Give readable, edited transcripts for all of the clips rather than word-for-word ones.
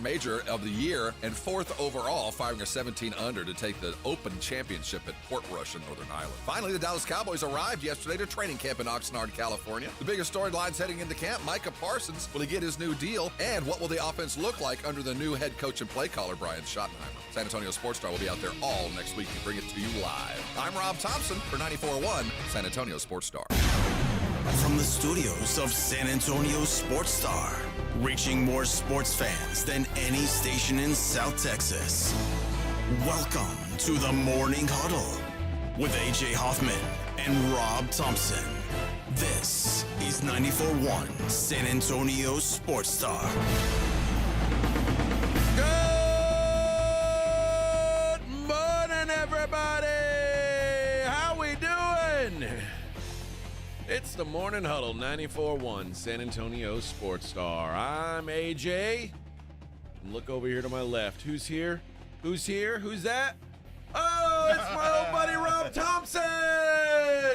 major of the year and 4th overall, firing a 17 under to take the Open Championship at Portrush in Northern Ireland. Finally, the Dallas Cowboys arrived yesterday to training camp in Oxnard, California. The biggest storylines heading into camp, Micah Parsons, will he get his new deal? And what will the offense look like under the new head coach and play caller, Brian Schottenheimer? San Antonio Sports Star will be out there all next week to bring it to you live. I'm Rob Thompson for 94.1 San Antonio Sports Star. From the studios of San Antonio Sports Star, reaching more sports fans than any station in South Texas. Welcome to the Morning Huddle with AJ Hoffman and Rob Thompson. This is 94.1 San Antonio Sports Star. Good morning, everybody. How we doing? It's the Morning Huddle, 94.1 San Antonio Sports Star. I'm AJ. And look over here to my left. Who's here? Who's here? Who's that? Oh, it's my old buddy Rob Thompson.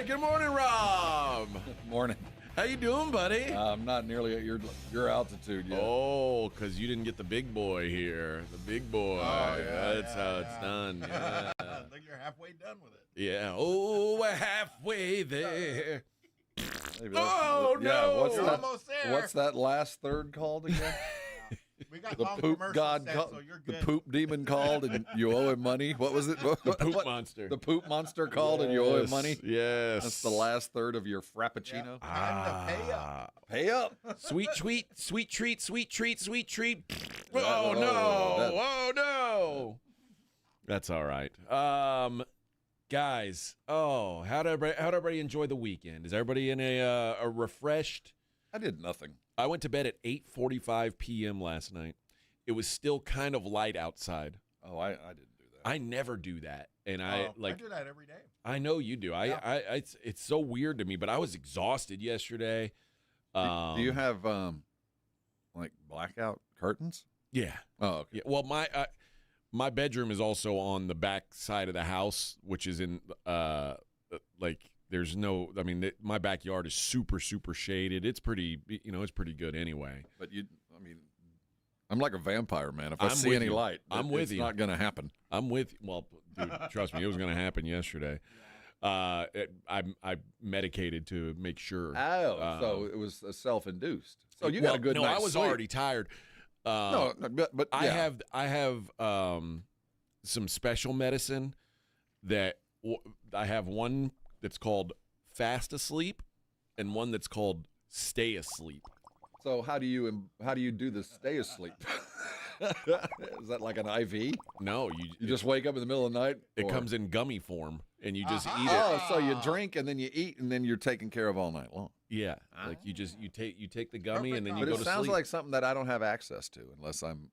Good morning, Rob. Morning. How you doing, buddy? I'm not nearly at your altitude yet. Oh, because you didn't get the big boy here. The big boy. That's how it's done. Yeah. I think you're halfway done with it. Yeah. Oh, we're halfway there. Maybe Oh, yeah, no. what's You're that? almost there. What's that last third called again? We got The all poop commercials god, set, so you're the good. poop demon called, and you owe him money. What was it? The poop monster. The poop monster called, and you owe him money. Yes. That's the last third of your frappuccino. Time to pay up. Pay up. Sweet treat, sweet treat, sweet treat, sweet treat. Oh, Oh, no. that- Oh, no. That's all right. Guys, how'd everybody enjoy the weekend? Is everybody in a refreshed? I did nothing. I went to bed at 8:45 p.m. last night. It was still kind of light outside. Oh, I didn't do that. I never do that, and I do that every day. I know you do. Yeah. It's so weird to me, but I was exhausted yesterday. Do you have like blackout curtains? Yeah. Oh, okay. Yeah. Well, my bedroom is also on the back side of the house, which is in like there's no. I mean, my backyard is super shaded. It's pretty. It's pretty good anyway. But I'm like a vampire, man. If I I'm see with any you. light, I'm with it's you. not going to happen. I'm with. Well, dude, trust me, it was going to happen yesterday. I medicated to make sure. Oh, so it was self-induced. So you got a good no, night's I was sleep. already tired. No, but yeah. I have some special medicine that I have one that's called fast asleep and one that's called stay asleep. So how do you do the stay asleep? Is that like an IV? No, You just wake up in the middle of the night? it or- comes in gummy form and you just eat it. Oh, so you drink and then you eat and then you're taken care of all night long. Yeah, like you take the gummy and then you But go it to sounds sleep. like something that I don't have access to unless I'm.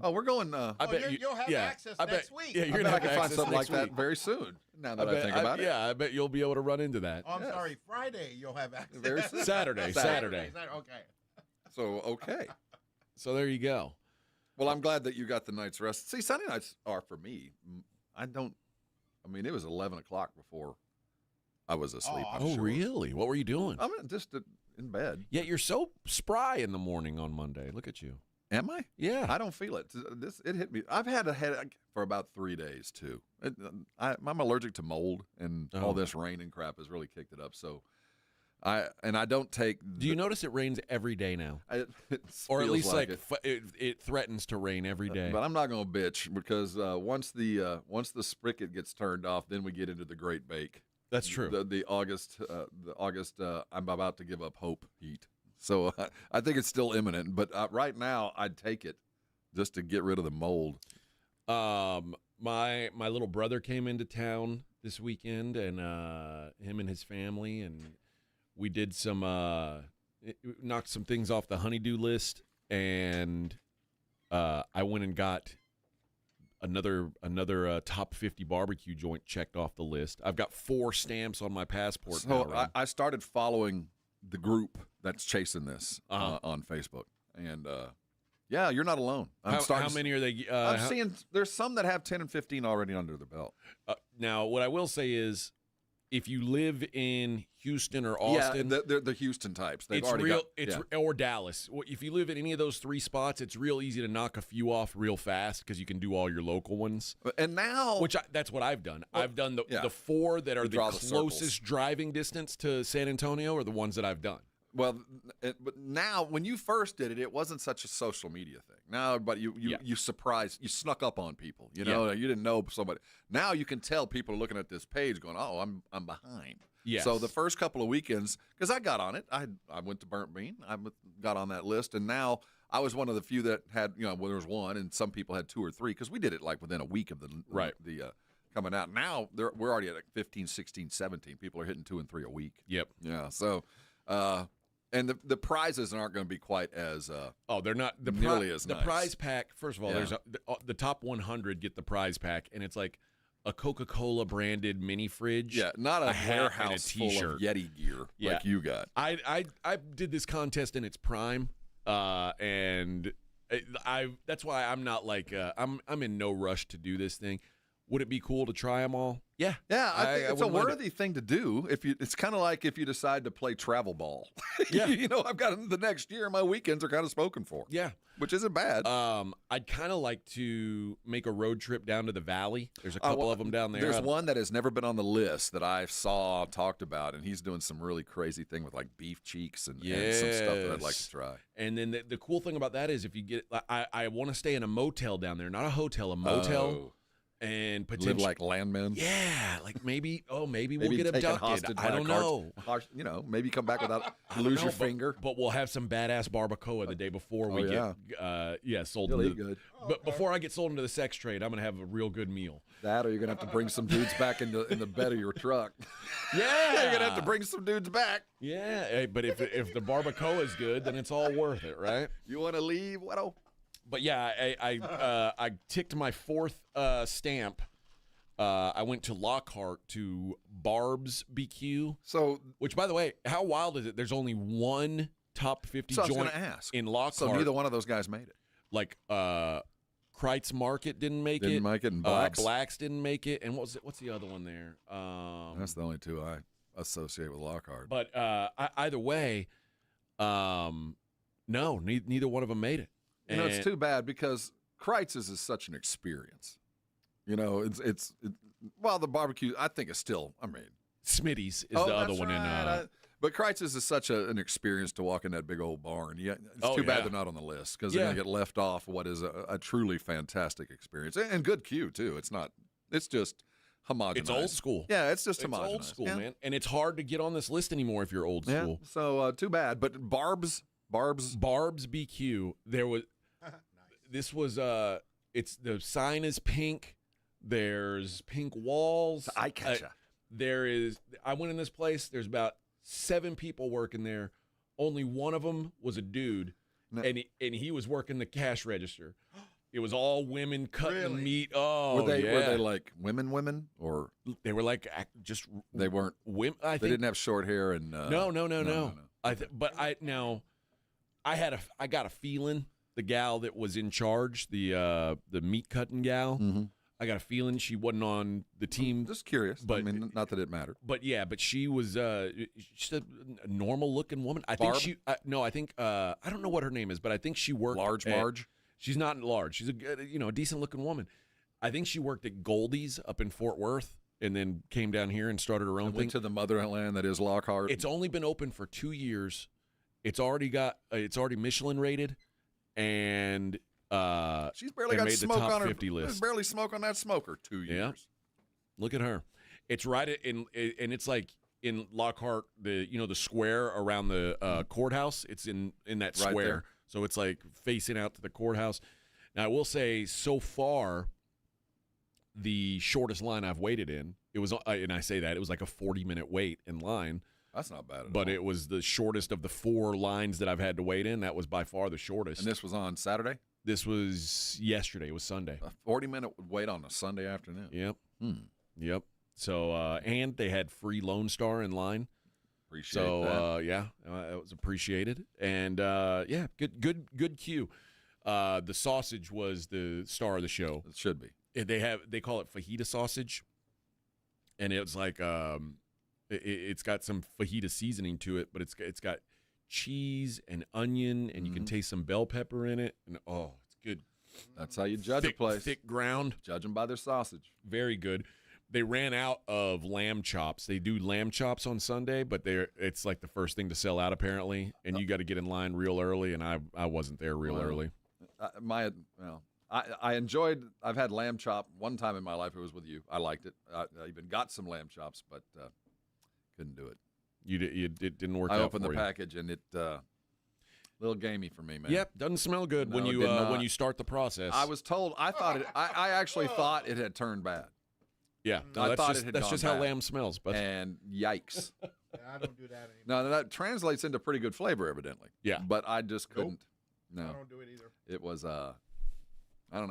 Oh, we're going. I Oh, bet you'll have access I bet- next week. Yeah, I you're bet gonna I can have find access something like next that week. very soon. Now that I think about it. Yeah, I bet you'll be able to run into that. Oh, I'm Yes. sorry. Friday you'll have access. Very soon. Saturday. Okay. So okay. So there you go. Well, I'm glad that you got the night's rest. See, Sunday nights are for me. It was 11 o'clock before I was asleep. Oh, I'm Oh, sure. really? What were you doing? I'm just in bed. Yet you're so spry in the morning on Monday. Look at you. Am I? Yeah. I don't feel it. It hit me. I've had a headache for about 3 days too. I'm allergic to mold, and all this rain and crap has really kicked it up. So, I don't take. Do you notice it rains every day now? It Or at feels least it. it threatens to rain every day. But I'm not going to bitch because once the spigot gets turned off, then we get into the great bake. That's true. The August I'm about to give up hope heat. So I think it's still imminent. But right now, I'd take it just to get rid of the mold. My little brother came into town this weekend, and him and his family, and we did some knocked some things off the honeydew list, and I went and got another top 50 barbecue joint checked off the list. I've got 4 stamps on my passport. So now, Rob. I started following the group that's chasing this on Facebook, and yeah, you're not alone. How many are they? I'm seeing there's some that have 10 and 15 already under their belt. Now, what I will say is, if you live in Houston or Austin, they're the Houston types. They've it's already real. got, Or Dallas. If you live in any of those 3 spots, it's real easy to knock a few off real fast because you can do all your local ones. And now, That's what I've done. I've done the yeah. 4 that are the draw the closest circles. driving distance to San Antonio are the ones that I've done. well, but now when you first did it, it wasn't such a social media thing. Now, but you snuck up on people. You know, you didn't know somebody. Now you can tell people are looking at this page, going, "Oh, I'm behind." Yes. So the first couple of weekends, because I got on it, I went to Burnt Bean, I got on that list, and now I was one of the few that had, well, there was one, and some people had 2 or 3, because we did it like within a week of the coming out. Now we're already at like 15, 16, 17. People are hitting 2 and 3 a week. Yep. Yeah. So, and the prizes aren't going to be quite as they're not nearly as nice. The prize pack. First of all, Yeah. there's the top 100 get the prize pack, and it's like a Coca-Cola branded mini fridge. Yeah, not a hat, and a warehouse full t-shirt. of Yeti gear like you got. I did this contest in its prime, and that's why I'm not like I'm in no rush to do this thing. Would it be cool to try them all? Yeah. Yeah, I think it's a wouldn't mind it. worthy thing to do. It's kind of like if you decide to play travel ball. Yeah. I've got the next year, my weekends are kind of spoken for. Yeah. Which isn't bad. I'd kind of like to make a road trip down to the valley. There's a couple of them down there. There's one that has never been on the list that I saw talked about, and he's doing some really crazy thing with like beef cheeks and some stuff that I'd like to try. And then the cool thing about that is if you get, I want to stay in a motel down there, not a hotel, a motel. Oh. And potentially Live like landmen. Yeah, like maybe we'll Maybe get taken abducted. hostage I by don't a car. know. Maybe come back without I don't lose know, your but- finger. But we'll have some badass barbacoa the day before we get sold You'll into eat good. But before I get sold into the sex trade, I'm gonna have a real good meal. That, or you're gonna have to bring some dudes back in the bed of your truck. Yeah, You're gonna have to bring some dudes back. Yeah, hey, but if the barbacoa is good, then it's all worth it, right? You want to leave? What? But yeah, I ticked my 4th stamp. I went to Lockhart to Barb's BQ. So, which, by the way, how wild is it? There's only one top 50 so I was joint gonna ask. in Lockhart. So neither one of those guys made it. Like Kreitz Market didn't make it. Didn't make it, and Blacks. Blacks didn't make it. And what's the other one there? That's the only 2 I associate with Lockhart. But either way, no, neither one of them made it. It's too bad because Kreitz's is such an experience. Well, the barbecue, I think, is still, Smitty's is the other one right. in. But Kreitz's is such an experience to walk in that big old barn. Yeah, it's too bad they're not on the list because they're going to get left off what is a truly fantastic experience. And good Q, too. It's just homogenized. It's old school. Yeah, it's just It's homogenized. old school, man. And it's hard to get on this list anymore if you're old school. So too bad. But Barb's BQ, there was this was it's the sign is pink. There's pink walls. Eye catcher. I went in this place. There's about 7 people working there. Only one of them was a dude, and he was working the cash register. It was all women cutting the meat. Oh, were they like women, or they were like just they weren't women? I they think didn't have short hair and no. I got a feeling the gal that was in charge, the meat cutting gal. Mm-hmm. I got a feeling she wasn't on the team. Just curious, but not that it mattered. But yeah, but she was she's a normal looking woman. I Barb? think I don't know what her name is, but I think she worked Large at, Marge. She's not large. She's a decent looking woman. I think she worked at Goldie's up in Fort Worth, and then came down here and started her own thing. Went to the motherland that is Lockhart. It's only been open for 2 years. It's already Michelin rated, and she's barely it got made the smoke top on her. 50 list. There's barely smoke on that smoker. 2 years. Yeah. Look at her. It's right and it's like in Lockhart, the square around the courthouse. It's in that square, Right there. so it's like facing out to the courthouse. Now I will say, so far, the shortest line I've waited in, it was, and I say that it was like a 40-minute wait in line. That's not bad at all. But it was the shortest of the 4 lines that I've had to wait in. That was by far the shortest. And this was on Saturday? This was yesterday. It was Sunday. A 40-minute wait on a Sunday afternoon. Yep. Yep. So, and they had free Lone Star in line. Appreciate that. It was appreciated. And, good cue. The sausage was the star of the show. It should be. They call it fajita sausage. And it was like, It's got some fajita seasoning to it, but it's got cheese and onion, and you can taste some bell pepper in it. And it's good. That's how you judge a place. Thick ground. Judge them by their sausage. Very good. They ran out of lamb chops. They do lamb chops on Sunday, but it's like the first thing to sell out apparently, and you got to get in line real early, and I wasn't there real early. I enjoyed. I've had lamb chop one time in my life. It was with you. I liked it. I even got some lamb chops, but couldn't do it. It didn't work out. I opened for the you. package and it little gamey for me, man. Yep, doesn't smell good when you start the process. I was told. I thought it. I actually thought it had turned bad. Yeah, I thought it had that's gone just how bad. lamb smells. But And yikes. Yeah, I don't do that anymore. No, that translates into pretty good flavor, evidently. Yeah. But I just couldn't. I No, don't do it either. it was. I don't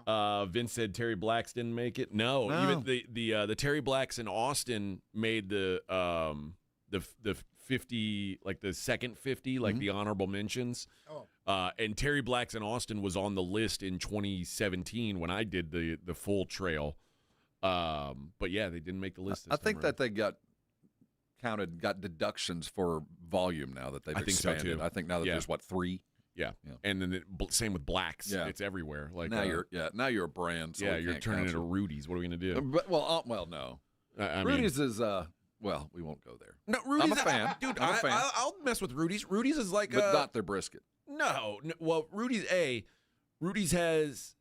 know. Vince said Terry Blacks didn't make it. No. Even the Terry Blacks in Austin made the 50, like the second 50, like the honorable mentions. And Terry Blacks in Austin was on the list in 2017 when I did the full trail. But yeah, they didn't make the list. I think that they got deductions for volume now that they've expanded. So too. I think now that there's 3. Yeah. And then same with Blacks. Yeah. It's everywhere. Like Now you're a brand. So you're turning into Rudy's. What are we gonna do? But, no. I mean, Rudy's is well, we won't go there. no, Rudy's. I'm a fan, dude. I'm a fan. I'll mess with Rudy's. Rudy's is like But not their brisket. No, well, Rudy's has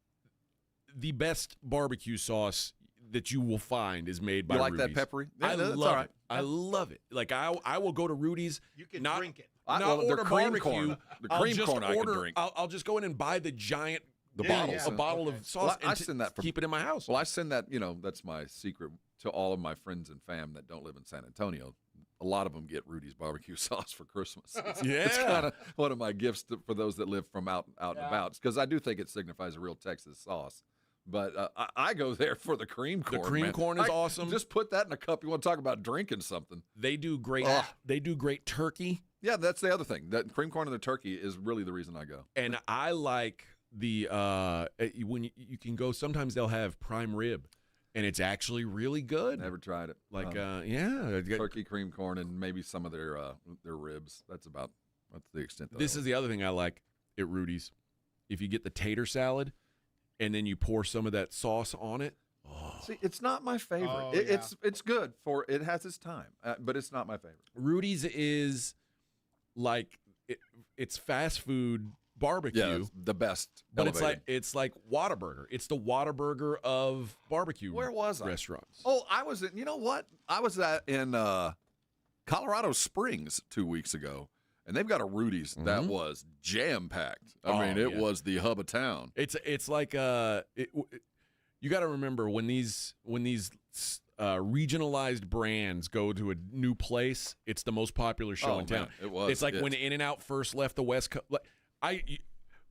the best barbecue sauce that you will find is made by You like Rudy's. that peppery? I Yeah, that's love all right. it. I love it. Like I will go to Rudy's. You can not, drink it. Not Well, their order cream barbecue. corn. The I'll cream just corn I can order. drink. I'll just go in and buy the giant bottles. a bottle Okay. of sauce Well, I and send that from- keep it in my house. Well, I send that, that's my secret to all of my friends and fam that don't live in San Antonio. A lot of them get Rudy's barbecue sauce for Christmas. It's kind of one of my gifts for those that live from out and about, because I do think it signifies a real Texas sauce. But I go there for the cream corn. The cream man. corn is awesome. Just put that in a cup. You want to talk about drinking something? They do great. Ugh. They do great turkey. Yeah, that's the other thing. That cream corn and the turkey is really the reason I go. And I like the when you can go. Sometimes they'll have prime rib, and it's actually really good. Never tried it. Like yeah, turkey, cream corn, and maybe some of their ribs. That's the extent. This is the other thing I like at Rudy's. If you get the tater salad, and then you pour some of that sauce on it. Oh. See, it's not my favorite. Oh, It's good for it has its time, but it's not my favorite. Rudy's is like it's fast food barbecue. Yeah, it's the best. But elevated. it's like Whataburger. It's the Whataburger of barbecue. Where was I? Restaurants. Oh, I was in. You know what? I was in Colorado Springs 2 weeks ago, and they've got a Rudy's that was jam packed. I mean, it was the hub of town. It's like you got to remember when these regionalized brands go to a new place, it's the most popular show in town. Man, it was. It's like when In-N-Out first left the West Coast.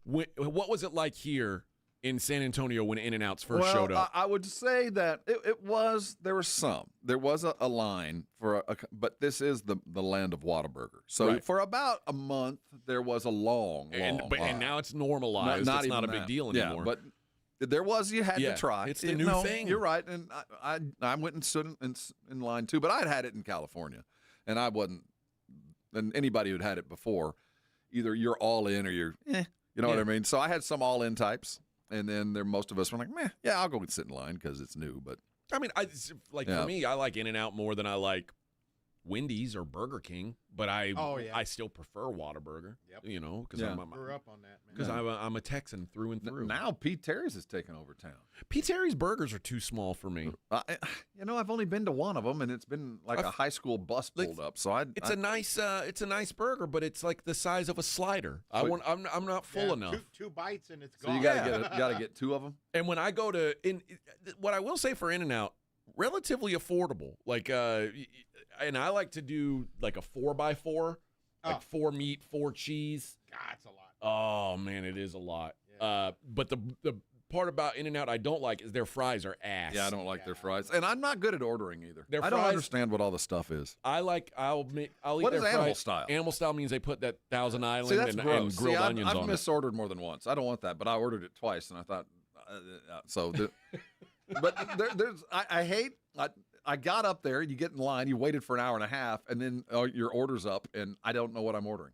What was it like here in San Antonio when In-N-Out's first showed up? I would say that it was. There was some. There was a line for but this is the land of Whataburger. So Right. for about a month, there was a long line. And now it's normalized. It's not a even big that. deal anymore. Yeah, but there was, you had to try. It's the new thing. You're right, and I went and stood in line too. But I'd had it in California, and I wasn't. And anybody who'd had it before, either you're all in or you're, you know what I mean. So I had some all in types, and then most of us were like, meh, yeah, I'll go and sit in line because it's new. But I mean, for me, I like In-N-Out more than I like Wendy's or Burger King, but I still prefer Whataburger. Yep. You know, because Grew up on that, man. because I'm a Texan through and through. now Pete Terry's is taking over town. Pete Terry's burgers are too small for me. I've only been to one of them, and it's been like a high school bus pulled up. So it's a nice burger, but it's like the size of a slider. I'm not full enough. Two bites and it's So gone. you gotta get two of them. And when I go to what I will say for In-N-Out, relatively affordable. Like and I like to do like a 4x4, like 4 meat, 4 cheese. God, it's a lot. Oh man, it is a lot. Yeah. But the part about In-N-Out I don't like is their fries are ass. Yeah, I don't like their fries, and I'm not good at ordering either. Their I don't fries- understand what all the stuff is. I'll eat What their is animal fries. style? Animal style means they put that Thousand Island See, that's and gross. grilled See, onions I've on it. misordered more than once. I don't want that, but I ordered it twice, and I thought, so. But I got up there, you get in line, you waited for an hour and a half, and then your order's up, and I don't know what I'm ordering.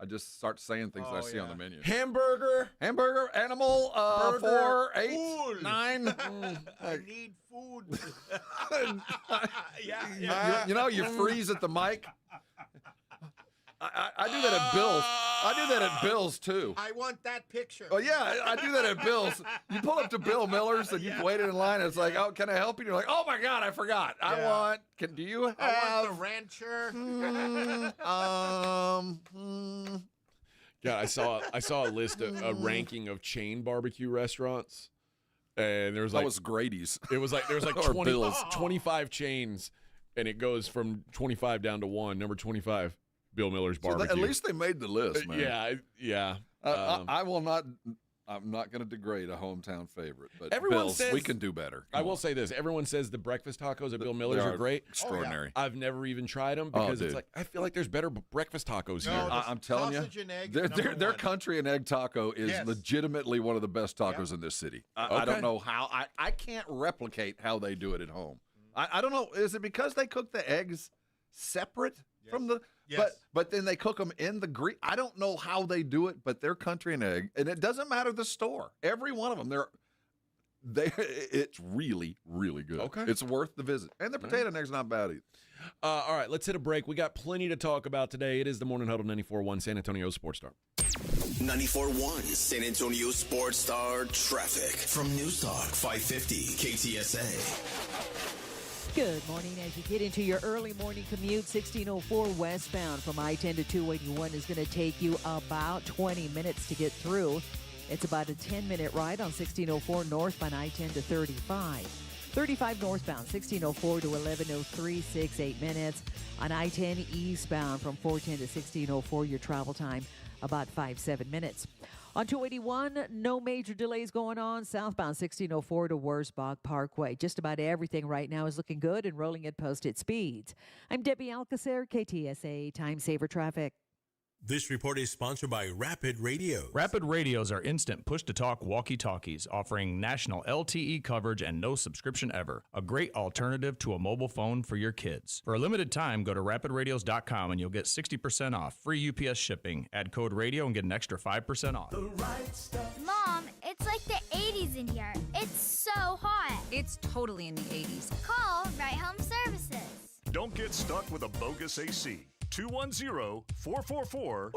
I just start saying things that I see on the menu. Hamburger, animal, burger, 4, 8, 9. I need food. You freeze at the mic. I do that at Bill's. I do that at Bill's, too. I want that picture. Oh, yeah, I do that at Bill's. You pull up to Bill Miller's and you've waited in line. And it's like, oh, can I help you? And you're like, oh, my God, I forgot. Do you have? I want the rancher. Yeah, I saw a list of a ranking of chain barbecue restaurants, and there was That was Grady's. It was like there was like Or 20, Bill's. 25 chains, and it goes from 25 down to 1. Number 25, Bill Miller's Barbecue. At least they made the list, man. Yeah. I will not. I'm not going to degrade a hometown favorite, but Everyone Bill's, says- we can do better. I will say this: everyone says the breakfast tacos at Bill Miller's are great. Extraordinary. I've never even tried them because it's dude. like I feel like there's better breakfast tacos No, here. I'm telling you, sausage and egg, their number one. country and egg taco is Yes. legitimately one of the best tacos in this city. I Okay. don't know how. I can't replicate how they do it at home. I don't know. Is it because they cook the eggs separate from the? Yes. But then they cook them in the grease. I don't know how they do it, but they're country and egg, and it doesn't matter the store. Every one of them, it's really, really good. Okay. It's worth the visit, and the potato and egg's not bad either. All right, let's hit a break. We got plenty to talk about today. It is the Morning Huddle 94.1 San Antonio Sports Star. 94.1 San Antonio Sports Star traffic from News Talk 550 KTSA. Good morning. As you get into your early morning commute, 1604 westbound from I-10 to 281 is going to take you about 20 minutes to get through. It's about a 10-minute ride on 1604 northbound I-10 to 35. 35 northbound, 1604 to 1103, 8 minutes. On I-10 eastbound from 410 to 1604, your travel time about 7 minutes. On 281, no major delays going on. Southbound 1604 to Wurzbach Parkway. Just about everything right now is looking good and rolling at posted speeds. I'm Debbie Alcacer, KTSA Time Saver Traffic. This report is sponsored by Rapid Radios. Rapid Radios are instant push-to-talk walkie-talkies offering national LTE coverage and no subscription ever. A great alternative to a mobile phone for your kids. For a limited time, go to rapidradios.com and you'll get 60% off. Free UPS shipping. Add code radio and get an extra 5% off. Mom, it's like the 80s in here. It's so hot. It's totally in the 80s. Call Right Home Services. Don't get stuck with a bogus AC. 210-444.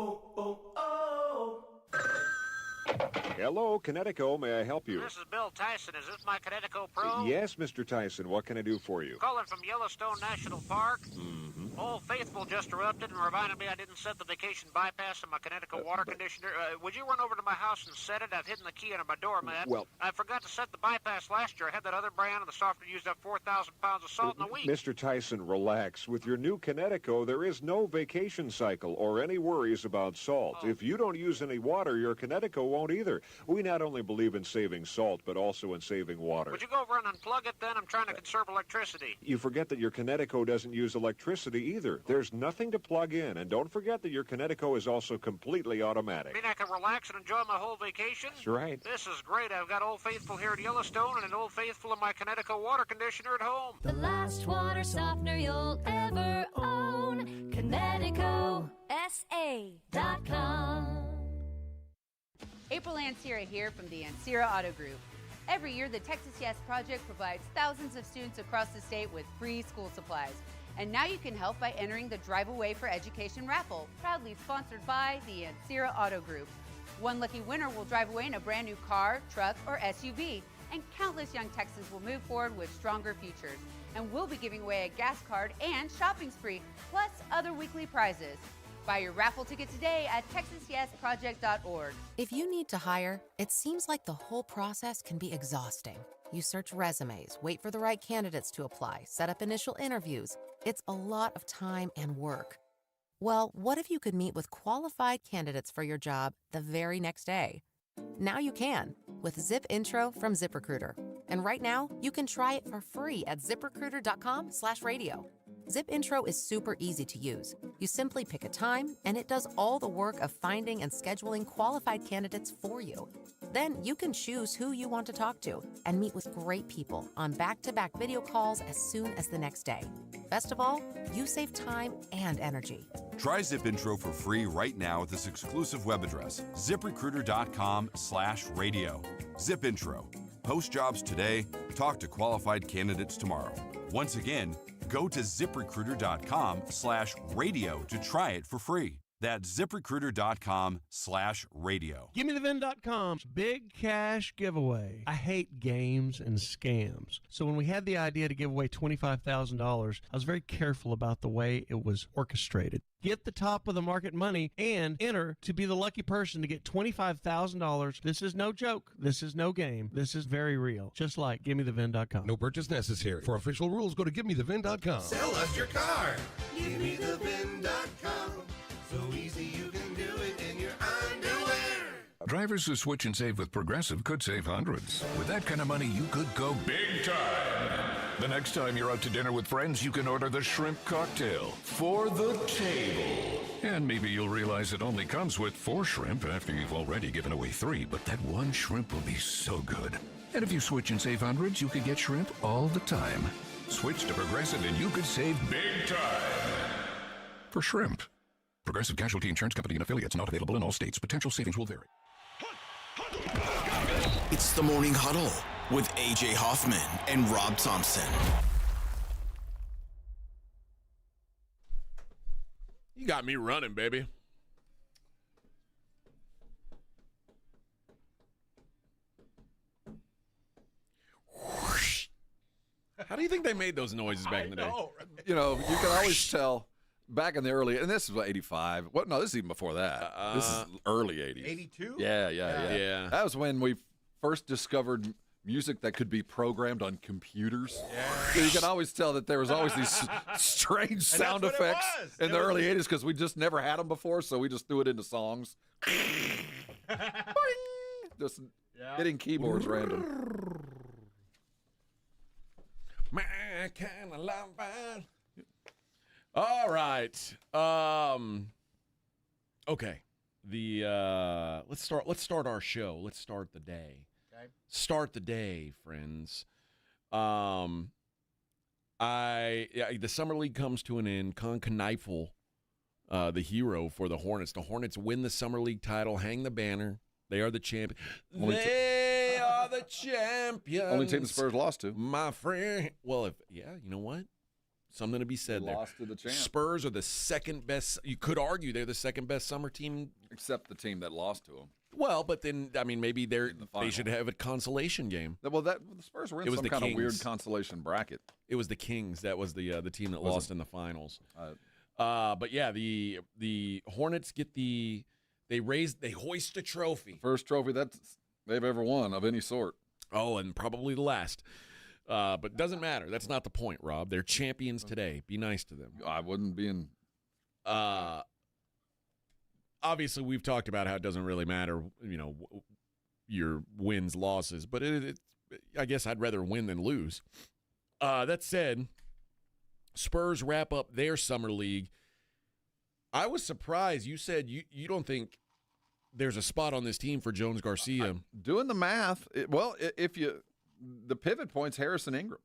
Hello, Connecticut. May I help you? This is Bill Tyson. Is this my Connecticut Pro? Yes, Mr. Tyson. What can I do for you? Calling from Yellowstone National Park. Mm-hmm. Old Faithful just erupted and reminded me I didn't set the vacation bypass in my Connecticut water conditioner. Would you run over to my house and set it? I've hidden the key under my doormat. Well, I forgot to set the bypass last year. I had that other brand, and the software used up 4,000 pounds of salt in a week. Mr. Tyson, relax. With your new Connecticut, there is no vacation cycle or any worries about salt. If you don't use any water, your Connecticut won't either. We not only believe in saving salt, but also in saving water. Would you go over and unplug it then? I'm trying to conserve electricity. You forget that your Connecticut doesn't use electricity either. There's nothing to plug in. And don't forget that your Connecticut is also completely automatic. Mean I can relax and enjoy my whole vacation? That's right. This is great. I've got Old Faithful here at Yellowstone and an Old Faithful in my Connecticut water conditioner at home. The last water softener you'll ever own. ConnecticutSA.com. April Ansira here from the Ansira Auto Group. Every year, the Texas Yes Project provides thousands of students across the state with free school supplies. And now you can help by entering the Drive Away for Education raffle, proudly sponsored by the Ansira Auto Group. One lucky winner will drive away in a brand new car, truck, or SUV, and countless young Texans will move forward with stronger futures. And we'll be giving away a gas card and shopping spree, plus other weekly prizes. Buy your raffle ticket today at texasyesproject.org. If you need to hire, it seems like the whole process can be exhausting. You search resumes, wait for the right candidates to apply, set up initial interviews. It's a lot of time and work. Well, what if you could meet with qualified candidates for your job the very next day? Now you can with Zip Intro from ZipRecruiter. And right now, you can try it for free at ziprecruiter.com/radio. Zip Intro is super easy to use. You simply pick a time, and it does all the work of finding and scheduling qualified candidates for you. Then you can choose who you want to talk to and meet with great people on back-to-back video calls as soon as the next day. Best of all, you save time and energy. Try Zip Intro for free right now at this exclusive web address, ziprecruiter.com/radio. Zip Intro. Post jobs today, talk to qualified candidates tomorrow. Once again, go to ziprecruiter.com/radio to try it for free. That's ziprecruiter.com/radio. GimmeTheVin.com's big cash giveaway. I hate games and scams. So when we had the idea to give away $25,000, I was very careful about the way it was orchestrated. Get the top of the market money and enter to be the lucky person to get $25,000. This is no joke. This is no game. This is very real. Just like GimmeTheVin.com. No purchase necessary. For official rules, go to GimmeTheVin.com. Sell us your car. GimmeTheVin.com. So easy you can do it in your underwear. Drivers who switch and save with Progressive could save hundreds. With that kind of money, you could go big time. The next time you're out to dinner with friends, you can order the shrimp cocktail for the table. And maybe you'll realize it only comes with 4 shrimp after you've already given away 3, but that one shrimp will be so good. And if you switch and save hundreds, you could get shrimp all the time. Switch to Progressive and you could save big time. For shrimp. Progressive Casualty Insurance Company and affiliates, not available in all states. Potential savings will vary. It's the Morning Huddle with AJ Hoffman and Rob Thompson. You got me running, baby. How do you think they made those noises back in the day? You know, you can always tell back in the early, and this is what, 85. What? No, this is even before that. This is early 80s. 82? Yeah. That was when we first discovered music that could be programmed on computers. So you can always tell that there was always these strange sound effects in the early 80s because we just never had them before, so we just threw it into songs. Just hitting keyboards random. My kind of love. All right. Okay. Let's start our show. Let's start the day. Okay. Start the day, friends. The summer league comes to an end. Con Kneifel, the hero for the Hornets. The Hornets win the summer league title, hang the banner. They are the champion. They are the champions. Only team the Spurs lost to. My friend. Well, you know what? Something to be said there. Lost to the champ. Spurs are the second best. You could argue they're the second best summer team. Except the team that lost to them. Well, but then, I mean, maybe they should have a consolation game. Well, the Spurs were in some kind of weird consolation bracket. It was the Kings. That was the team that lost in the finals. But yeah, the Hornets get they hoist a trophy. First trophy that they've ever won of any sort. Oh, and probably the last. But doesn't matter. That's not the point, Rob. They're champions today. Be nice to them. I wouldn't be in. Obviously, we've talked about how it doesn't really matter, you know, your wins, losses. But I guess I'd rather win than lose. That said, Spurs wrap up their summer league. I was surprised. You said you don't think there's a spot on this team for Jones Garcia. Doing the math, the pivot point's Harrison Ingram.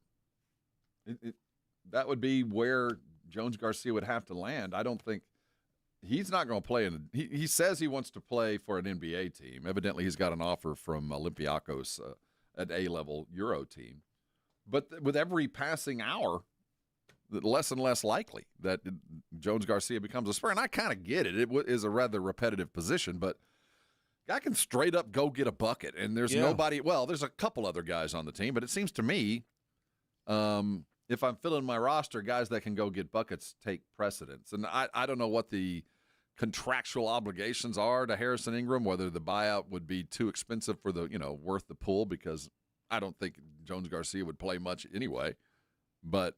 That would be where Jones Garcia would have to land. I don't think he's not going to play he says he wants to play for an NBA team. Evidently, he's got an offer from Olympiacos, an A-level Euro team. But with every passing hour, less and less likely that Jones Garcia becomes a Spur. And I kind of get it. It is a rather repetitive position, but guy can straight up go get a bucket, and there's nobody. Well, there's a couple other guys on the team, but it seems to me, if I'm filling my roster, guys that can go get buckets take precedence. And I don't know what the contractual obligations are to Harrison Ingram, whether the buyout would be too expensive for worth the pull, because I don't think Jones Garcia would play much anyway. But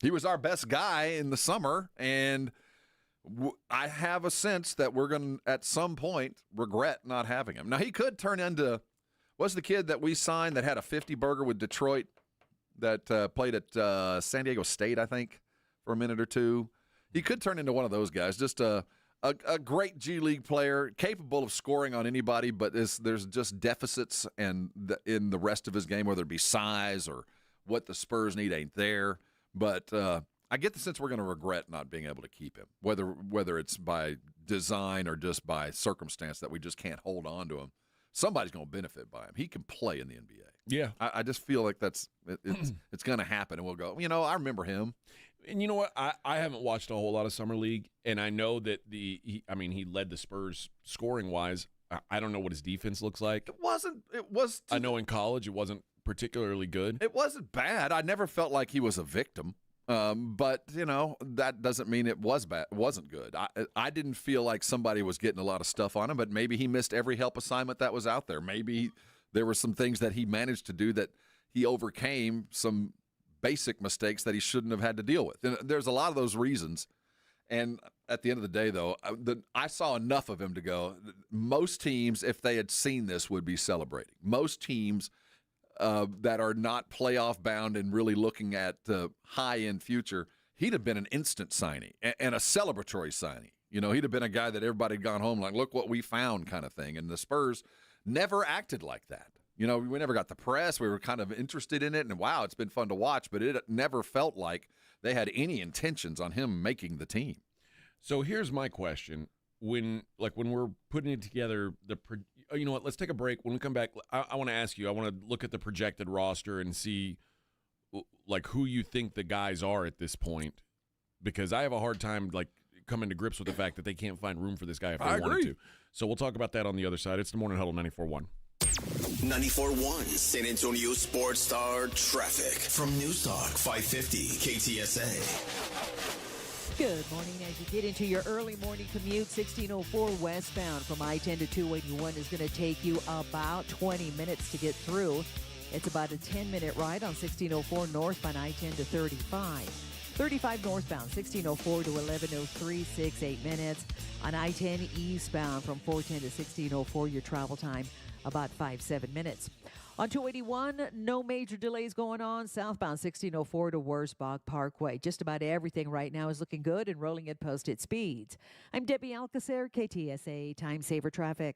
he was our best guy in the summer, and I have a sense that we're going to, at some point, regret not having him. Now, he could turn into, what's the kid that we signed that had a 50-burger with Detroit that played at San Diego State, I think, for a minute or two. He could turn into one of those guys. Just a great G League player, capable of scoring on anybody, but there's just deficits in the rest of his game, whether it be size or what the Spurs need ain't there. But I get the sense we're going to regret not being able to keep him, whether it's by design or just by circumstance that we just can't hold on to him. Somebody's going to benefit by him. He can play in the NBA. Yeah. I just feel like it's going to happen, and we'll go, I remember him. And you know what? I haven't watched a whole lot of Summer League, and I know that he led the Spurs scoring-wise. I don't know what his defense looks like. I know in college it wasn't particularly good. It wasn't bad. I never felt like he was a victim. But, that doesn't mean it was bad. It wasn't good. I didn't feel like somebody was getting a lot of stuff on him, but maybe he missed every help assignment that was out there. Maybe there were some things that he managed to do that he overcame some basic mistakes that he shouldn't have had to deal with. And there's a lot of those reasons. And at the end of the day, though, I saw enough of him to go, most teams, if they had seen this, would be celebrating. Most teams that are not playoff bound and really looking at the high-end future, he'd have been an instant signing and a celebratory signing. He'd have been a guy that everybody had gone home like, look what we found kind of thing. And the Spurs never acted like that. We never got the press. We were kind of interested in it, and wow, it's been fun to watch, but it never felt like they had any intentions on him making the team. So here's my question. When we're putting it together, you know what, let's take a break. When we come back, I want to ask you, I want to look at the projected roster and see who you think the guys are at this point, because I have a hard time coming to grips with the fact that they can't find room for this guy if they wanted to. So we'll talk about that on the other side. It's the Morning Huddle 94.1. 94.1 San Antonio Sports Star Traffic from News Talk 550 KTSA. Good morning. As you get into your early morning commute, 1604 westbound from I-10 to 281 is going to take you about 20 minutes to get through. It's about a 10-minute ride on 1604 northbound I-10 to 35. 35 northbound, 1604 to 1103, 8 minutes. On I-10 eastbound from 410 to 1604, your travel time about 7 minutes. On 281, no major delays going on. Southbound 1604 to Wurzbach Parkway. Just about everything right now is looking good and rolling at posted speeds. I'm Debbie Alcacer, KTSA Time Saver Traffic.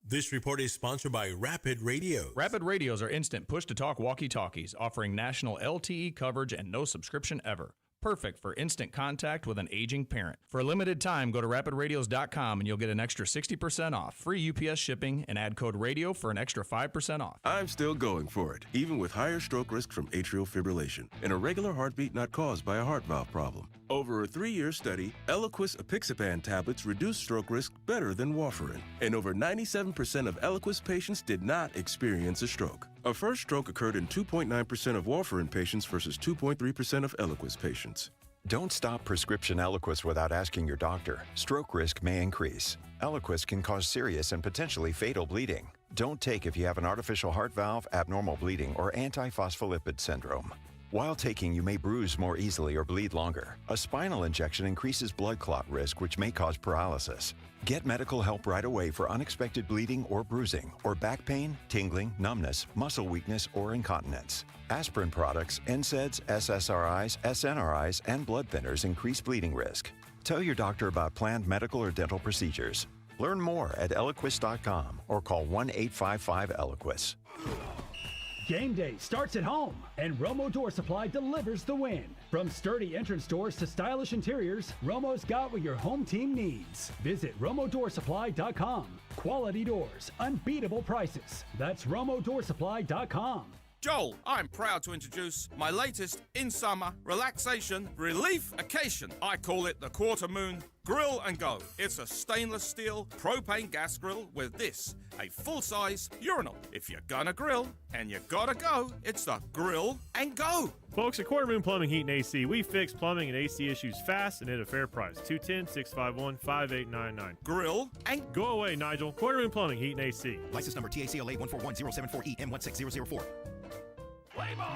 This report is sponsored by Rapid Radios. Rapid Radios are instant push-to-talk walkie-talkies offering national LTE coverage and no subscription ever. Perfect for instant contact with an aging parent. For a limited time, go to rapidradios.com and you'll get an extra 60% off, free UPS shipping, and add code RADIO for an extra 5% off. I'm still going for it, even with higher stroke risk from atrial fibrillation, an irregular heartbeat not caused by a heart valve problem. Over a 3-year study, Eliquis apixaban tablets reduce stroke risk better than warfarin, and over 97% of Eliquis patients did not experience a stroke. A first stroke occurred in 2.9% of warfarin patients versus 2.3% of Eliquis patients. Don't stop prescription Eliquis without asking your doctor. Stroke risk may increase. Eliquis can cause serious and potentially fatal bleeding. Don't take if you have an artificial heart valve, abnormal bleeding, or antiphospholipid syndrome. While taking, you may bruise more easily or bleed longer. A spinal injection increases blood clot risk, which may cause paralysis. Get medical help right away for unexpected bleeding or bruising, or back pain, tingling, numbness, muscle weakness, or incontinence. Aspirin products, NSAIDs, SSRIs, SNRIs, and blood thinners increase bleeding risk. Tell your doctor about planned medical or dental procedures. Learn more at Eliquis.com or call 1-855-ELIQUIS. Game day starts at home, and Romo Door Supply delivers the win. From sturdy entrance doors to stylish interiors, Romo's got what your home team needs. Visit RomoDoorSupply.com. Quality doors, unbeatable prices. That's RomoDoorSupply.com. Joel, I'm proud to introduce my latest in-summer relaxation relief-cation. I call it the Quarter Moon Grill and Go. It's a stainless steel propane gas grill with this, a full-size urinal. If you're gonna grill and you gotta go, it's the Grill and Go. Folks, at Quarter Moon Plumbing, Heat and AC, we fix plumbing and AC issues fast and at a fair price. 210-651-5899. Grill and Go away, Nigel. Quarter Moon Plumbing, Heat and AC. License number TACLA 141074EM16004.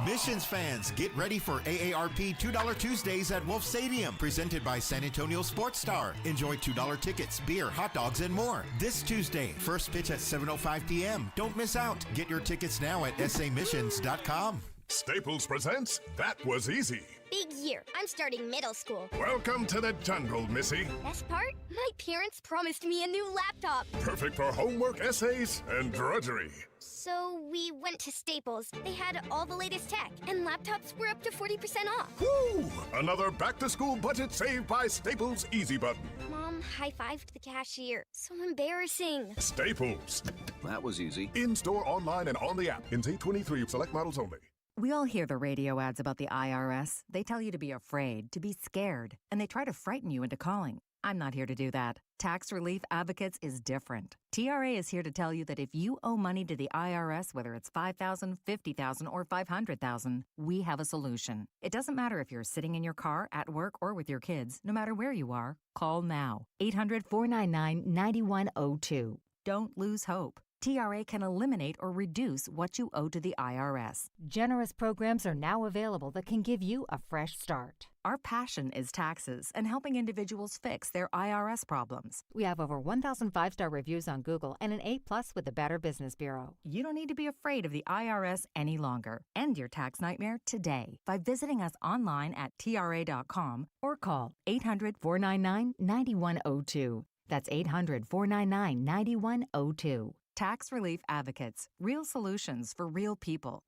Missions fans, get ready for AARP $2 Tuesdays at Wolf Stadium, presented by San Antonio Sports Star. Enjoy $2 tickets, beer, hot dogs, and more. This Tuesday, first pitch at 7:05 p.m. Don't miss out. Get your tickets now at samissions.com. Staples presents That Was Easy. Big year. I'm starting middle school. Welcome to the jungle, Missy. Best part? My parents promised me a new laptop. Perfect for homework, essays, and drudgery. So we went to Staples. They had all the latest tech, and laptops were up to 40% off. Woo! Another back-to-school budget saved by Staples Easy Button. Mom high-fived the cashier. So embarrassing. Staples. That was easy. In-store, online, and on the app. Ins 823, select models only. We all hear the radio ads about the IRS. They tell you to be afraid, to be scared, and they try to frighten you into calling. I'm not here to do that. Tax Relief Advocates is different. TRA is here to tell you that if you owe money to the IRS, whether it's $5,000, $50,000, or $500,000, we have a solution. It doesn't matter if you're sitting in your car, at work, or with your kids. No matter where you are, call now. 800-499-9102. Don't lose hope. TRA can eliminate or reduce what you owe to the IRS. Generous programs are now available that can give you a fresh start. Our passion is taxes and helping individuals fix their IRS problems. We have over 1,000 5-star reviews on Google and an A+ with the Better Business Bureau. You don't need to be afraid of the IRS any longer. End your tax nightmare today by visiting us online at TRA.com or call 800-499-9102. That's 800-499-9102. Tax Relief Advocates. Real solutions for real people.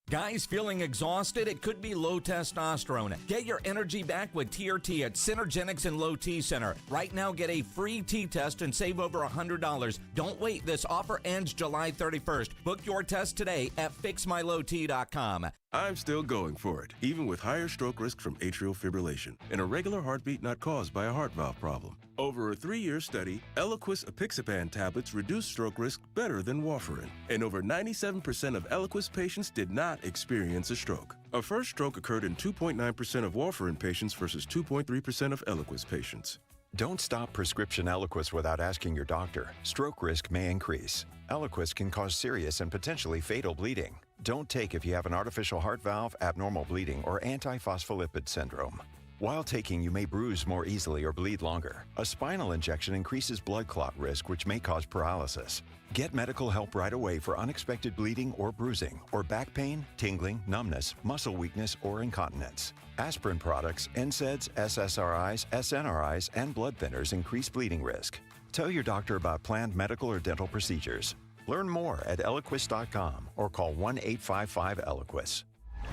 Guys feeling exhausted? It could be low testosterone. Get your energy back with TRT at Synergenics and Low T Center. Right now, get a free T test and save over $100. Don't wait. This offer ends July 31st. Book your test today at fixmylowt.com. I'm still going for it, even with higher stroke risk from atrial fibrillation, an irregular heartbeat not caused by a heart valve problem. Over a 3-year study, Eliquis apixaban tablets reduced stroke risk better than warfarin, and over 97% of Eliquis patients did not experience a stroke. A first stroke occurred in 2.9% of warfarin patients versus 2.3% of Eliquis patients. Don't stop prescription Eliquis without asking your doctor. Stroke risk may increase. Eliquis can cause serious and potentially fatal bleeding. Don't take if you have an artificial heart valve, abnormal bleeding, or antiphospholipid syndrome. While taking, you may bruise more easily or bleed longer. A spinal injection increases blood clot risk, which may cause paralysis. Get medical help right away for unexpected bleeding or bruising, or back pain, tingling, numbness, muscle weakness, or incontinence. Aspirin products, NSAIDs, SSRIs, SNRIs, and blood thinners increase bleeding risk. Tell your doctor about planned medical or dental procedures. Learn more at Eliquis.com or call 1-855-ELIQUIS.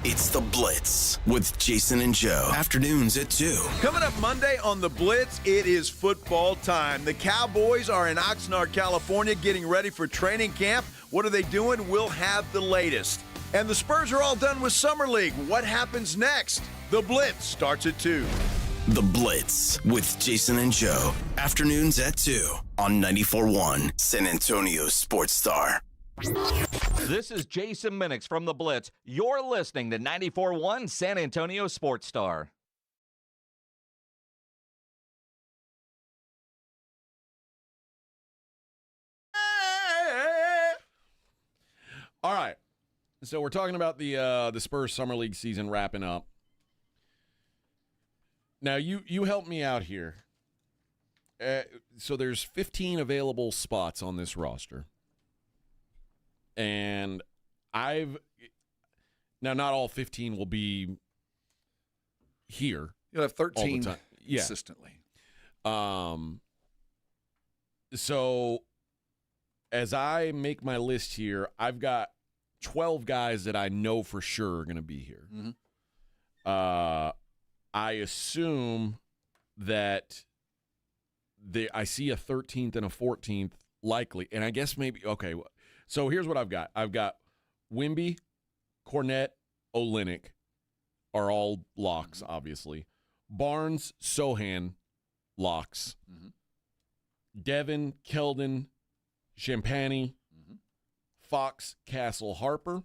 It's The Blitz with Jason and Joe. Afternoons at 2. Coming up Monday on The Blitz, it is football time. The Cowboys are in Oxnard, California, getting ready for training camp. What are they doing? We'll have the latest. And the Spurs are all done with Summer League. What happens next? The Blitz starts at 2. The Blitz with Jason and Joe. Afternoons at 2 on 94.1 San Antonio Sports Star. This is Jason Minix from The Blitz. You're listening to 94.1 San Antonio Sports Star. All right. So we're talking about the Spurs Summer League season wrapping up. Now, you help me out here. So there's 15 available spots on this roster. And now not all 15 will be here. You'll have 13 all the time. Yeah. consistently. So as I make my list here, I've got 12 guys that I know for sure are going to be here. Mm-hmm. I assume that I see a 13th and a 14th likely, and I guess maybe okay. So here's what I've got. I've got Wemby, Cornette, Olynyk are all locks, obviously. Barnes, Sohan, locks. Mm-hmm. Devin, Keldon, Champagny, Fox, Castle, Harper.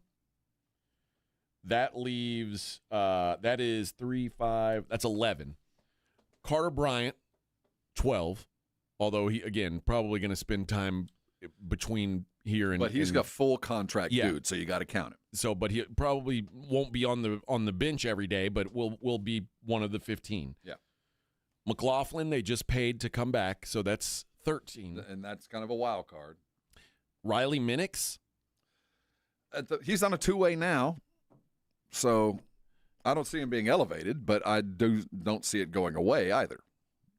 That leaves, that is 3, 5, that's 11. Carter Bryant, 12. Although he, again, probably going to spend time between here and. But he's got full contract, dude, so you got to count him. So, but he probably won't be on the bench every day, but will be one of the 15. Yeah. McLaughlin, they just paid to come back, so that's 13. And that's kind of a wild card. Riley Minix. He's on a two-way now. So I don't see him being elevated, but I don't see it going away either.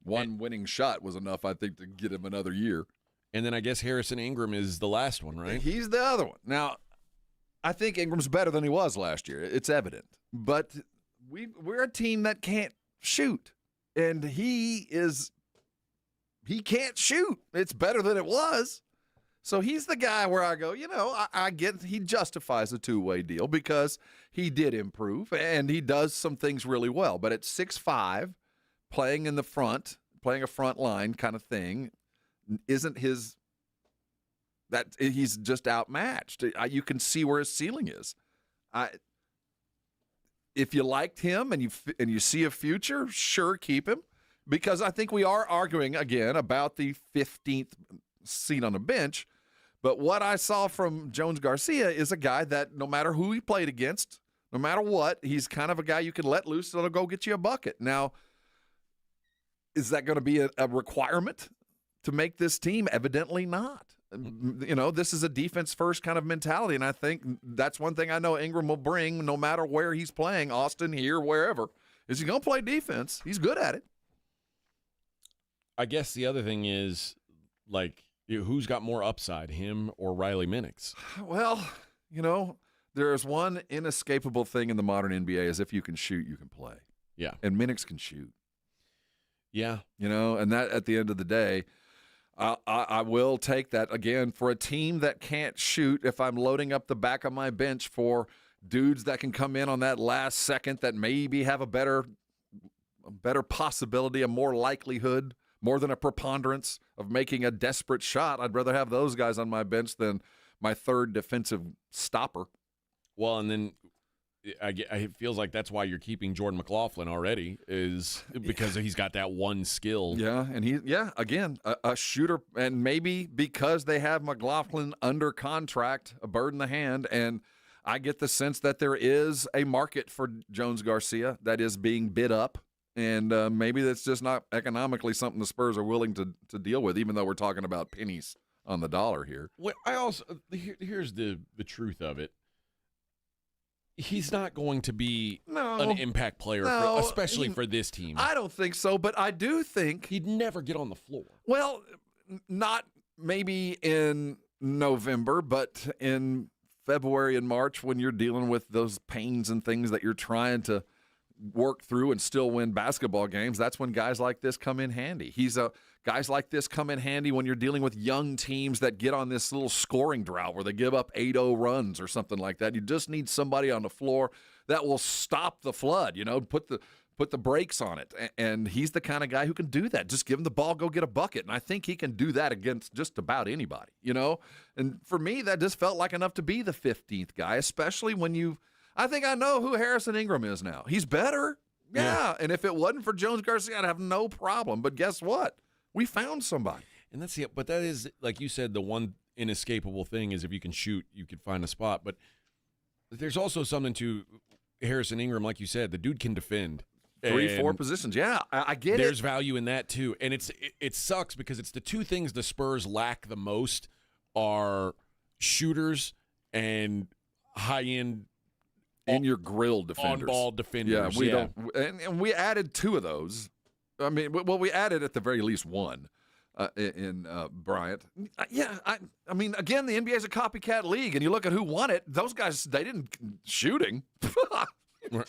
One winning shot was enough, I think, to get him another year. And then I guess Harrison Ingram is the last one, right? He's the other one. Now, I think Ingram's better than he was last year. It's evident. But we're a team that can't shoot. And he can't shoot. It's better than it was. So he's the guy where I go, I get he justifies a two-way deal because he did improve and he does some things really well. But at 6'5", playing in the front, playing a front line kind of thing, isn't his – that he's just outmatched. You can see where his ceiling is. If you liked him and you see a future, sure, keep him. Because I think we are arguing, again, about the 15th seat on the bench. But what I saw from Jones Garcia is a guy that no matter who he played against, no matter what, he's kind of a guy you can let loose that'll go get you a bucket. Now, is that going to be a requirement to make this team? Evidently not. This is a defense-first kind of mentality, and I think that's one thing I know Ingram will bring no matter where he's playing, Austin, here, wherever, is he's going to play defense. He's good at it. I guess the other thing is, who's got more upside, him or Riley Minix? Well, there's one inescapable thing in the modern NBA is if you can shoot, you can play. Yeah. And Minix can shoot. Yeah. And that at the end of the day, I will take that again for a team that can't shoot. If I'm loading up the back of my bench for dudes that can come in on that last second that maybe have a better possibility, a more likelihood, more than a preponderance of making a desperate shot, I'd rather have those guys on my bench than my third defensive stopper. Well, and then it feels like that's why you're keeping Jordan McLaughlin already, is because he's got that one skill. Yeah, and again, a shooter, and maybe because they have McLaughlin under contract, a bird in the hand, and I get the sense that there is a market for Jones Garcia that is being bid up, and maybe that's just not economically something the Spurs are willing to deal with, even though we're talking about pennies on the dollar here. Well, here's the truth of it. He's not going to be an impact player, especially for this team. I don't think so, but I do think he'd never get on the floor. Well, not maybe in November, but in February and March when you're dealing with those pains and things that you're trying to work through and still win basketball games, that's when guys like this come in handy. Guys like this come in handy when you're dealing with young teams that get on this little scoring drought where they give up 8-0 runs or something like that. You just need somebody on the floor that will stop the flood, put the brakes on it. And he's the kind of guy who can do that. Just give him the ball, go get a bucket. And I think he can do that against just about anybody, And for me, that just felt like enough to be the 15th guy, especially when I think I know who Harrison Ingram is now. He's better. Yeah. And if it wasn't for Jones Garcia, I'd have no problem. But guess what? We found somebody. And that's it. But that is, like you said, the one inescapable thing is if you can shoot, you can find a spot. But there's also something to Harrison Ingram, like you said. The dude can defend. 3-4 positions. Yeah, I get it. There's value in that, too. And it sucks because it's the two things the Spurs lack the most are shooters and high-end in your grill defenders. On-ball defenders. Yeah, we don't. And we added two of those. I mean, we added at the very least one in Bryant. Yeah, I mean, again, the NBA is a copycat league, and you look at who won it. Those guys, they didn't shooting.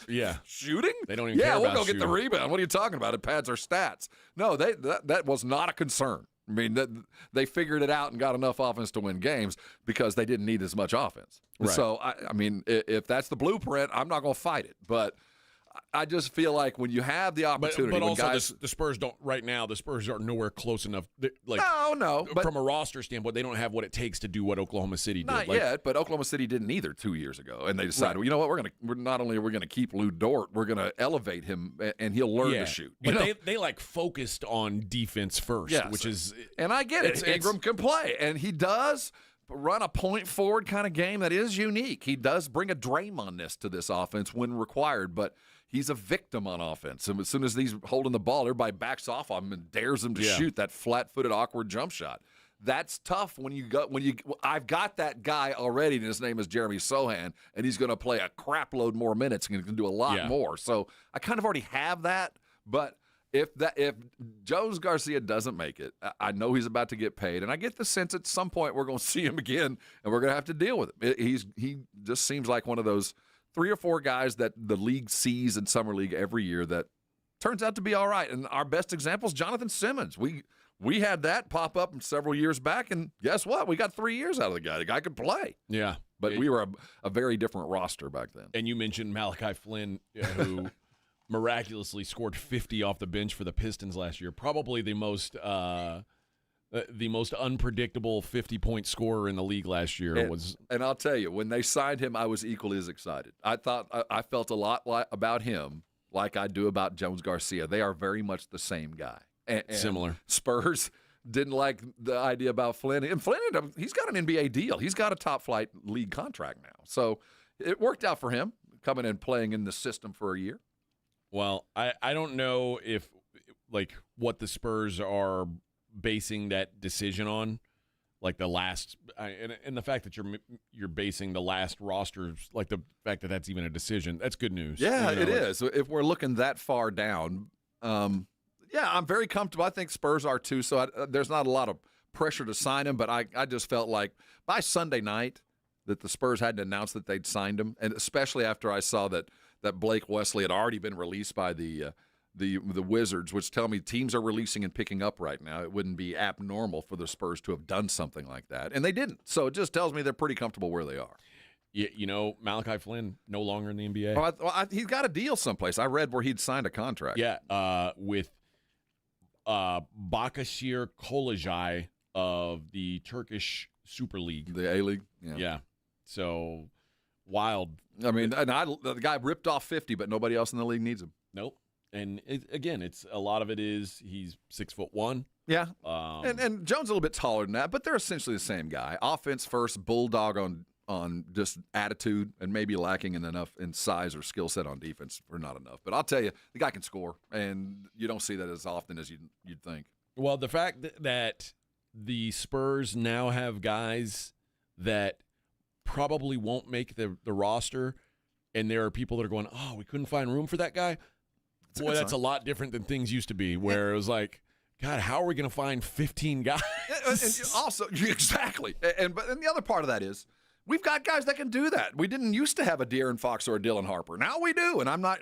Yeah, shooting. They don't even care about we'll go shooting. get the rebound. What are you talking about? It pads our stats. No, that was not a concern. I mean, they figured it out and got enough offense to win games because they didn't need as much offense. Right. So, I mean, if that's the blueprint, I'm not going to fight it. But I just feel like when you have the opportunity, but when also guys, the Spurs don't right now. The Spurs are nowhere close enough. No, but from a roster standpoint, they don't have what it takes to do what Oklahoma City did. Not yet, but Oklahoma City didn't either 2 years ago, and they decided, well, you know what, we're not only are we going to keep Lou Dort, we're going to elevate him, and he'll learn to shoot. But they focused on defense first, which is, and I get it. Ingram can play, and he does run a point forward kind of game that is unique. He does bring a Draymond-ness to this offense when required, but he's a victim on offense. And as soon as he's holding the ball, everybody backs off on him and dares him to shoot that flat-footed, awkward jump shot. that's tough I've got that guy already, and his name is Jeremy Sohan, and he's going to play a crap load more minutes and can do a lot more. So I kind of already have that, but if Jones Garcia doesn't make it, I know he's about to get paid, and I get the sense at some point we're going to see him again, and we're going to have to deal with him. He just seems like one of those 3 or 4 guys that the league sees in Summer League every year that turns out to be all right. And our best example is Jonathan Simmons. We had that pop up several years back, and guess what? We got 3 years out of the guy. The guy could play. Yeah. But we were a very different roster back then. And you mentioned Malachi Flynn, who miraculously scored 50 off the bench for the Pistons last year. Probably the most unpredictable 50-point scorer in the league last year. And I'll tell you, when they signed him, I was equally as excited. I felt a lot about him like I do about Jones Garcia. They are very much the same guy. And similar. Spurs didn't like the idea about Flynn. And Flynn, he's got an NBA deal. He's got a top-flight league contract now. So it worked out for him, coming and playing in the system for a year. Well, I don't know if, what the Spurs are basing that decision on, like the last and the fact that you're basing the last rosters, like the fact that that's even a decision, that's good news. Yeah, it is. If we're looking that far down, yeah, I'm very comfortable. I think Spurs are too, so there's not a lot of pressure to sign him, but I just felt like by Sunday night that the Spurs had to announce that they'd signed him, and especially after I saw that Blake Wesley had already been released by the Wizards, which tell me teams are releasing and picking up right now. It wouldn't be abnormal for the Spurs to have done something like that, and they didn't. So it just tells me they're pretty comfortable where they are. Yeah, Malachi Flynn no longer in the NBA. Well, he's got a deal someplace. I read where he'd signed a contract. Yeah, with Bakashir Kolajai of the Turkish Super League. The A-League? Yeah. So, wild. I mean, the guy ripped off 50, but nobody else in the league needs him. Nope. And, it's a lot of it is he's 6'1". Yeah. And Jones a little bit taller than that, but they're essentially the same guy. Offense first, bulldog on just attitude, and maybe lacking in size or skill set on defense, or not enough. But I'll tell you, the guy can score, and you don't see that as often as you'd think. Well, the fact that the Spurs now have guys that probably won't make the roster, and there are people that are going, oh, we couldn't find room for that guy. Boy, that's a lot different than things used to be, where it was like, God, how are we going to find 15 guys? And also, exactly. And the other part of that is, we've got guys that can do that. We didn't used to have a De'Aaron Fox or a Dylan Harper. Now we do, and I'm not,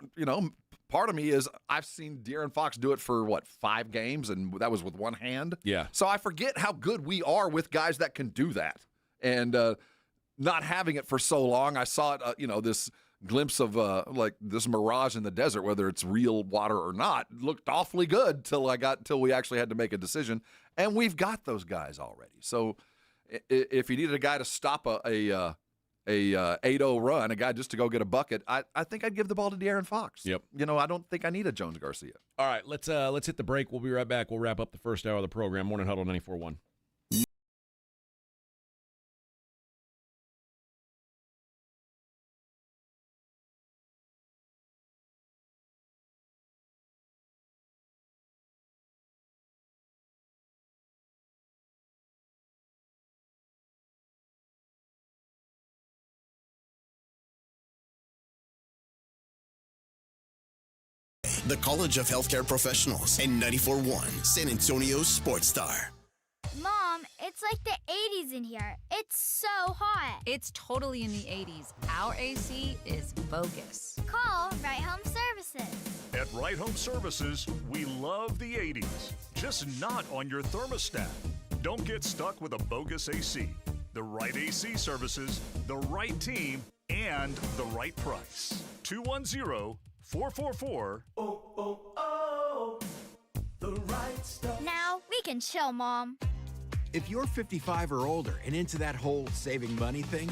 part of me is I've seen De'Aaron Fox do it for, 5 games, and that was with one hand. Yeah. So I forget how good we are with guys that can do that. And not having it for so long, I saw it, this glimpse of, this mirage in the desert, whether it's real water or not, looked awfully good till we actually had to make a decision. And we've got those guys already. So if you needed a guy to stop a 8-0 run, a guy just to go get a bucket, I think I'd give the ball to De'Aaron Fox. Yep. I don't think I need a Jones Garcia. All right, let's hit the break. We'll be right back. We'll wrap up the first hour of the program. Morning Huddle 94.1. The College of Healthcare Professionals, and 94.1 San Antonio Sports Star. Mom, it's like the 80s in here. It's so hot. It's totally in the 80s. Our AC is bogus. Call Right Home Services. At Right Home Services, we love the 80s, just not on your thermostat. Don't get stuck with a bogus AC. The right AC services, the right team, and the right price. 210-444. The right stuff. Now we can chill, Mom. If you're 55 or older and into that whole saving money thing,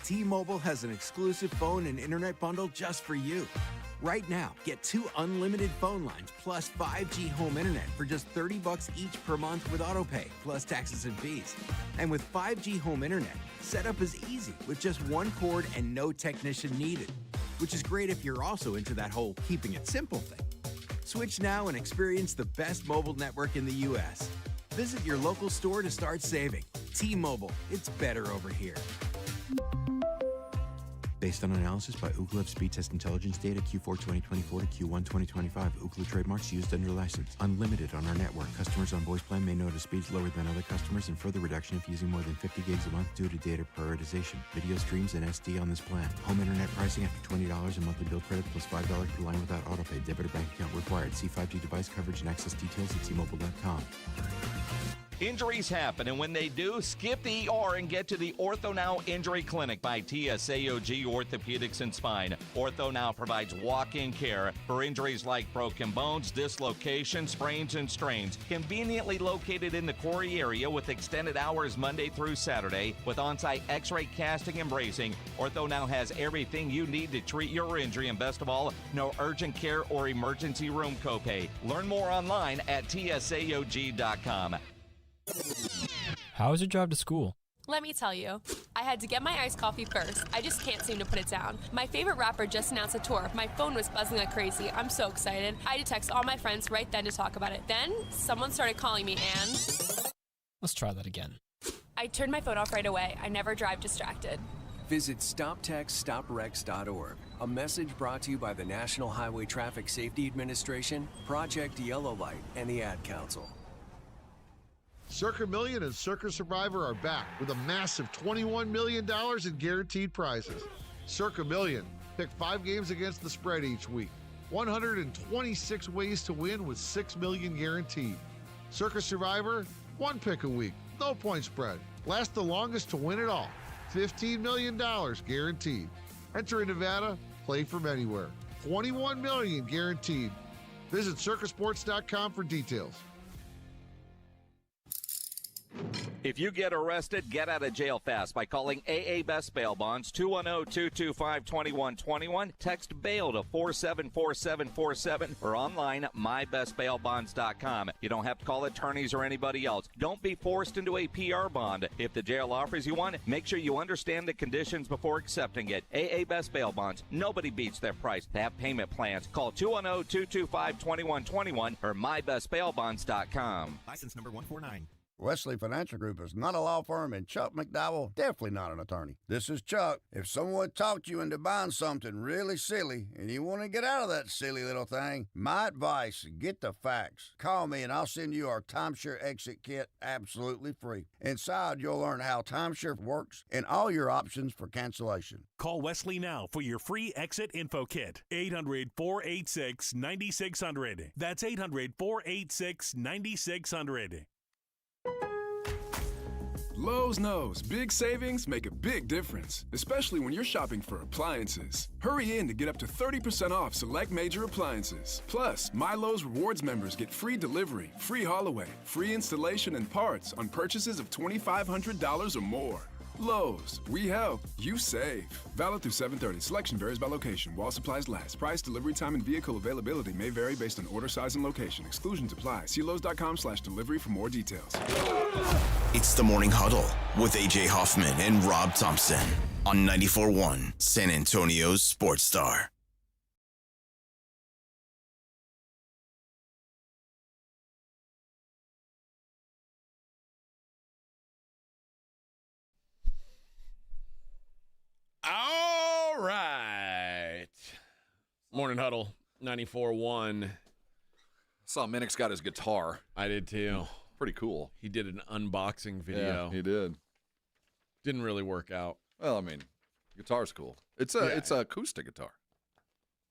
T-Mobile has an exclusive phone and internet bundle just for you. Right now, get 2 unlimited phone lines plus 5G home internet for just $30 each per month with autopay, plus taxes and fees. And with 5G home internet, setup is easy with just 1 cord and no technician needed, which is great if you're also into that whole keeping it simple thing. Switch now and experience the best mobile network in the U.S. Visit your local store to start saving. T-Mobile, it's better over here. Based on analysis by Ookla Speed Test Intelligence data Q4 2024 to Q1 2025, Ookla trademarks used under license. Unlimited on our network. Customers on voice plan may notice speeds lower than other customers and further reduction if using more than 50 gigs a month due to data prioritization. Video streams and SD on this plan. Home internet pricing after $20 a monthly bill credit plus $5 per line without autopay. Debit or bank account required. See 5G device coverage and access details at T-Mobile.com. Injuries happen, and when they do, skip the ER and get to the Ortho Now Injury Clinic by TSAOG Orthopedics and Spine. Ortho Now provides walk-in care for injuries like broken bones, dislocations, sprains, and strains. Conveniently located in the Quarry area with extended hours Monday through Saturday with on-site x-ray casting and bracing, Ortho Now has everything you need to treat your injury, and best of all, no urgent care or emergency room copay. Learn more online at tsaog.com. How was your drive to school? Let me tell you, I had to get my iced coffee first. I just can't seem to put it down. My favorite rapper just announced a tour. My phone was buzzing like crazy. I'm so excited. I had to text all my friends right then to talk about it. Then, someone started calling me and... Let's try that again. I turned my phone off right away. I never drive distracted. Visit StopTextStopWrecks.org. A message brought to you by the National Highway Traffic Safety Administration, Project Yellow Light, and the Ad Council. Circa Million and Circa Survivor are back with a massive $21 million in guaranteed prizes. Circa Million. Pick 5 games against the spread each week. 126 ways to win with $6 million guaranteed. Circa Survivor, 1 pick a week, no point spread. Last the longest to win it all. $15 million guaranteed. Enter in Nevada, play from anywhere. $21 million guaranteed. Visit circasports.com for details. If you get arrested, get out of jail fast by calling AA Best Bail Bonds, 210-225-2121. Text bail to 474747 or online mybestbailbonds.com. You don't have to call attorneys or anybody else. Don't be forced into a PR bond. If the jail offers you one, make sure you understand the conditions before accepting it. AA Best Bail Bonds. Nobody beats their price. They have payment plans. Call 210-225-2121 or mybestbailbonds.com. License number 149. Wesley Financial Group is not a law firm, and Chuck McDowell definitely not an attorney. This is Chuck. If someone talked you into buying something really silly and you want to get out of that silly little thing, my advice, get the facts. Call me and I'll send you our timeshare exit kit absolutely free. Inside, you'll learn how timeshare works and all your options for cancellation. Call Wesley now for your free exit info kit. 800-486-9600. That's 800-486-9600. Lowe's knows big savings make a big difference, especially when you're shopping for appliances. Hurry in to get up to 30% off select major appliances. Plus, My Lowe's Rewards members get free delivery, free haul away, free installation and parts on purchases of $2,500 or more. Lowe's, we help, you save. Valid through 7/30. Selection varies by location. While supplies last. Price, delivery time, and vehicle availability may vary based on order size and location. Exclusions apply. See Lowe's.com/delivery for more details. It's the Morning Huddle with A.J. Hoffman and Rob Thompson on 94.1 San Antonio's Sports Star. All right. Morning Huddle, 94.1. Saw Minix got his guitar. I did too. Pretty cool. He did an unboxing video. Yeah, he did. Didn't really work out. Well, I mean, guitar's cool. It's an acoustic guitar.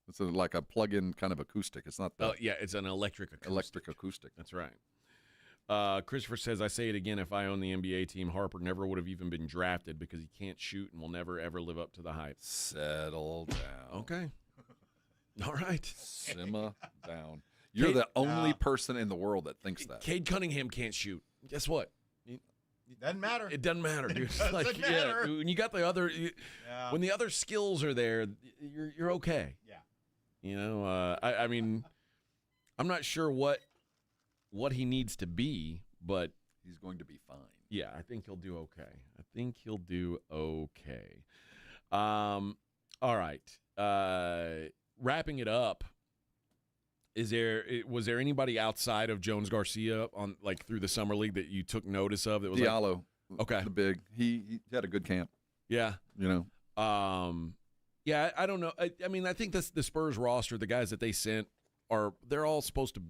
It's like a plug-in kind of acoustic. It's not the... Oh, yeah, it's an electric acoustic. Electric acoustic. That's right. Christopher says, I say it again, if I own the NBA team, Harper never would have even been drafted because he can't shoot and will never, ever live up to the hype. Settle down. Okay. All right. Simmer down. You're the only person in the world that thinks that. Cade Cunningham can't shoot. Guess what? Doesn't matter. It doesn't matter, dude. It doesn't matter. When you got the other, when the other skills are there, you're okay. Yeah. You know, I mean, I'm not sure what he needs to be, but he's going to be fine. Yeah, I think he'll do okay. All right. Wrapping it up, Was there anybody outside of Jones Garcia on through the summer league that you took notice of? That was Diallo. Okay. The big. He had a good camp. Yeah. You know. Yeah, I don't know. I mean, I think the Spurs roster, the guys that they sent they're all supposed to.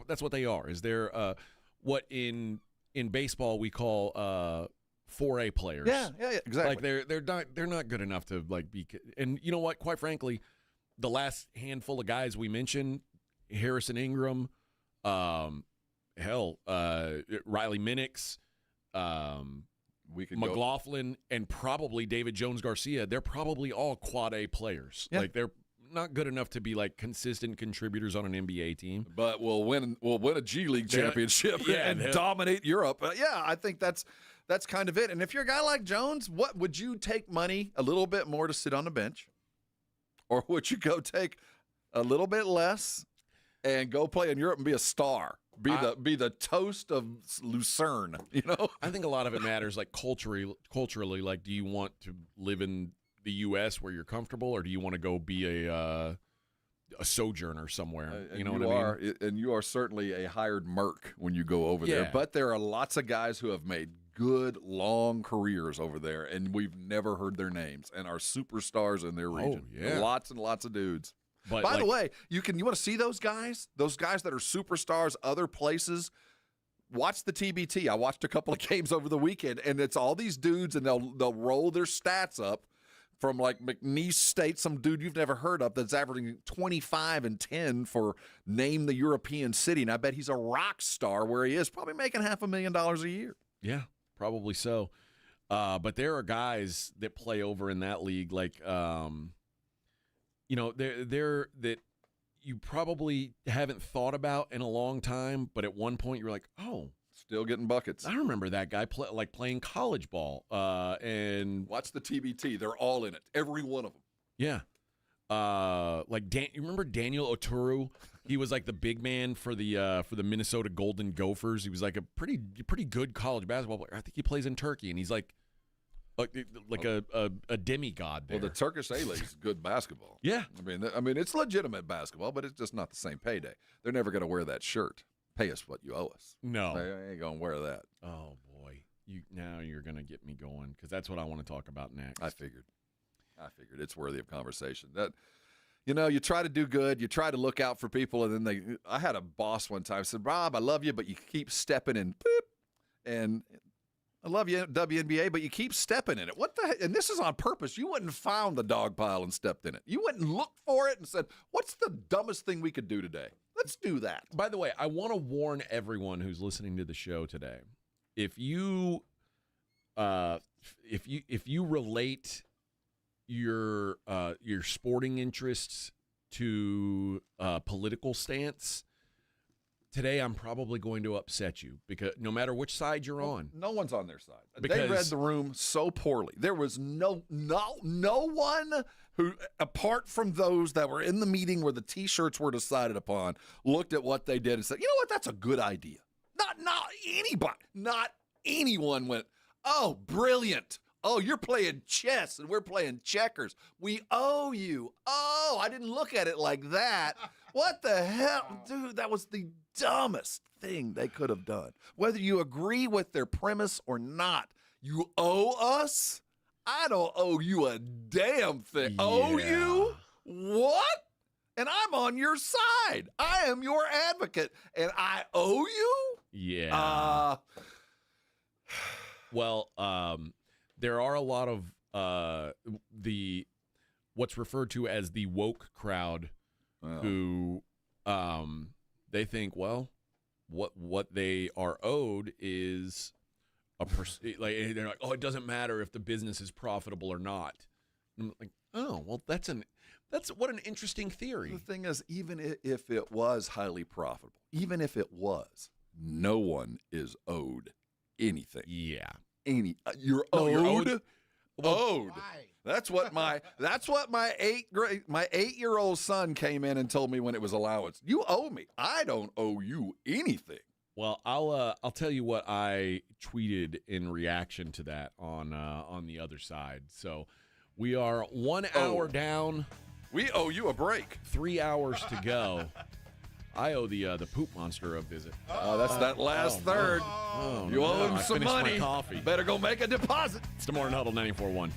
That's what they are. Is they're what in baseball we call 4A players. Yeah, exactly. They're not good enough to be. And you know what? Quite frankly, the last handful of guys we mentioned, Harrison Ingram, Riley Minix, McLaughlin, and probably David Jones Garcia. They're probably all quad A players. Yeah. They're not good enough to be consistent contributors on an NBA team. But we'll win a G League championship and dominate Europe. I think that's kind of it. And if you're a guy like Jones, what would you take money a little bit more to sit on the bench? Or would you go take a little bit less and go play in Europe and be a star? Be the toast of Lucerne, you know? I think a lot of it matters culturally, do you want to live in the US where you're comfortable, or do you want to go be a sojourner somewhere? You know what I mean? And you are certainly a hired merc when you go over there. But there are lots of guys who have made good, long careers over there, and we've never heard their names, and are superstars in their region. Oh, yeah. Lots and lots of dudes. But by the way, you want to see those guys that are superstars other places? Watch the TBT. I watched a couple of games over the weekend, and it's all these dudes, and they'll roll their stats up from McNeese State, some dude you've never heard of that's averaging 25 and 10 for name the European city, and I bet he's a rock star where he is, probably making $500,000 a year. Yeah, probably so. But there are guys that play over in that league, they're that you probably haven't thought about in a long time, but at one point you're like, oh, still getting buckets. I remember that guy playing college ball. And watch the TBT; they're all in it, every one of them. Yeah, you remember Daniel Oturu? He was the big man for the Minnesota Golden Gophers. He was a pretty good college basketball player. I think he plays in Turkey, and he's a demigod there. Well, the Turkish A-League is good basketball. Yeah. I mean, it's legitimate basketball, but it's just not the same payday. They're never going to wear that shirt. Pay us what you owe us. No. They ain't going to wear that. Oh, boy. Now you're going to get me going, because that's what I want to talk about next. I figured. It's worthy of conversation. That, you try to do good, you try to look out for people, and then I had a boss one time said, Rob, I love you, but you keep stepping in. Boop, and I love you, WNBA, but you keep stepping in it. What the heck? And this is on purpose. You wouldn't have found the dog pile and stepped in it. You wouldn't look for it and said, what's the dumbest thing we could do today? Let's do that. By the way, I want to warn everyone who's listening to the show today. If you relate your sporting interests to political stance, today I'm probably going to upset you, because no matter which side you're on. No one's on their side. Because they read the room so poorly. There was no one who, apart from those that were in the meeting where the T-shirts were decided upon, looked at what they did and said, you know what, that's a good idea. Not anybody. Not anyone went, oh, brilliant. Oh, you're playing chess and we're playing checkers. We owe you. Oh, I didn't look at it like that. What the hell? Dude, that was the dumbest thing they could have done. Whether you agree with their premise or not, you owe us? I don't owe you a damn thing. Yeah. Owe you? What? And I'm on your side. I am your advocate, and I owe you? Yeah. Well, there are a lot of what's referred to as the woke crowd who they think, well, what they are owed is they're like, oh, it doesn't matter if the business is profitable or not. And I'm like, oh, well, that's what an interesting theory. The thing is, even if it was highly profitable, even if it was, no one is owed anything. Yeah. You're owed. Owed. That's what my 8-year-old son came in and told me when it was allowance. You owe me. I don't owe you anything. Well, I'll tell you what I tweeted in reaction to that on the other side. So we are 1 hour down. We owe you a break. 3 hours to go. I owe the poop monster a visit. That's that last third. You owe him some money. My coffee. Better go make a deposit. It's the Morning Huddle 94.1.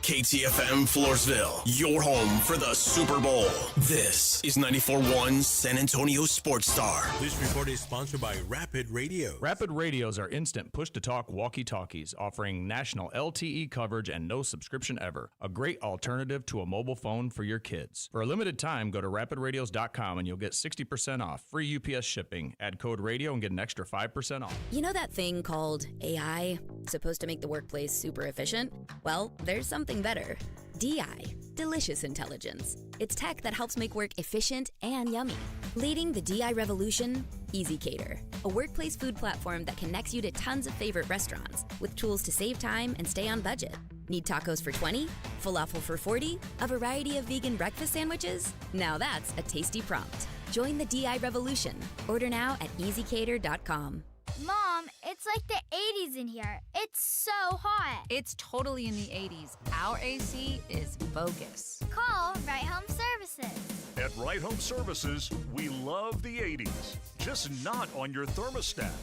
KTFM Floresville, your home for the Super Bowl. This is 94.1 San Antonio Sports Star. This report is sponsored by Rapid Radio. Rapid Radios are instant push-to-talk walkie-talkies offering national LTE coverage and no subscription ever. A great alternative to a mobile phone for your kids. For a limited time, go to rapidradios.com and you'll get 60% off, free UPS shipping. Add code radio and get an extra 5% off. You know that thing called AI? Supposed to make the workplace super efficient? Well, there's something better. DI, Delicious Intelligence. It's tech that helps make work efficient and yummy. Leading the DI revolution, Easy Cater, a workplace food platform that connects you to tons of favorite restaurants with tools to save time and stay on budget. Need tacos for 20? Falafel for 40? A variety of vegan breakfast sandwiches? Now that's a tasty prompt. Join the DI revolution. Order now at easycater.com. Mom, it's like the 80s in here. It's so hot. It's totally in the 80s. Our AC is bogus. Call Right Home Services. At Right Home Services, we love the 80s, just not on your thermostat.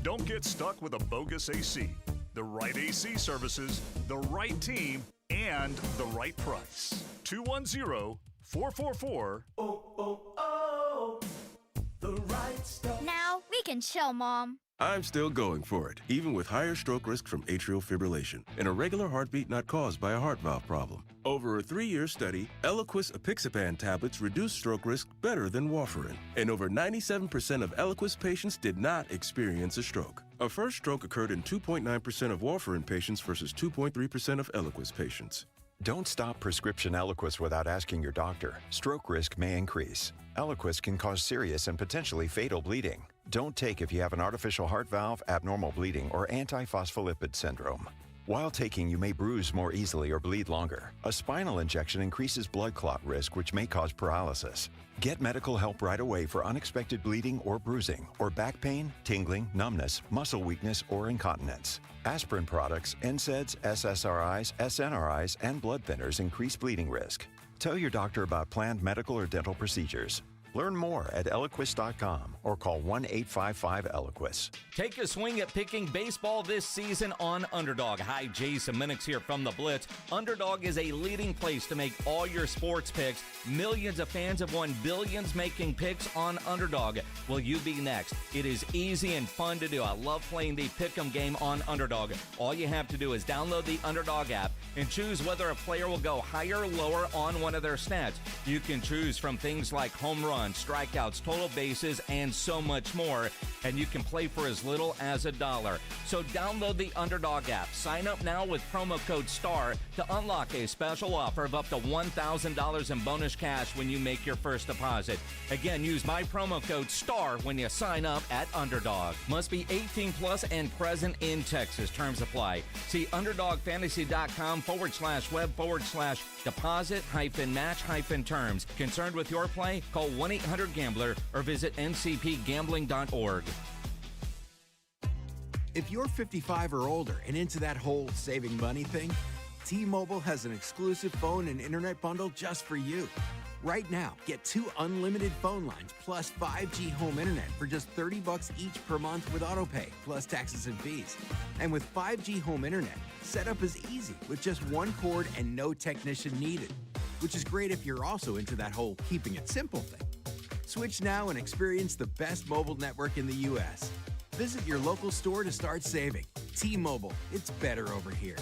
Don't get stuck with a bogus AC. The right AC services, the right team, and the right price. 210-444. The right stuff. Now we can chill, Mom. I'm still going for it, even with higher stroke risk from atrial fibrillation, an irregular heartbeat not caused by a heart valve problem. Over a 3-year study, Eliquis apixaban tablets reduced stroke risk better than warfarin, and over 97% of Eliquis patients did not experience a stroke. A first stroke occurred in 2.9% of warfarin patients versus 2.3% of Eliquis patients. Don't stop prescription Eliquis without asking your doctor. Stroke risk may increase. Eliquis can cause serious and potentially fatal bleeding. Don't take if you have an artificial heart valve, abnormal bleeding, or antiphospholipid syndrome. While taking, you may bruise more easily or bleed longer. A spinal injection increases blood clot risk, which may cause paralysis. Get medical help right away for unexpected bleeding or bruising, or back pain, tingling, numbness, muscle weakness, or incontinence. Aspirin products, NSAIDs, SSRIs, SNRIs, and blood thinners increase bleeding risk. Tell your doctor about planned medical or dental procedures. Learn more at Eliquis.com or call 1-855-ELIQUIS. Take a swing at picking baseball this season on Underdog. Hi, Jason Minix here from The Blitz. Underdog is a leading place to make all your sports picks. Millions of fans have won billions making picks on Underdog. Will you be next? It is easy and fun to do. I love playing the pick'em game on Underdog. All you have to do is download the Underdog app and choose whether a player will go higher or lower on one of their stats. You can choose from things like home runs, strikeouts, total bases, and so much more. And you can play for as little as $1. So download the Underdog app. Sign up now with promo code STAR to unlock a special offer of up to $1,000 in bonus cash when you make your first deposit. Again, use my promo code STAR when you sign up at Underdog. Must be 18 plus and present in Texas. Terms apply. See underdogfantasy.com/forward/deposit-match-terms. Concerned with your play? Call 1-800-GAMBLER or visit ncpgambling.org. If you're 55 or older and into that whole saving money thing, T-Mobile has an exclusive phone and internet bundle just for you. Right now, get 2 unlimited phone lines plus 5G home internet for just $30 each per month with autopay, plus taxes and fees. And with 5G home internet, setup is easy with just 1 cord and no technician needed, which is great if you're also into that whole keeping it simple thing. Switch now and experience the best mobile network in the U.S. Visit your local store to start saving. T-Mobile, it's better over here.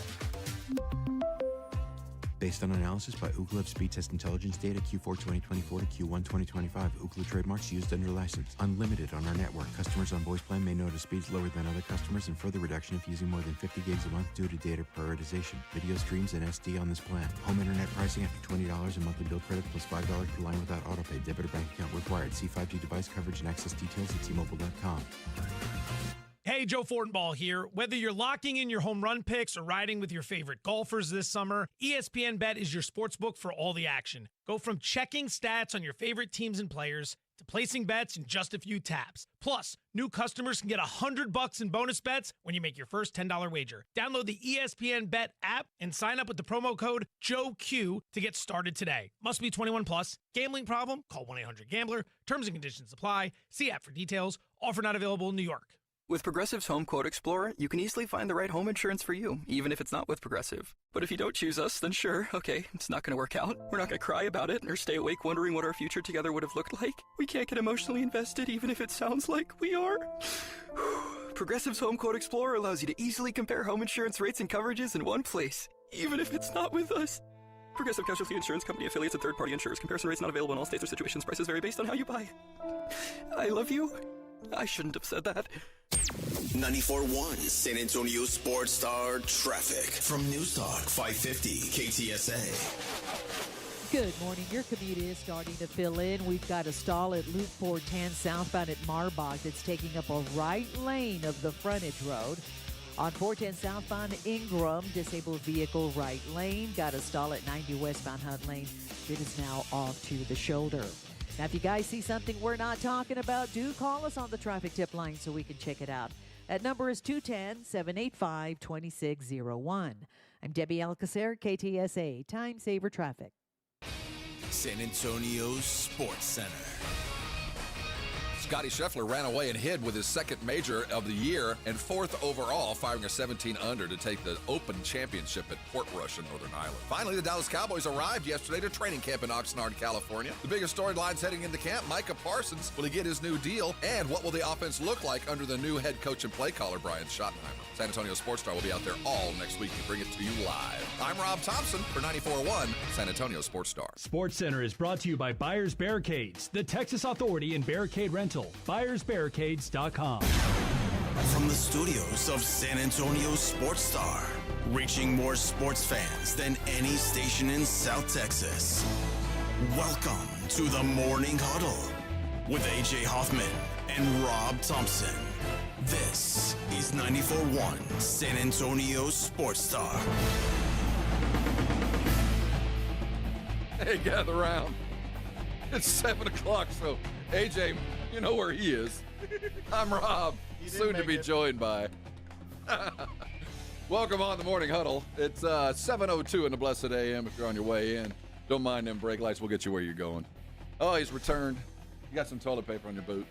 Based on analysis by Ookla Speed Test Intelligence data Q4 2024 to Q1 2025. Ookla trademarks used under license. Unlimited on our network. Customers on voice plan may notice speeds lower than other customers and further reduction if using more than 50 gigs a month due to data prioritization. Video streams and SD on this plan. Home internet pricing after $20 and monthly bill credit plus $5 per line without autopay. Debit or bank account required. See 5G device coverage and access details at T-Mobile.com. Hey, Hey, Joe Fortenbaugh here. Whether you're locking in your home run picks or riding with your favorite golfers this summer, ESPN Bet is your sportsbook for all the action. Go from checking stats on your favorite teams and players to placing bets in just a few taps. Plus, new customers can get $100 in bonus bets when you make your first $10 wager. Download the ESPN Bet app and sign up with the promo code JOEQ to get started today. Must be 21 plus. Gambling problem? Call 1-800-GAMBLER. Terms and conditions apply. See app for details. Offer not available in New York. With Progressive's Home Quote Explorer, you can easily find the right home insurance for you, even if it's not with Progressive. But if you don't choose us, then sure, okay, it's not going to work out. We're not going to cry about it or stay awake wondering what our future together would have looked like. We can't get emotionally invested, even if it sounds like we are. Progressive's Home Quote Explorer allows you to easily compare home insurance rates and coverages in one place, even if it's not with us. Progressive Casualty Insurance Company affiliates and third-party insurers. Comparison rates not available in all states or situations. Prices vary based on how you buy. I love you. I shouldn't have said that. 94.1 San Antonio Sports Star Traffic from News Talk 550 KTSA. Good morning. Your commute is starting to fill in. We've got a stall at Loop 410 southbound at Marbach that's taking up a right lane of the frontage road. On 410 southbound Ingram, disabled vehicle right lane. Got a stall at 90 westbound Hunt Lane. It is now off to the shoulder. Now, if you guys see something we're not talking about, do call us on the traffic tip line so we can check it out. That number is 210-785-2601. I'm Debbie Alcacer, KTSA, Time Saver Traffic. San Antonio Sports Center. Scotty Scheffler ran away and hid with his second major of the year and fourth overall, firing a 17 under to take the Open Championship at Portrush in Northern Ireland. Finally, the Dallas Cowboys arrived yesterday to training camp in Oxnard, California. The biggest storylines heading into camp, Micah Parsons, will he get his new deal? And what will the offense look like under the new head coach and play caller, Brian Schottenheimer? San Antonio Sports Star will be out there all next week to bring it to you live. I'm Rob Thompson for 94.1 San Antonio Sports Star. Sports Center is brought to you by Buyers Barricades, the Texas authority in barricade rental. BuyersBarricades.com. From the studios of San Antonio Sports Star, reaching more sports fans than any station in South Texas. Welcome to the Morning Huddle with AJ Hoffman and Rob Thompson. This is 94.1 San Antonio Sports Star. Hey, gather around. It's 7 o'clock, so AJ, you know where he is. I'm Rob, soon to be joined by. Welcome on the Morning Huddle. It's 7:02 in the blessed AM if you're on your way in. Don't mind them brake lights. We'll get you where you're going. Oh, he's returned. You got some toilet paper on your boot.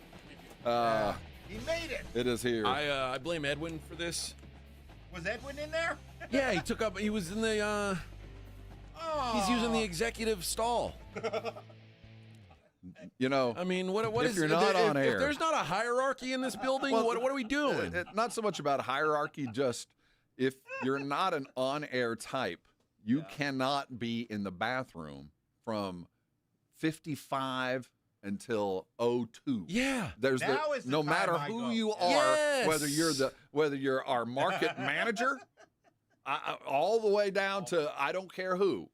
He made it. It is here. I blame Edwin for this. Was Edwin in there? Yeah, he was in the, he's using the executive stall. You know, I mean, what if is you're not on air? If there's not a hierarchy in this building, Well, what are we doing? Not so much about hierarchy, just if you're not an on-air type, you cannot be in the bathroom from 55 until 02. Yeah. There's Now is the no time matter I who go. you are, Yes. whether you're our market manager, all the way down to I don't care who,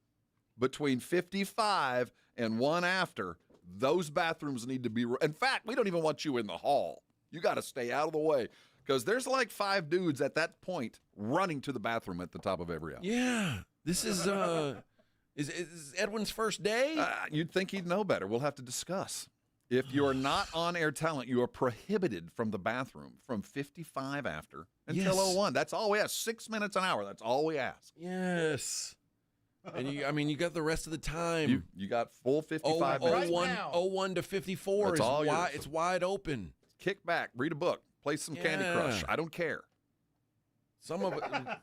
between 55 and 1 after, those bathrooms need to be. In fact, we don't even want you in the hall. You got to stay out of the way because there's like 5 dudes at that point running to the bathroom at the top of every hour. Yeah. This is is Edwin's first day? You'd think he'd know better. We'll have to discuss. If you're not on-air talent, you are prohibited from the bathroom from 55 after until 01. That's all we ask. 6 minutes an hour. That's all we ask. Yes. And you got the rest of the time. You got full 55 minutes. 01 to 54 That's is all yours. it's wide open. Kick back, read a book, play some Candy Crush. I don't care. Some of it. I know.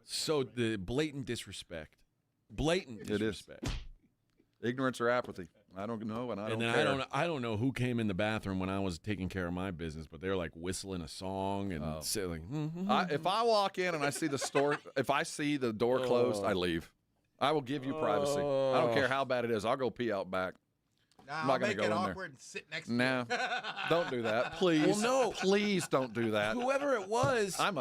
So the blatant disrespect. Blatant disrespect. It is. Ignorance or apathy. I don't know, and I don't then care. I don't know who came in the bathroom when I was taking care of my business, but they're like whistling a song and saying, if I walk in and I see the store, if I see the door closed, I leave. I will give you privacy. I don't care how bad it is. I'll go pee out back. I'm not going to go in there. awkward and sit next to No, don't do that, please. Well, no. Please don't do that. Whoever it was, I'm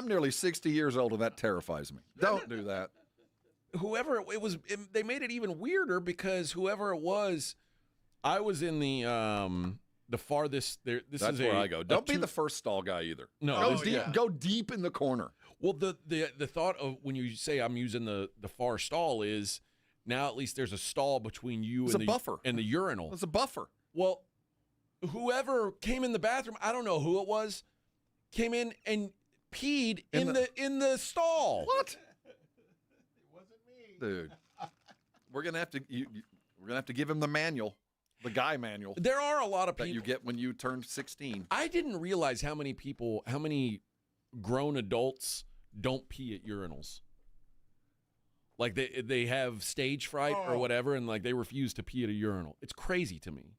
nearly 60 years old, and that terrifies me. Don't do that. whoever it was, they made it even weirder because whoever it was, I was in the the farthest there. That's where I go. Don't be the first stall guy either. No, go deep in the corner. Well, the thought of when you say I'm using the far stall is now at least there's a stall between you and the buffer and the urinal. It's a buffer. Well, whoever came in the bathroom, I don't know who it was, came in and peed in the stall. What? It wasn't me, dude. We're gonna have to we're gonna have to give him the manual, the guy manual. There are a lot of people that you get when you turn 16. I didn't realize how many grown adults don't pee at urinals. Like they have stage fright or whatever, and like they refuse to pee at a urinal. It's crazy to me.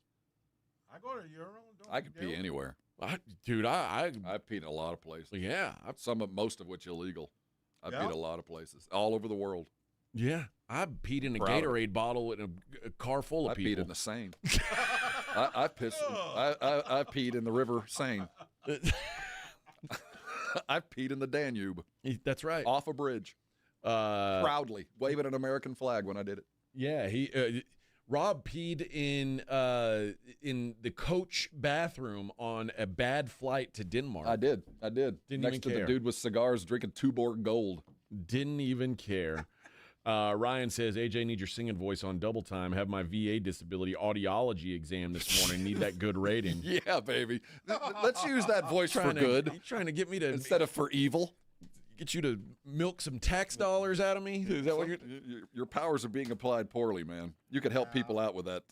I go to a urinal. I can pee anywhere. I've peed in a lot of places. Yeah, most of which illegal. I've peed a lot of places all over the world. Yeah, I peed in a Gatorade bottle in a car full of people. I peed in the Seine. I peed in the River Seine. I've peed in the Danube. That's right. Off a bridge. Proudly waving an American flag when I did it. Yeah, Rob peed in the coach bathroom on a bad flight to Denmark. I did. Didn't Next even to care. the dude with cigars drinking Tuborg Gold. Didn't even care. Ryan says, AJ, need your singing voice on double time. Have my VA disability audiology exam this morning. Need that good rating. Yeah, baby. Let's use that voice for good. You trying to get me to instead of for evil? Get you to milk some tax dollars out of me? Is that what your powers are being applied poorly, man? You could help people out with that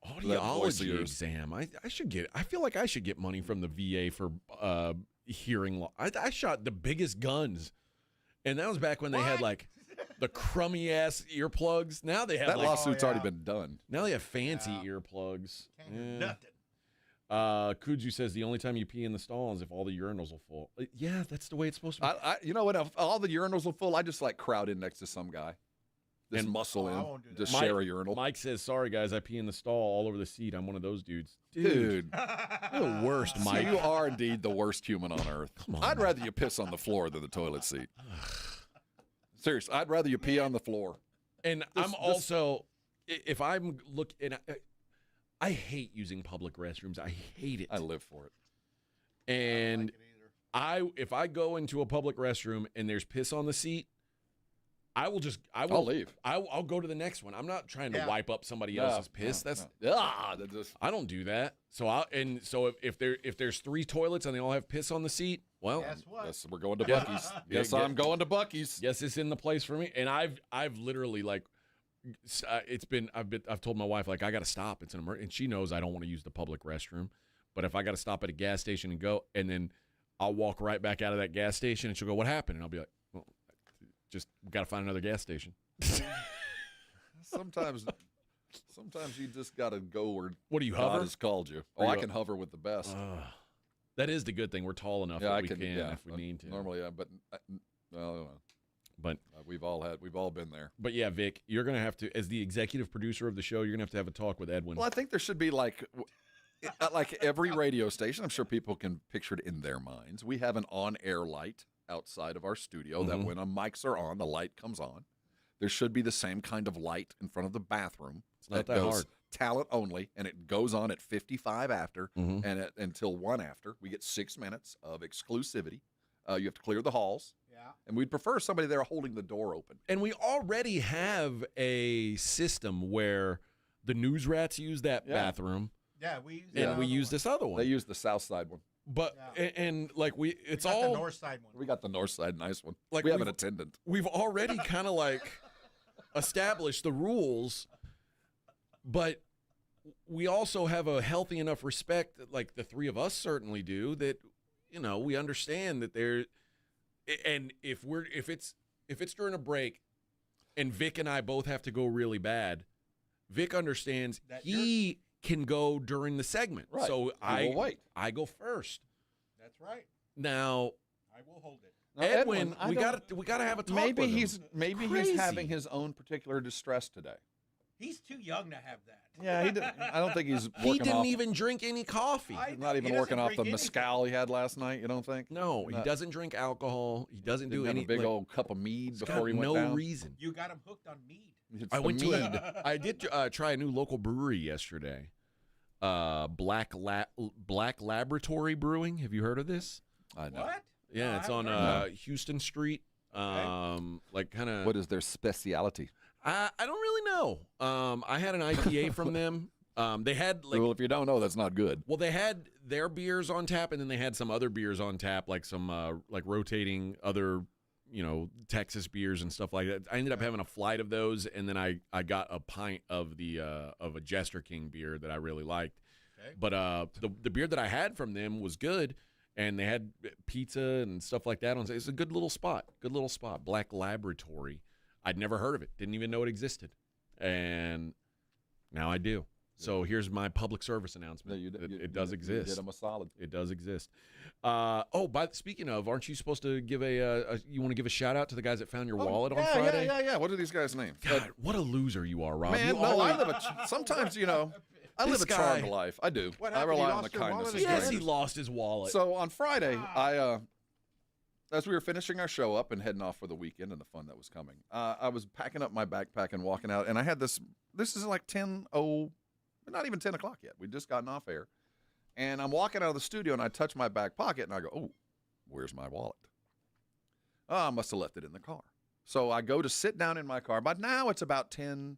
audiology exam. I feel like I should get money from the VA for hearing loss. I shot the biggest guns, and that was back when they had like the crummy ass earplugs. Now they have that lawsuit's already been done. Now they have fancy earplugs. Can't do nothing. Kuju says the only time you pee in the stall is if all the urinals are full. Yeah, that's the way it's supposed to be. You know what? If all the urinals are full, I just like crowd in next to some guy. Just muscle in. Just share a urinal. Mike says, sorry, guys, I pee in the stall all over the seat. I'm one of those dudes. Dude. You're the worst, Mike. You are indeed the worst human on earth. Come on. I'd rather you piss on the floor than the toilet seat. Seriously, I'd rather you pee on the floor. And I'm also, if I'm looking, I hate using public restrooms. I hate it. I live for it. And if I go into a public restroom and there's piss on the seat, I'll leave. I'll go to the next one. I'm not trying to wipe up somebody else's piss. I don't do that. So if there's 3 toilets and they all have piss on the seat, well, guess we're going to Buc-ee's. I'm going to Buc-ee's. Yes, it's in the place for me. And I've literally like I've told my wife like I got to stop. It's an emergency, and she knows I don't want to use the public restroom. But if I got to stop at a gas station and go, and then I'll walk right back out of that gas station, and she'll go, "What happened?" And I'll be like, "Well, just got to find another gas station." Sometimes you just got to go where what do you God hover? has called you. Oh, I can hover with the best. That is the good thing. We're tall enough that we can if we need to. Normally, but well, but we've all been there. But yeah, Vic, you're gonna have to, as the executive producer of the show, you're gonna have a talk with Edwin. Well, I think there should be like every radio station. I'm sure people can picture it in their minds. We have an on-air light outside of our studio that when our mics are on, the light comes on. There should be the same kind of light in front of the bathroom. It's not that hard. Talent only, and it goes on at 55 after, and until 1 after. We get 6 minutes of exclusivity. You have to clear the halls. Yeah. And we'd prefer somebody there holding the door open. And we already have a system where the news rats use that bathroom. Yeah, we use this other one. They use the south side one. But and like it's got all the north side one. We got the north side nice one. Like we have an attendant. We've already kind of like established the rules, but we also have a healthy enough respect that like the three of us certainly do, that we understand that there, and if it's during a break and Vic and I both have to go really bad, Vic understands that he can go during the segment. Right. So wait. I go first. That's right. Now I will hold it. Now, Edwin, we got to have a talk maybe with him. Maybe Crazy. he's having his own particular distress today. He's too young to have that. Yeah, I don't think he's working He didn't off, even drink any coffee. he's not even working off the mezcal he had last night, you don't think? No, he doesn't drink alcohol. He doesn't do Didn't have any a big old cup of mead before he went no down. reason. You got him hooked on mead. It's I the went mead. to I did try a new local brewery yesterday. Black Laboratory Brewing. Have you heard of this? I know. What? Yeah, No, it's I on haven't heard Houston Street. Like kind of. What is their speciality? I don't really know. I had an IPA from them. They had like. Well, if you don't know, that's not good. Well, they had their beers on tap, and then they had some other beers on tap, like some like rotating other, Texas beers and stuff like that. I ended up having a flight of those, and then I got a pint of a Jester King beer that I really liked. Okay. But the beer that I had from them was good, and they had pizza and stuff like that on. It's a good little spot. Black Laboratory. I'd never heard of it. Didn't even know it existed, and now I do. So here's my public service announcement. It does exist. You did them a solid. It does exist. Speaking of, aren't you supposed to give you want to give a shout out to the guys that found your wallet on Friday? Yeah. What are these guys' names? God, what a loser you are, Rob. Man, I live sometimes, I live a charmed life. I do. I rely on the kindness of Yes, he strangers. lost his wallet. So on Friday, as we were finishing our show up and heading off for the weekend and the fun that was coming, I was packing up my backpack and walking out, and I had this is like not even 10 o'clock yet. We'd just gotten off air. And I'm walking out of the studio, and I touch my back pocket, and I go, oh, where's my wallet? Oh, I must have left it in the car. So I go to sit down in my car. But now it's about 10:01.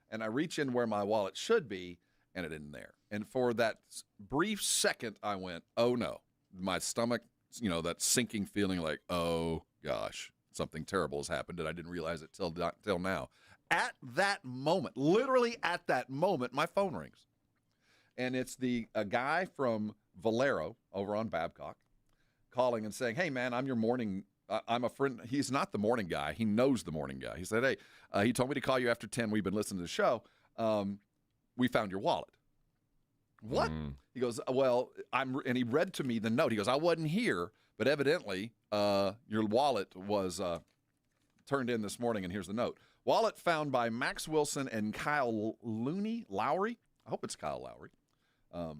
And I reach in where my wallet should be, and it isn't there. And for that brief second, I went, oh, no. My stomach, that sinking feeling like, oh, gosh, something terrible has happened, and I didn't realize it till now. At that moment, literally at that moment, my phone rings. And it's a guy from Valero over on Babcock calling and saying, hey, man, I'm your morning I'm a friend. He's not the morning guy. He knows the morning guy. He said, hey, he told me to call you after 10. We've been listening to the show. We found your wallet. What? He goes, well, and he read to me the note. He goes, I wasn't here, but evidently your wallet was turned in this morning, and here's the note. Wallet found by Max Wilson and Kyle Lowry. I hope it's Kyle Lowry. I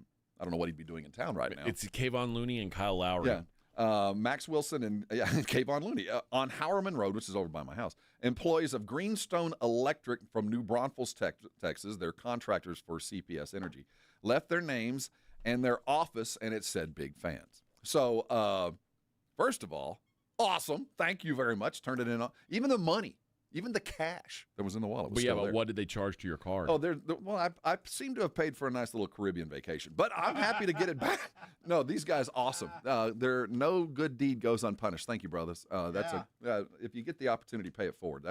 don't know what he'd be doing in town right now. It's Kayvon Looney and Kyle Lowry. Yeah. Max Wilson and Kayvon Looney on Howerman Road, which is over by my house. Employees of Greenstone Electric from New Braunfels, Texas, they're contractors for CPS Energy, left their names and their office, and it said big fans. So, first of all, awesome. Thank you very much. Turned it in. Even the money. Even the cash that was in the wallet was still there. What did they charge to your card? Oh, I seem to have paid for a nice little Caribbean vacation, but I'm happy to get it back. No, these guys awesome. No good deed goes unpunished. Thank you, brothers. If you get the opportunity, pay it forward.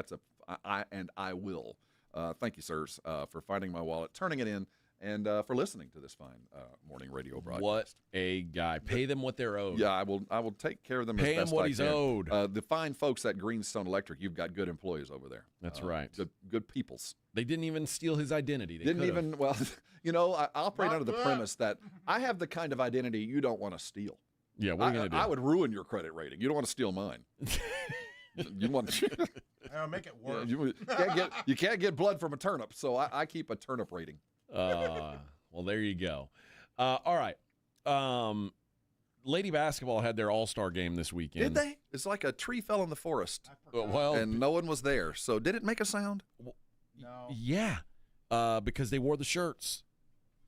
I will. Thank you, sirs, for finding my wallet, turning it in, and for listening to this fine morning radio broadcast. What a guy! Pay them what they're owed. Yeah, I will take care of them. Pay as best him what I he's can. owed. The fine folks at Greenstone Electric, you've got good employees over there. That's right. Good peoples. They didn't even steal his identity. Well, I operate under the premise that I have the kind of identity you don't want to steal. Yeah, what are you going to do? I would ruin your credit rating. You don't want to steal mine. You want I'll make it worse. You can't get blood from a turnip, so I keep a turnip rating. Well, there you go. All right. Lady basketball had their all-star game this weekend. Did they? It's like a tree fell in the forest. Well, and no one was there. So did it make a sound? No. Yeah, because they wore the shirts.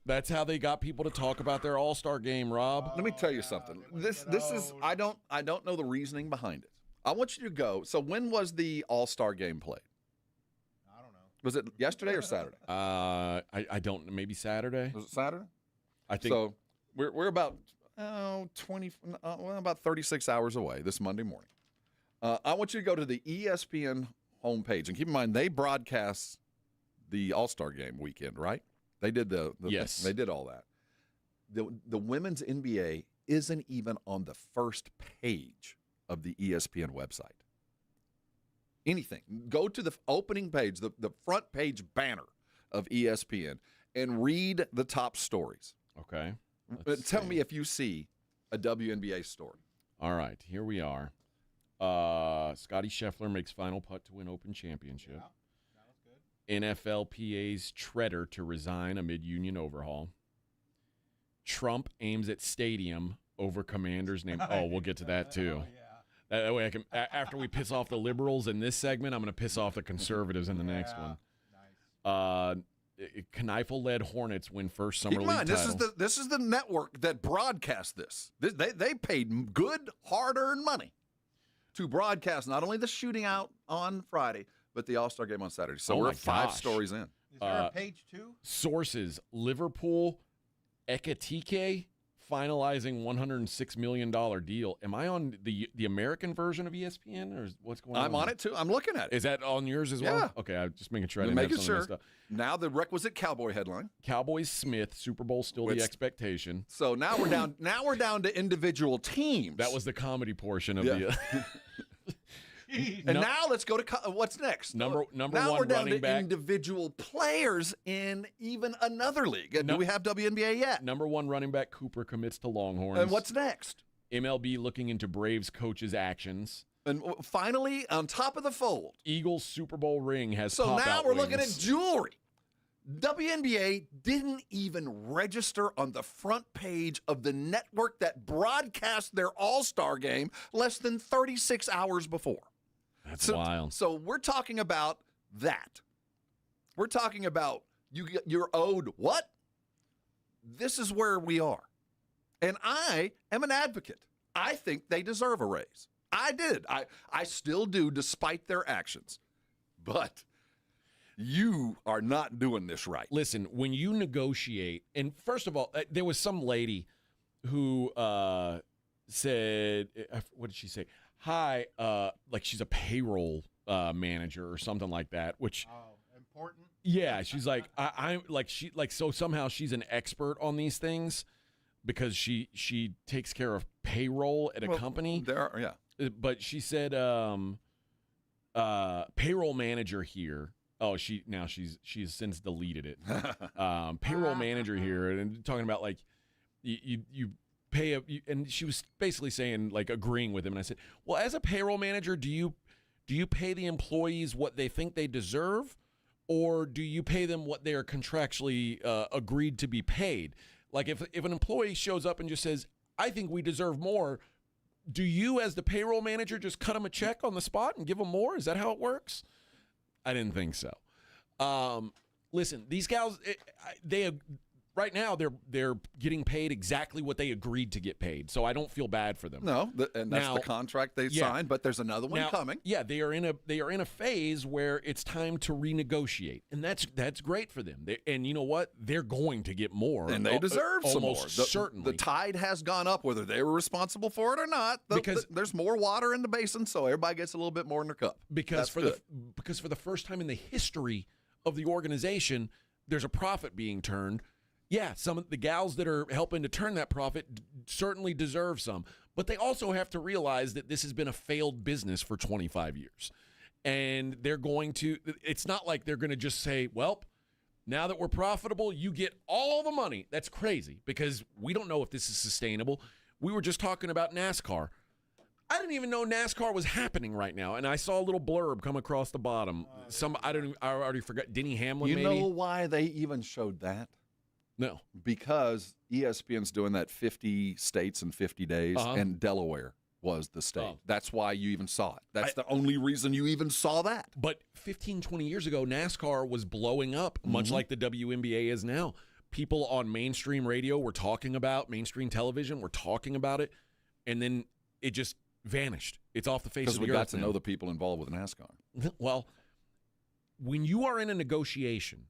That's how they got people to talk about their all-star game, Rob. Let me tell you something. This is I don't know the reasoning behind it. I want you to go. So when was the all-star game played? I don't know. Was it yesterday or Saturday? I don't. Maybe Saturday. Was it Saturday? I think so. We're about about 36 hours away this Monday morning. I want you to go to the ESPN homepage and keep in mind they broadcast the All-Star Game weekend, right? They did yes. They did all that. The women's NBA isn't even on the first page of the ESPN website. Anything. Go to the opening page, the front page banner of ESPN, and read the top stories. Okay. Tell me if you see a WNBA story. All right, here we are. Scottie Scheffler makes final putt to win Open Championship. Yeah, that was good. NFLPA's treader to resign amid union overhaul. Trump aims at stadium over commander's name. Oh, we'll get to that too. That way I can, after we piss off the liberals in this segment, I'm going to piss off the conservatives in the next one. Nice. Kneifel-led Hornets win first summer Keep in league mind, title. this is the network that broadcast this. They paid good, hard-earned money to broadcast not only the shooting out on Friday, but the All-Star game on Saturday. So we're 5 stories in. Is there a page 2? Sources: Liverpool, Ekitike finalizing $106 million deal. Am I on the American version of ESPN, or what's going on? I'm on it too. I'm looking at it. Is that on yours as well? Okay, I'm just making sure I didn't have something messed up. Now the requisite Cowboy headline. Cowboys Smith, Super Bowl still the expectation. So now we're down. Now we're down to individual teams. That was the comedy portion of the. And now let's go to what's next. Number now one we're down running to back. individual players in even another league. Do we have WNBA yet? Number 1 running back Cooper commits to Longhorns. And what's next? MLB looking into Braves coach's actions. And finally, on top of the fold, Eagles Super Bowl ring has so pop-out now we're wings. looking at jewelry. WNBA didn't even register on the front page of the network that broadcast their All-Star game less than 36 hours before. That's wild. So we're talking about that. We're talking about you're owed what? This is where we are. And I am an advocate. I think they deserve a raise. I did. I still do, despite their actions. But you are not doing this right. Listen, when you negotiate, and first of all, there was some lady who said, what did she say? Hi, like she's a payroll manager or something like that, which important. Yeah, she's like I'm like so somehow she's an expert on these things because she takes care of payroll at a company. But she said payroll manager here. Oh, she's since deleted it. Payroll manager here, and talking about like you pay and she was basically saying, like, agreeing with him. And I said, well, as a payroll manager, do you pay the employees what they think they deserve, or do you pay them what they are contractually agreed to be paid? Like, if an employee shows up and just says, I think we deserve more, do you, as the payroll manager, just cut them a check on the spot and give them more? Is that how it works? I didn't think so. Listen, these gals, right now, they're getting paid exactly what they agreed to get paid, so I don't feel bad for them. No, and that's the contract they signed, but there's another one coming. Yeah, they are in a phase where it's time to renegotiate, and that's great for them. And you know what? They're going to get more, and they deserve some more. Certainly, the tide has gone up, whether they were responsible for it or not. Because there's more water in the basin, so everybody gets a little bit more in their cup. Because for the first time in the history of the organization, there's a profit being turned. Yeah, some of the gals that are helping to turn that profit certainly deserve some. But they also have to realize that this has been a failed business for 25 years. And it's not like they're going to just say, well, now that we're profitable, you get all the money. That's crazy because we don't know if this is sustainable. We were just talking about NASCAR. I didn't even know NASCAR was happening right now, and I saw a little blurb come across the bottom. I already forgot. Denny Hamlin, maybe? You know why they even showed that? No. Because ESPN's doing that 50 states in 50 days, and Delaware was the state. Oh. That's why you even saw it. That's the only reason you even saw that. But 15, 20 years ago, NASCAR was blowing up, much like the WNBA is now. People on mainstream radio were talking about, mainstream television were talking about it, and then it just vanished. It's off the face of the earth. Because we got to know the people involved with NASCAR. Well, when you are in a negotiation,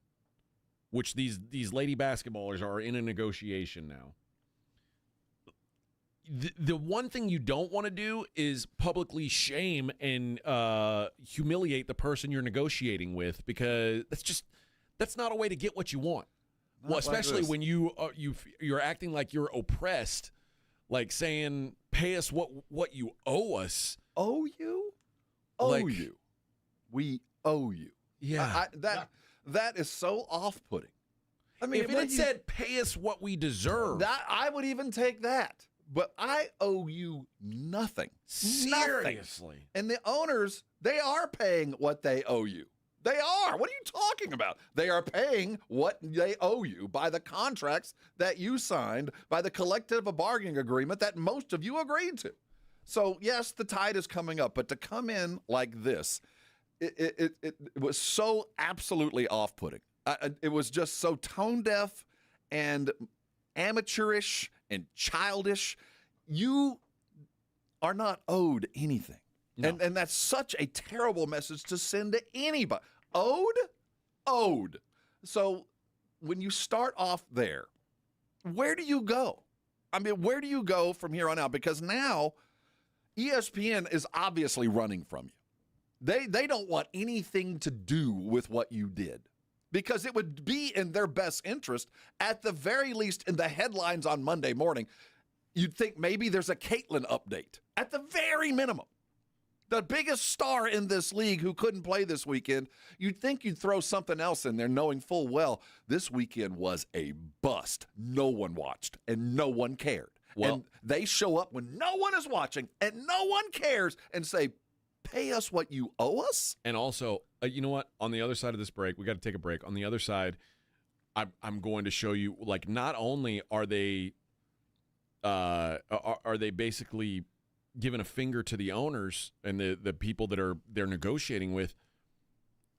which these lady basketballers are in a negotiation now, the one thing you don't want to do is publicly shame and humiliate the person you're negotiating with, because that's not a way to get what you want. Well, especially when you're acting like you're oppressed, like saying, pay us what you owe us. Owe you? Owe you. We owe you. Yeah. That is so off-putting. I mean, if it had said, pay us what we deserve, I would even take that. But I owe you nothing. Seriously. Nothing. And the owners, they are paying what they owe you. They are. What are you talking about? They are paying what they owe you by the contracts that you signed, by the collective bargaining agreement that most of you agreed to. So, yes, the tide is coming up, but to come in like this, it was so absolutely off-putting. It was just so tone deaf and amateurish and childish. You are not owed anything. No. And that's such a terrible message to send to anybody. Owed. So when you start off there, where do you go? I mean, where do you go from here on out? Because now ESPN is obviously running from you. They don't want anything to do with what you did, because it would be in their best interest, at the very least in the headlines on Monday morning. You'd think maybe there's a Caitlin update at the very minimum. The biggest star in this league who couldn't play this weekend, you'd think you'd throw something else in there, knowing full well this weekend was a bust. No one watched and no one cared. Well, and they show up when no one is watching and no one cares and say, pay us what you owe us? And also, you know what? On the other side of this break, we got to take a break. On the other side, I'm going to show you, like, not only are they basically giving a finger to the owners and the people that they're negotiating with,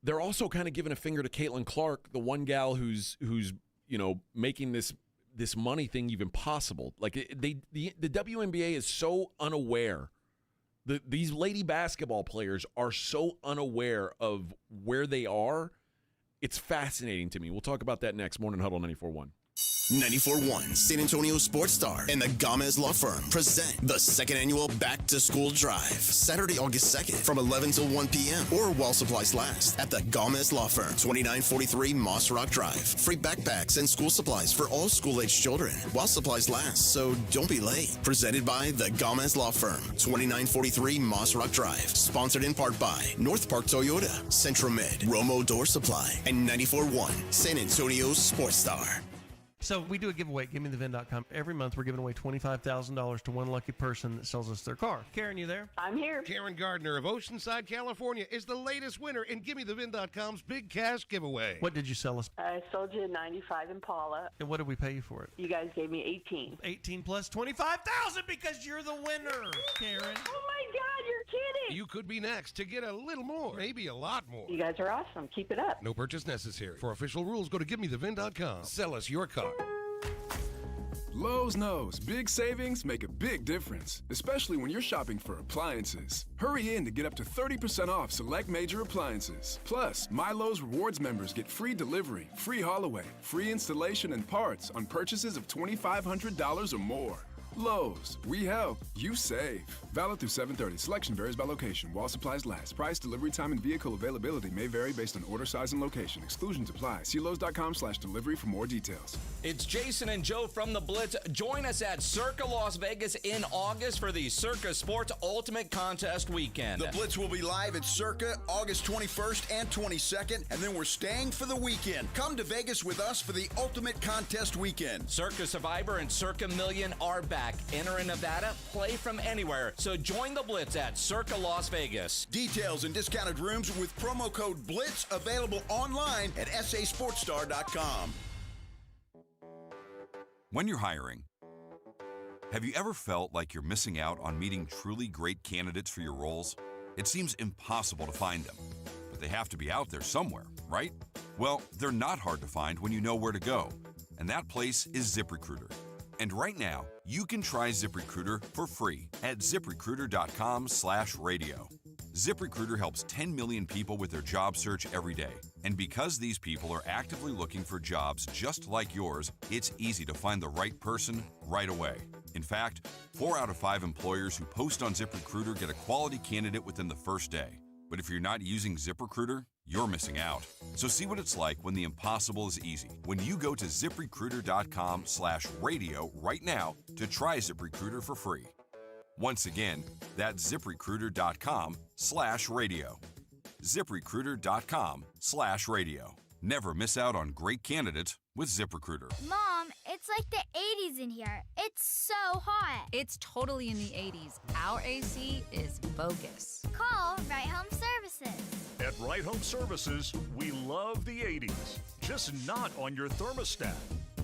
they're also kind of giving a finger to Caitlin Clark, the one gal who's making this money thing even possible. Like, the WNBA is so unaware. These lady basketball players are so unaware of where they are. It's fascinating to me. We'll talk about that next. Morning Huddle 94.1. 94.1 San Antonio Sports Star and the Gomez Law Firm present the second annual Back to School Drive, Saturday, August 2nd from 11 till 1 p.m. or while supplies last at the Gomez Law Firm, 2943 Moss Rock Drive. Free backpacks and school supplies for all school-aged children while supplies last, so don't be late. Presented by the Gomez Law Firm, 2943 Moss Rock Drive. Sponsored in part by North Park Toyota, Centromed, Romo Door Supply, and 94.1 San Antonio Sports Star. So we do a giveaway at GimmeTheVin.com. Every month we're giving away $25,000 to one lucky person that sells us their car. Karen, you there? I'm here. Karen Gardner of Oceanside, California is the latest winner in GimmeTheVin.com's big cash giveaway. What did you sell us? I sold you a 95 Impala. And what did we pay you for it? You guys gave me 18. 18 plus 25,000 because you're the winner, Karen. Oh my God, you're kidding. You could be next to get a little more, maybe a lot more. You guys are awesome. Keep it up. No purchase necessary. For official rules, go to GimmeTheVin.com. Sell us your car. Lowe's knows big savings make a big difference, especially when you're shopping for appliances. Hurry in to get up to 30% off select major appliances. Plus, My Lowe's Rewards members get free delivery, free haul away, free installation and parts on purchases of $2,500 or more. Lowe's, we help, you save. Valid through 7/30. Selection varies by location. While supplies last. Price, delivery time, and vehicle availability may vary based on order size and location. Exclusions apply. See Lowe's.com/delivery for more details. It's Jason and Joe from the Blitz. Join us at Circa Las Vegas in August for the Circa Sports Ultimate Contest Weekend. The Blitz will be live at Circa August 21st and 22nd, and then we're staying for the weekend. Come to Vegas with us for the Ultimate Contest Weekend. Circa Survivor and Circa Million are back. Enter in Nevada, play from anywhere. So join the Blitz at Circa Las Vegas. Details and discounted rooms with promo code BLITZ available online at sasportstar.com. When you're hiring, have you ever felt like you're missing out on meeting truly great candidates for your roles? It seems impossible to find them, but they have to be out there somewhere, right? Well, they're not hard to find when you know where to go, and that place is ZipRecruiter. And right now, you can try ZipRecruiter for free at ZipRecruiter.com/radio. ZipRecruiter helps 10 million people with their job search every day. And because these people are actively looking for jobs just like yours, it's easy to find the right person right away. In fact, 4 out of 5 employers who post on ZipRecruiter get a quality candidate within the first day. But if you're not using ZipRecruiter, you're missing out. So see what it's like when the impossible is easy. When you go to ZipRecruiter.com/radio right now to try ZipRecruiter for free. Once again, that's ZipRecruiter.com/radio. ZipRecruiter.com/radio. Never miss out on great candidates with ZipRecruiter. Mom, it's like the 80s in here. It's so hot. It's totally in the 80s. Our AC is bogus. Call Right Home Services. At Right Home Services, we love the 80s, just not on your thermostat.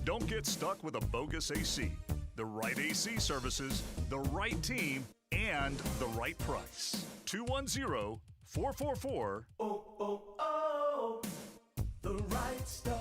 Don't get stuck with a bogus AC. The right AC services, the right team, and the right price. 210-444. The right stuff.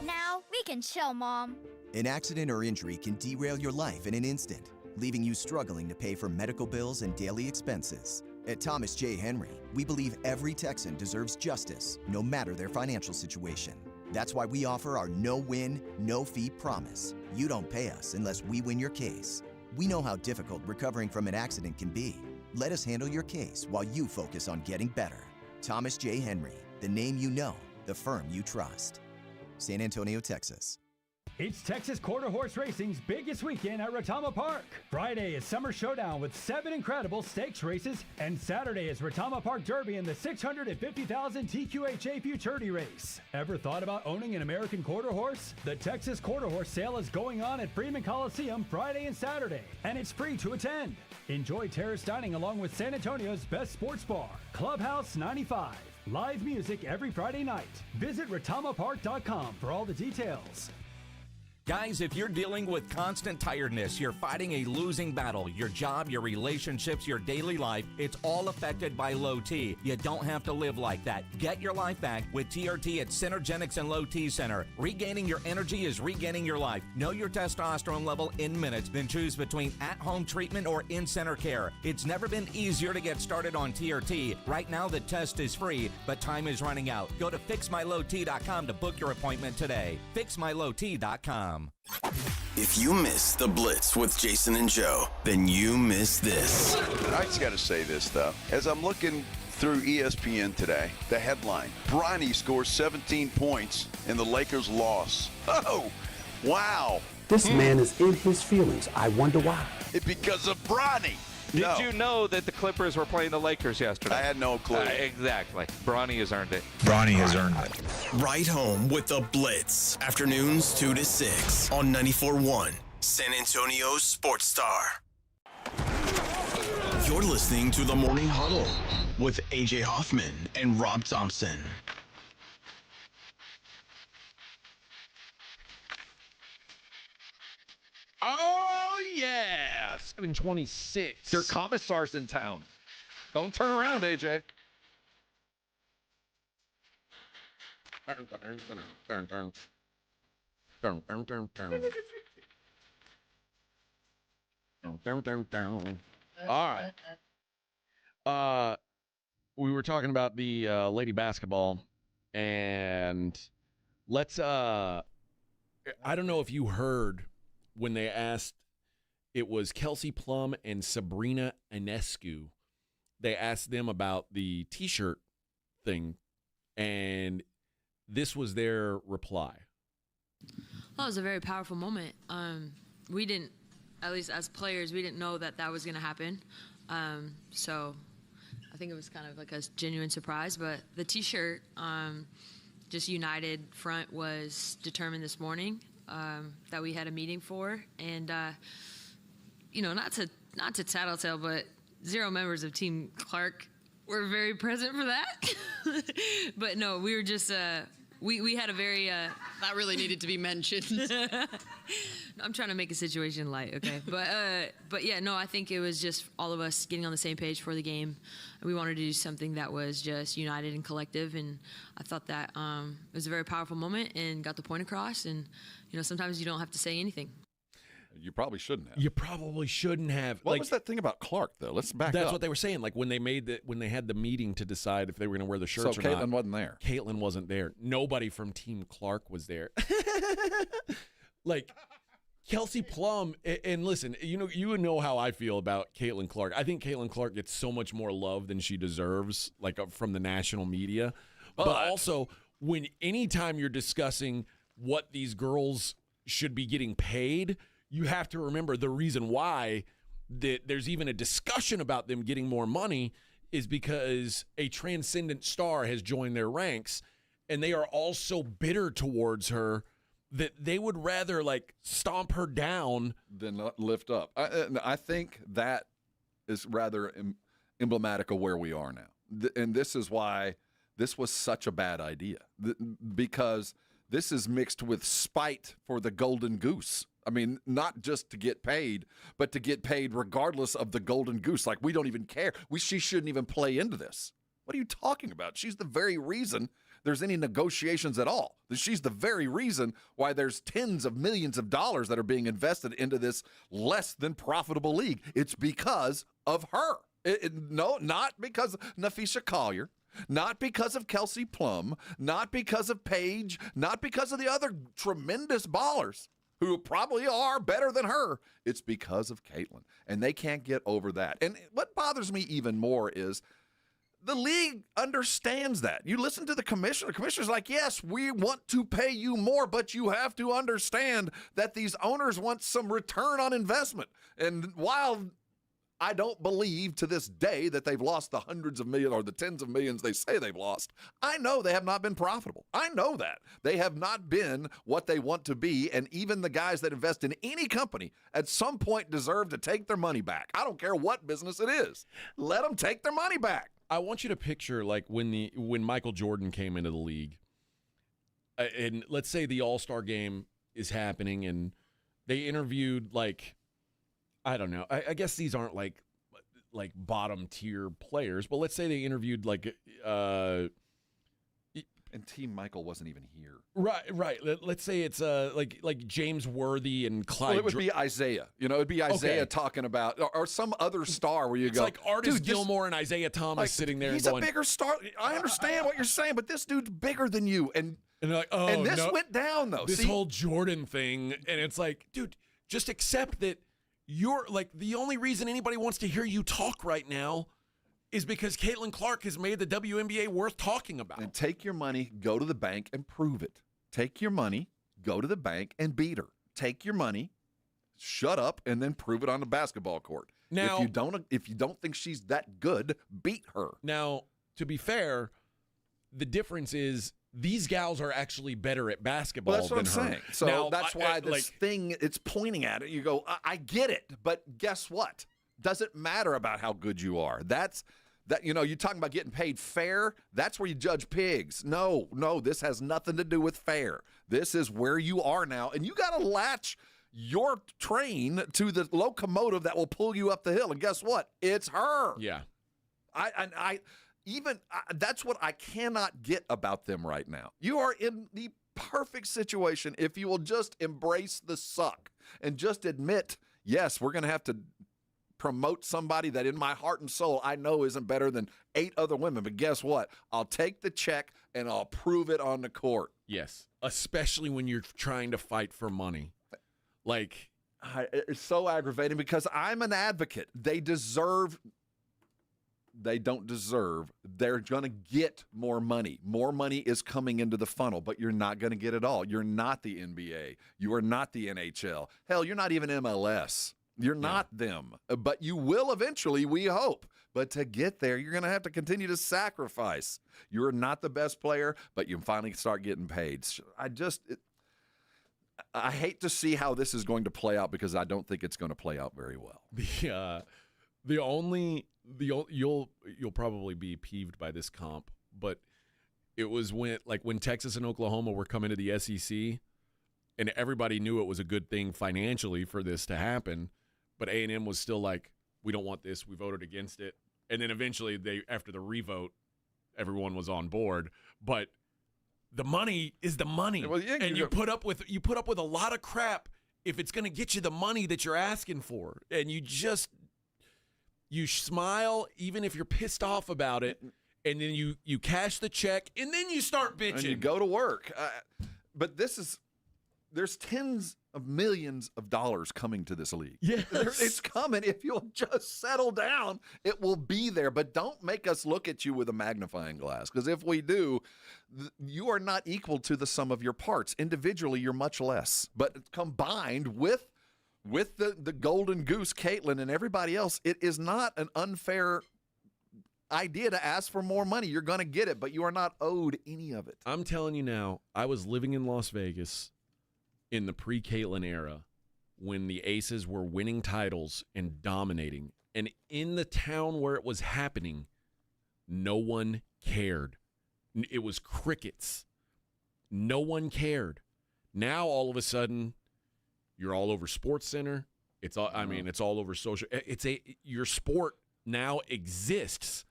and chill, Mom. An accident or injury can derail your life in an instant, leaving you struggling to pay for medical bills and daily expenses. At Thomas J. Henry, we believe every Texan deserves justice, no matter their financial situation. That's why we offer our no-win, no-fee promise. You don't pay us unless we win your case. We know how difficult recovering from an accident can be. Let us handle your case while you focus on getting better. Thomas J. Henry, the name you know, the firm you trust. San Antonio, Texas. It's Texas Quarter Horse Racing's biggest weekend at Retama Park. Friday is Summer Showdown with 7 incredible stakes races, and Saturday is Retama Park Derby and the $650,000 TQHA Futurity Race. Ever thought about owning an American quarter horse? The Texas Quarter Horse Sale is going on at Freeman Coliseum Friday and Saturday, and it's free to attend. Enjoy terrace dining along with San Antonio's best sports bar, Clubhouse 95. Live music every Friday night. Visit retamapark.com for all the details. Guys, if you're dealing with constant tiredness, you're fighting a losing battle, your job, your relationships, your daily life, it's all affected by low T. You don't have to live like that. Get your life back with TRT at Synergenics and Low T Center. Regaining your energy is regaining your life. Know your testosterone level in minutes, then choose between at-home treatment or in-center care. It's never been easier to get started on TRT. Right now, the test is free, but time is running out. Go to fixmylowt.com to book your appointment today. Fixmylowt.com. If you missed the Blitz with Jason and Joe, then you missed this. I just got to say this, though. As I'm looking through ESPN today, the headline, Bronny scores 17 points and the Lakers loss. Oh, wow. This man is in his feelings. I wonder why. It's because of Bronny. Did you know that the Clippers were playing the Lakers yesterday? I had no clue. Exactly. Bronny has earned it. Bronny has earned it. Right home with the Blitz. Afternoons 2 to 6 on 94.1 San Antonio Sports Star. You're listening to the Morning Huddle with AJ Hoffman and Rob Thompson. Oh, yeah. 726. Their commissar's in town. Don't turn around, AJ. All right. We were talking about the lady basketball, and let's I don't know if you heard when they asked, it was Kelsey Plum and Sabrina Ionescu. They asked them about the T-shirt thing, and this was their reply. Well, it was a very powerful moment. We didn't, at least as players, we didn't know that was going to happen. So I think it was kind of like a genuine surprise. But the T-shirt, just United front, was determined this morning that we had a meeting for. And, not to tattletale, but 0 members of Team Clark were very present for that. But no, we were just we had a very that really needed to be mentioned. I'm trying to make a situation light, okay? But yeah, no, I think it was just all of us getting on the same page for the game. We wanted to do something that was just united and collective, and I thought that it was a very powerful moment and got the point across. And sometimes you don't have to say anything. You probably shouldn't have. You probably shouldn't have. What was that thing about Clark, though? Let's back up. That's what they were saying. Like when they had the meeting to decide if they were going to wear the shirts or not. So Caitlin wasn't there. Caitlin wasn't there. Nobody from Team Clark was there. Like Kelsey Plum, and listen, you know how I feel about Caitlin Clark. I think Caitlin Clark gets so much more love than she deserves, like from the national media. But also, anytime you're discussing what these girls should be getting paid, you have to remember the reason why there's even a discussion about them getting more money is because a transcendent star has joined their ranks, and they are all so bitter towards her that they would rather stomp her down than lift up. I think that is rather emblematic of where we are now. And this is why this was such a bad idea, because this is mixed with spite for the golden goose. I mean, not just to get paid, but to get paid regardless of the golden goose. Like, we don't even care. She shouldn't even play into this. What are you talking about? She's the very reason there's any negotiations at all. She's the very reason why there's tens of millions of dollars that are being invested into this less than profitable league. It's because of her. No, not because of Nafisha Collier, not because of Kelsey Plum, not because of Paige, not because of the other tremendous ballers who probably are better than her. It's because of Caitlin, and they can't get over that. And what bothers me even more is the league understands that. You listen to the commissioner. The commissioner's like, yes, we want to pay you more, but you have to understand that these owners want some return on investment. And while I don't believe to this day that they've lost the hundreds of millions or the tens of millions they say they've lost, I know they have not been profitable. I know that. They have not been what they want to be, and even the guys that invest in any company at some point deserve to take their money back. I don't care what business it is. Let them take their money back. I want you to picture like when Michael Jordan came into the league, and let's say the All-Star game is happening, and they interviewed like, I don't know, I guess these aren't like bottom tier players, but let's say they interviewed like and Team Michael wasn't even here. Right. Let's say it's like James Worthy and Clyde. Well, it would be Isaiah. It'd be Isaiah talking about, or some other star where you go. It's like Artis Gilmore and Isaiah Thomas sitting there. He's and going, a bigger star. I understand what you're saying, but this dude's bigger than you. And they're like, oh, and this no, went down though. This whole Jordan thing, and it's like, dude, just accept that you're like the only reason anybody wants to hear you talk right now is because Caitlin Clark has made the WNBA worth talking about. And take your money, go to the bank, and prove it. Take your money, go to the bank, and beat her. Take your money, shut up, and then prove it on the basketball court. Now, if you don't think she's that good, beat her. Now, to be fair, the difference is these gals are actually better at basketball Well, that's what than I'm her. saying. So now, that's why this thing, it's pointing at it. You go, I get it, but guess what? Doesn't matter about how good you are. You're talking about getting paid fair. That's where you judge pigs. No, this has nothing to do with fair. This is where you are now, and you got to latch your train to the locomotive that will pull you up the hill. And guess what? It's her. Yeah. That's what I cannot get about them right now. You are in the perfect situation if you will just embrace the suck and just admit, yes, we're going to have to promote somebody that in my heart and soul I know isn't better than 8 other women. But guess what? I'll take the check and I'll prove it on the court. Yes, especially when you're trying to fight for money. Like, it's so aggravating because I'm an advocate. They don't deserve. They're going to get more money. More money is coming into the funnel, but you're not going to get it all. You're not the NBA. You are not the NHL. Hell, you're not even MLS. You're not them, but you will eventually, we hope. But to get there, you're going to have to continue to sacrifice. You're not the best player, but you finally start getting paid. I hate to see how this is going to play out because I don't think it's going to play out very well. You'll probably be peeved by this comp, but it was when Texas and Oklahoma were coming to the SEC, and everybody knew it was a good thing financially for this to happen. But A&M was still like, we don't want this. We voted against it. And then eventually, after the revote, everyone was on board. But the money is the money. Well, yeah, and you put up with a lot of crap if it's going to get you the money that you're asking for. And you smile even if you're pissed off about it. And then you cash the check. And then you start bitching. And you go to work. But there's tens of millions of dollars coming to this league. Yes. It's coming. If you'll just settle down, it will be there. But don't make us look at you with a magnifying glass, because if we do, you are not equal to the sum of your parts. Individually, you're much less. But combined with the golden goose, Caitlin, and everybody else, it is not an unfair idea to ask for more money. You're going to get it, but you are not owed any of it. I'm telling you now, I was living in Las Vegas in the pre-Caitlin era when the Aces were winning titles and dominating. And in the town where it was happening, no one cared. It was crickets. No one cared. Now, all of a sudden, you're all over Sports Center. It's all over social. Your sport now exists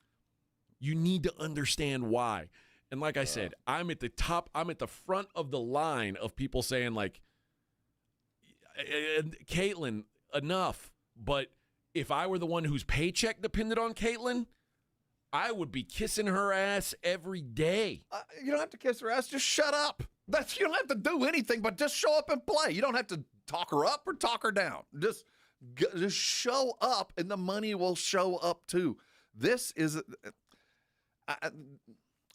You need to understand why. And like I said, I'm at the front of the line of people saying, like, Caitlin, enough. But if I were the one whose paycheck depended on Caitlin, I would be kissing her ass every day. You don't have to kiss her ass. Just shut up. You don't have to do anything but just show up and play. You don't have to talk her up or talk her down. Just show up, and the money will show up too. This is...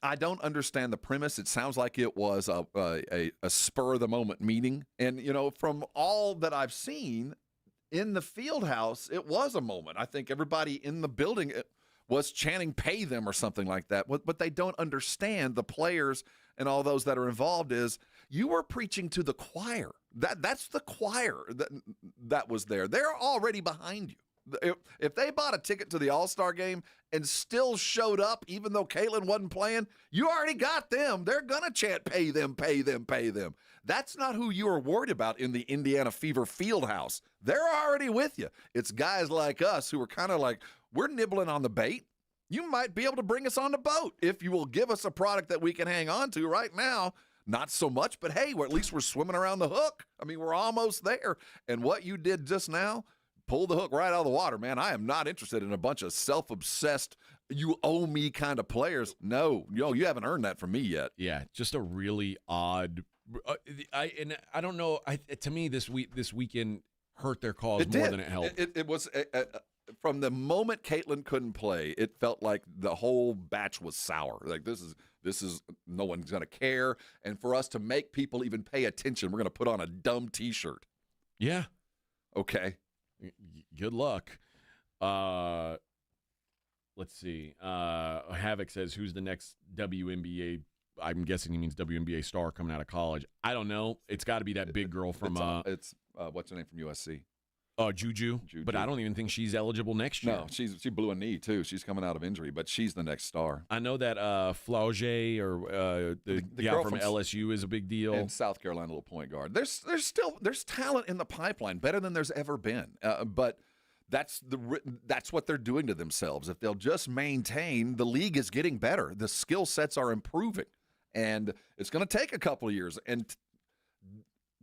I don't understand the premise. It sounds like it was a spur-of-the-moment meeting. And, from all that I've seen in the field house, it was a moment. I think everybody in the building was chanting, pay them or something like that. What they don't understand, the players and all those that are involved, is you were preaching to the choir. That's the choir that was there. They're already behind you. If they bought a ticket to the All-Star game and still showed up, even though Caitlin wasn't playing, you already got them. They're going to chant, pay them, pay them, pay them. That's not who you are worried about in the Indiana Fever field house. They're already with you. It's guys like us who are kind of like, we're nibbling on the bait. You might be able to bring us on the boat if you will give us a product that we can hang on to. Right now, not so much, but hey, at least we're swimming around the hook. I mean, we're almost there. And what you did just now, pull the hook right out of the water, man. I am not interested in a bunch of self-obsessed, you owe me kind of players. No, you haven't earned that from me yet. Yeah, just a really odd. I don't know. To me, this weekend hurt their cause more than it helped. It was from the moment Caitlin couldn't play, it felt like the whole batch was sour. Like this is no one's gonna care, and for us to make people even pay attention, we're gonna put on a dumb T-shirt. Yeah. Okay. Good luck. Let's see. Havoc says, who's the next WNBA? I'm guessing he means WNBA star coming out of college. I don't know. It's got to be that big girl from it's what's her name from USC? Juju. But I don't even think she's eligible next year. No, she blew a knee too. She's coming out of injury, but she's the next star. I know that Flauget or the guy from LSU is a big deal. And South Carolina, little point guard. There's talent in the pipeline, better than there's ever been. But that's what they're doing to themselves. If they'll just maintain, the league is getting better. The skill sets are improving, and it's going to take a couple of years. And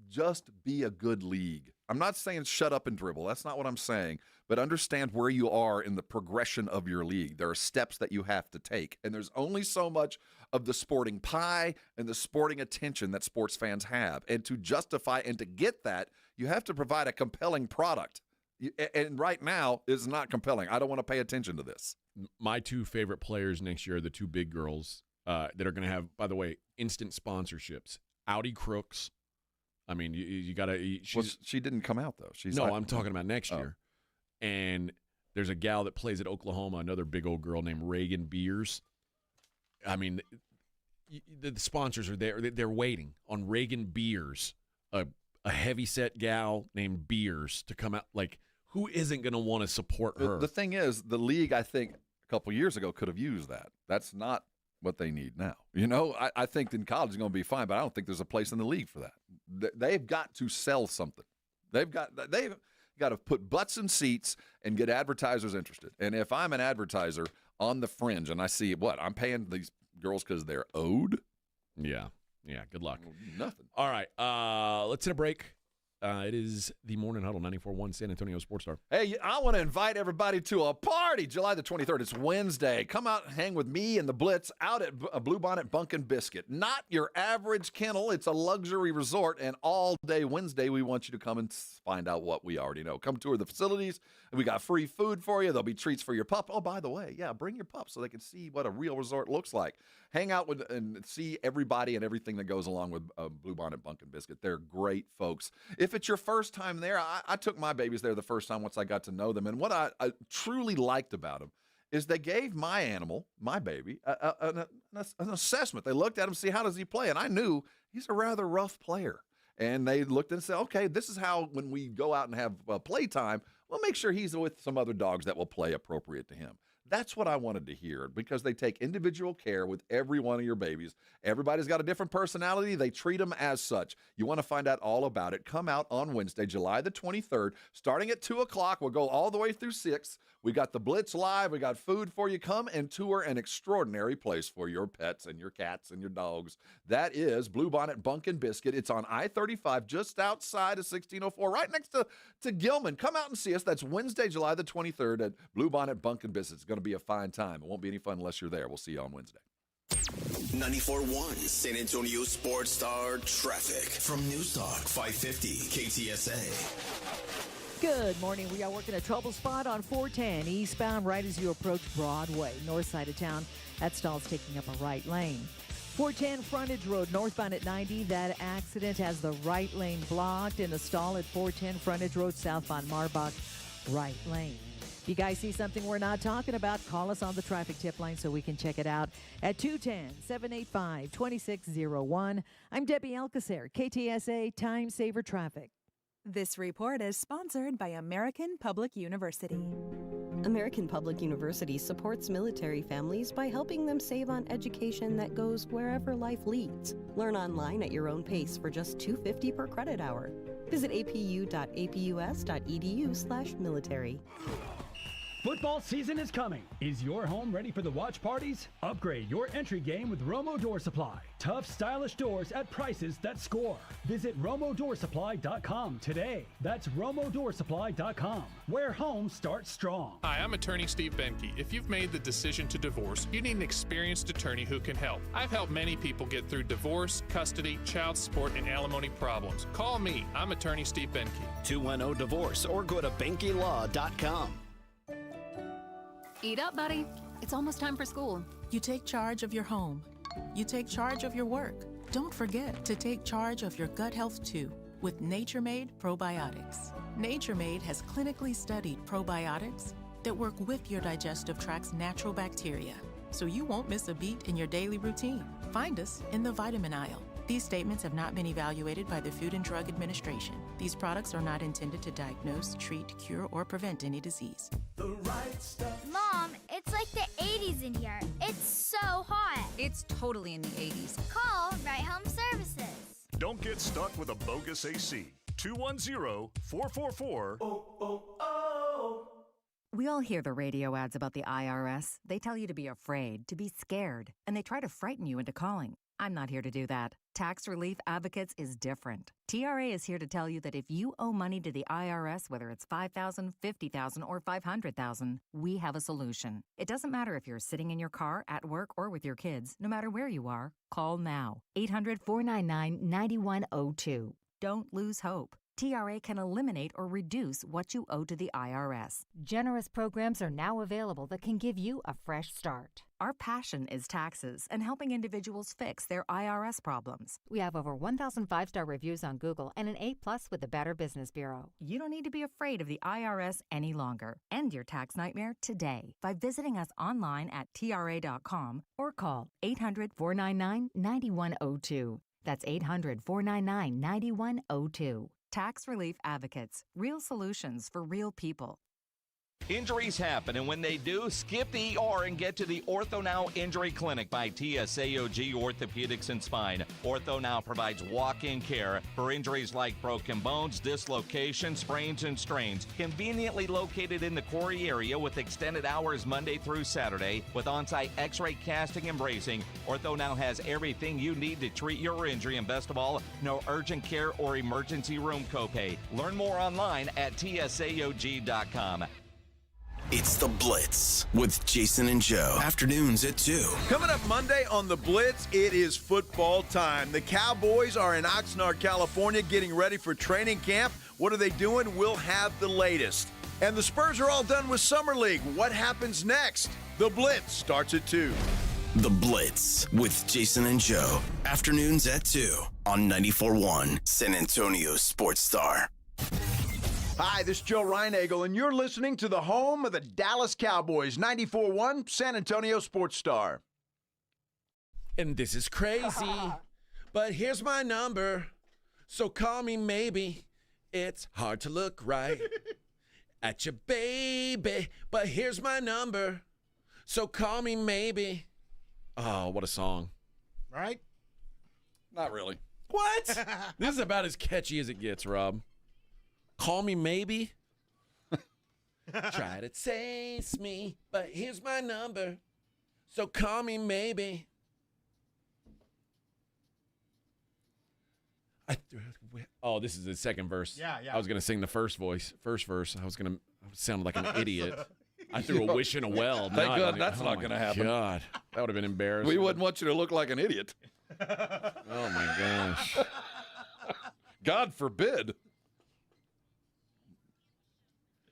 just be a good league. I'm not saying shut up and dribble. That's not what I'm saying. But understand where you are in the progression of your league. There are steps that you have to take. And there's only so much of the sporting pie and the sporting attention that sports fans have. And to justify and to get that, you have to provide a compelling product. And right now is not compelling. I don't want to pay attention to this. My two favorite players next year are the two big girls that are going to have, by the way, instant sponsorships. Audi Crooks. I mean, you got to. She didn't come out though. I'm talking about next year. And there's a gal that plays at Oklahoma, another big old girl named Reagan Beers. I mean, the sponsors are there. They're waiting on Reagan Beers, a heavy-set gal named Beers, to come out. Like, who isn't going to want to support her? The thing is, the league, I think, a couple years ago could have used that. That's not what they need now. I think in college is going to be fine, but I don't think there's a place in the league for that. They've got to sell something. They've got to put butts in seats and get advertisers interested. And if I'm an advertiser on the fringe and I see I'm paying these girls because they're owed. Yeah. Good luck. Nothing. All right. Let's hit a break. It is the Morning Huddle, 94.1 San Antonio Sports Star. Hey, I want to invite everybody to a party July the 23rd. It's Wednesday. Come out and hang with me and the Blitz out at Bluebonnet Bunk and Biscuit. Not your average kennel. It's a luxury resort, and all day Wednesday we want you to come and find out what we already know. Come tour the facilities. We got free food for you. There'll be treats for your pup. Oh, by the way, bring your pup so they can see what a real resort looks like. Hang out with and see everybody and everything that goes along with Bluebonnet Bunk and Biscuit. They're great folks. If it's your first time there, I took my babies there the first time once I got to know them. And what I truly liked about them is they gave my animal, my baby, an assessment. They looked at him, see how does he play? And I knew he's a rather rough player. And they looked and said, okay, this is how when we go out and have playtime, we'll make sure he's with some other dogs that will play appropriate to him. That's what I wanted to hear, because they take individual care with every one of your babies. Everybody's got a different personality. They treat them as such. You want to find out all about it, come out on Wednesday, July the 23rd, starting at 2 o'clock. We'll go all the way through 6. We got the Blitz live. We got food for you. Come and tour an extraordinary place for your pets and your cats and your dogs. That is Bluebonnet Bunk and Biscuit. It's on I-35, just outside of 1604, right next to Gilman. Come out and see us. That's Wednesday, July the 23rd at Bluebonnet Bunk and Biscuit. It's going to be a fine time. It won't be any fun unless you're there. We'll see you on Wednesday. 94.1 San Antonio Sports Star Traffic from News Talk 550 KTSA. Good morning. We are working a trouble spot on 410 eastbound right as you approach Broadway, north side of town. That stall's taking up a right lane. 410 Frontage Road, northbound at 90. That accident has the right lane blocked in a stall at 410 Frontage Road, southbound Marbach, right lane. If you guys see something we're not talking about, call us on the traffic tip line so we can check it out at 210-785-2601. I'm Debbie Alcacer, KTSA Time Saver Traffic. This report is sponsored by American Public University. American Public University supports military families by helping them save on education that goes wherever life leads. Learn online at your own pace for just $250 per credit hour. Visit apu.apus.edu/military. Football season is coming. Is your home ready for the watch parties? Upgrade your entry game with Romo Door Supply. Tough, stylish doors at prices that score. Visit RomoDoorSupply.com today. That's RomoDoorSupply.com, where home starts strong. Hi, I'm attorney Steve Benke. If you've made the decision to divorce, you need an experienced attorney who can help. I've helped many people get through divorce, custody, child support, and alimony problems. Call me. I'm attorney Steve Benke. 210-DIVORCE or go to BenkeLaw.com. Eat up, buddy. It's almost time for school. You take charge of your home. You take charge of your work. Don't forget to take charge of your gut health too with Nature Made probiotics. Nature Made has clinically studied probiotics that work with your digestive tract's natural bacteria, so you won't miss a beat in your daily routine. Find us in the vitamin aisle. These statements have not been evaluated by the Food and Drug Administration. These products are not intended to diagnose, treat, cure, or prevent any disease. The right stuff. Mom, it's like the 80s in here. It's so hot. It's totally in the 80s. Call Right Home Services. Don't get stuck with a bogus AC. 210-444. We all hear the radio ads about the IRS. They tell you to be afraid, to be scared, and they try to frighten you into calling. I'm not here to do that. Tax Relief Advocates is different. TRA is here to tell you that if you owe money to the IRS, whether it's $5,000, $50,000, or $500,000, we have a solution. It doesn't matter if you're sitting in your car, at work, or with your kids. No matter where you are, call now. 800-499-9102. Don't lose hope. TRA can eliminate or reduce what you owe to the IRS. Generous programs are now available that can give you a fresh start. Our passion is taxes and helping individuals fix their IRS problems. We have over 1,000 5-star reviews on Google and an A+ with the Better Business Bureau. You don't need to be afraid of the IRS any longer. End your tax nightmare today by visiting us online at TRA.com or call 800-499-9102. That's 800-499-9102. Tax Relief Advocates. Real solutions for real people. Injuries happen, and when they do, skip the ER and get to the Ortho Now Injury Clinic by TSAOG Orthopedics and Spine. Ortho Now provides walk-in care for injuries like broken bones, dislocations, sprains, and strains. Conveniently located in the Quarry area with extended hours Monday through Saturday with on-site x-ray casting and bracing, Ortho Now has everything you need to treat your injury, and best of all, no urgent care or emergency room copay. Learn more online at TSAOG.com. It's The Blitz with Jason and Joe. Afternoons at 2. Coming up Monday on The Blitz, it is football time. The Cowboys are in Oxnard, California, getting ready for training camp. What are they doing? We'll have the latest. And the Spurs are all done with Summer League. What happens next? The Blitz starts at 2. The Blitz with Jason and Joe. Afternoons at 2 on 94.1 San Antonio Sports Star. Hi, this is Joe Reinagel, and you're listening to the home of the Dallas Cowboys, 94.1 San Antonio Sports Star. And this is crazy, but here's my number, so call me maybe. It's hard to look right at your baby, but here's my number. So call me maybe. Oh, what a song. Right? Not really. What? This is about as catchy as it gets, Rob. Call me maybe. Try to chase me, but here's my number. So call me maybe. Oh, this is the second verse. Yeah. I was going to sing the first verse. I was going to sound like an idiot. I threw a wish in a well. Thank God that's not going to happen. God, that would have been embarrassing. We wouldn't want you to look like an idiot. Oh, my gosh. God forbid.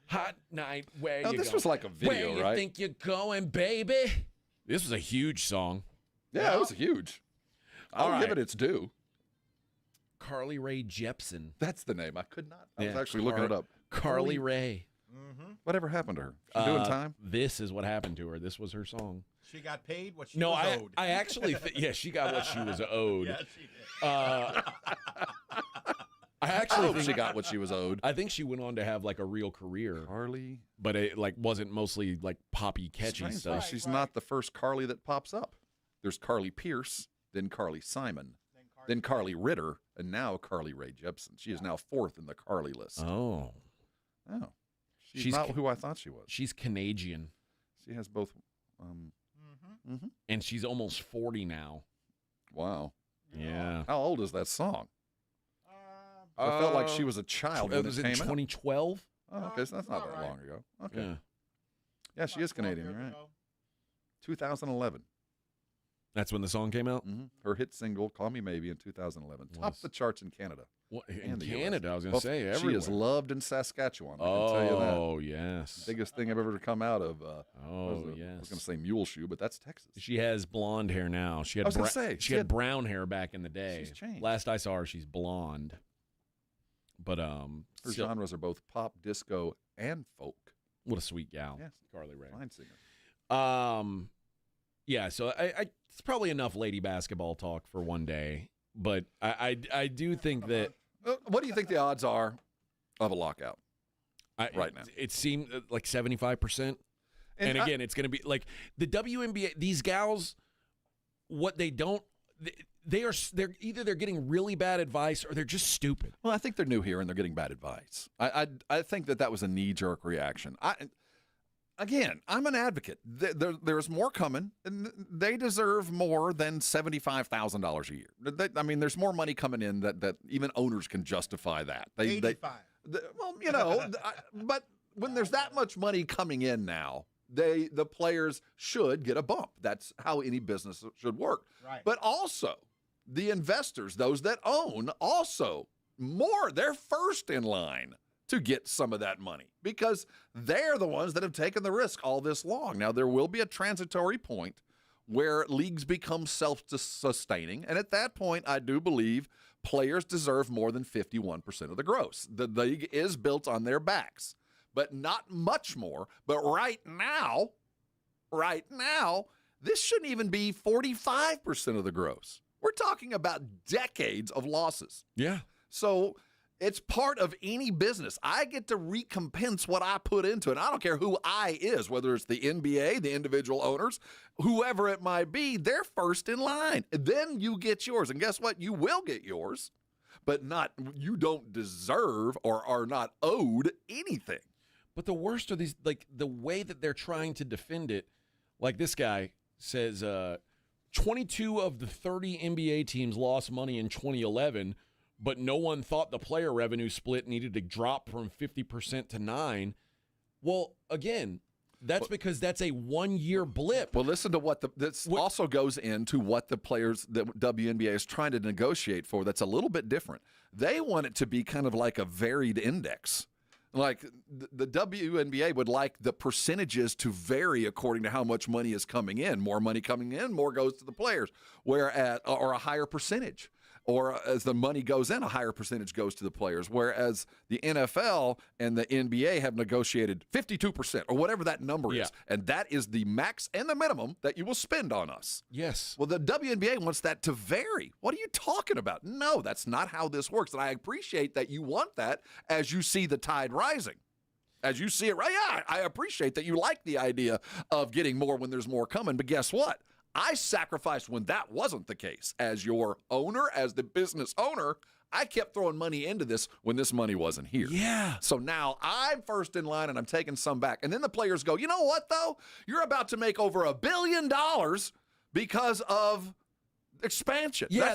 Hot night, where Now, you this going? was like a video, where you right? think you're going, baby? This was a huge song. Yeah, it was huge. I'll All give right. it its due. Carly Rae Jepsen. That's the name. I could not. I was Yeah, actually looking it up. Carly Rae. Whatever happened to her? She doing time? This is what happened to her. This was her song. She got paid what she No, was owed. I actually she got what she was owed. Yeah, she did. I actually hope think she got what she was owed. I think she went on to have like a real career. Carly, but it like wasn't mostly like poppy catchy Strange, stuff. though. She's not the first Carly that pops up. There's Carly Pierce, then Carly Simon, then Carly Ritter, and now Carly Rae Jepsen. She is now fourth in the Carly list. Oh. She's not who I thought she was. She's Canadian. She has both. And she's almost 40 now. Wow. Yeah. How old is that song? I felt like she was a child when was it in came out. 2012. Oh, okay, so that's not that long ago. Okay. Yeah, she is Canadian, right? 2011. That's when the song came out? Her hit single, Call Me Maybe, in 2011. Topped the charts in Canada. In and the Canada, US. I was going to say, everywhere. She is loved in Saskatchewan, I can tell you that. Oh, yes. Biggest thing I've ever come out of. yes. I was going to say Muleshoe, but that's Texas. She has blonde hair now. She had I was gonna say, she had brown hair back in the day. She's changed. Last I saw her, she's blonde. But Her genres are both pop, disco, and folk. What a sweet gal. Yes. Carly Rae. Fine singer. Yeah, so it's probably enough lady basketball talk for one day. But I do think that. What do you think the odds are of a lockout right now? It seemed like 75%. And again, it's going to be like the WNBA. These gals, what they don't, they're either they're getting really bad advice or they're just stupid. Well, I think they're new here and they're getting bad advice. I think that was a knee-jerk reaction. Again, I'm an advocate. There's more coming, and they deserve more than $75,000 a year. There's more money coming in that even owners can justify that. 85. But when there's that much money coming in now, the players should get a bump. That's how any business should work. Right. But also, the investors, those that own, they're first in line to get some of that money because they're the ones that have taken the risk all this long. Now, there will be a transitory point where leagues become self-sustaining, and at that point, I do believe players deserve more than 51% of the gross. The league is built on their backs, but not much more. But right now, this shouldn't even be 45% of the gross. We're talking about decades of losses. Yeah. So it's part of any business. I get to recompense what I put into it. I don't care who I is, whether it's the NBA, the individual owners, whoever it might be, they're first in line. And then you get yours. And guess what? You will get yours, but you don't deserve or are not owed anything. But the worst are these, like the way that they're trying to defend it. Like this guy says, 22 of the 30 NBA teams lost money in 2011, but no one thought the player revenue split needed to drop from 50% to 9%. Well, again, that's because that's a one-year blip. Well, listen to this also goes into what the players that WNBA is trying to negotiate for. That's a little bit different. They want it to be kind of like a varied index. Like the WNBA would like the percentages to vary according to how much money is coming in. More money coming in, more goes to the players, or a higher percentage. Or as the money goes in, a higher percentage goes to the players. Whereas the NFL and the NBA have negotiated 52% or whatever that number is. And that is the max and the minimum that you will spend on us. Yes. Well, the WNBA wants that to vary. What are you talking about? No, that's not how this works. And I appreciate that you want that as you see the tide rising. as you see it, right? Yeah, I appreciate that you like the idea of getting more when there's more coming. But guess what? I sacrificed when that wasn't the case. As your owner, as the business owner, I kept throwing money into this when this money wasn't here. Yeah. So now I'm first in line and I'm taking some back. And then the players go, you know what, though? You're about to make over $1 billion because of expansion. Yeah,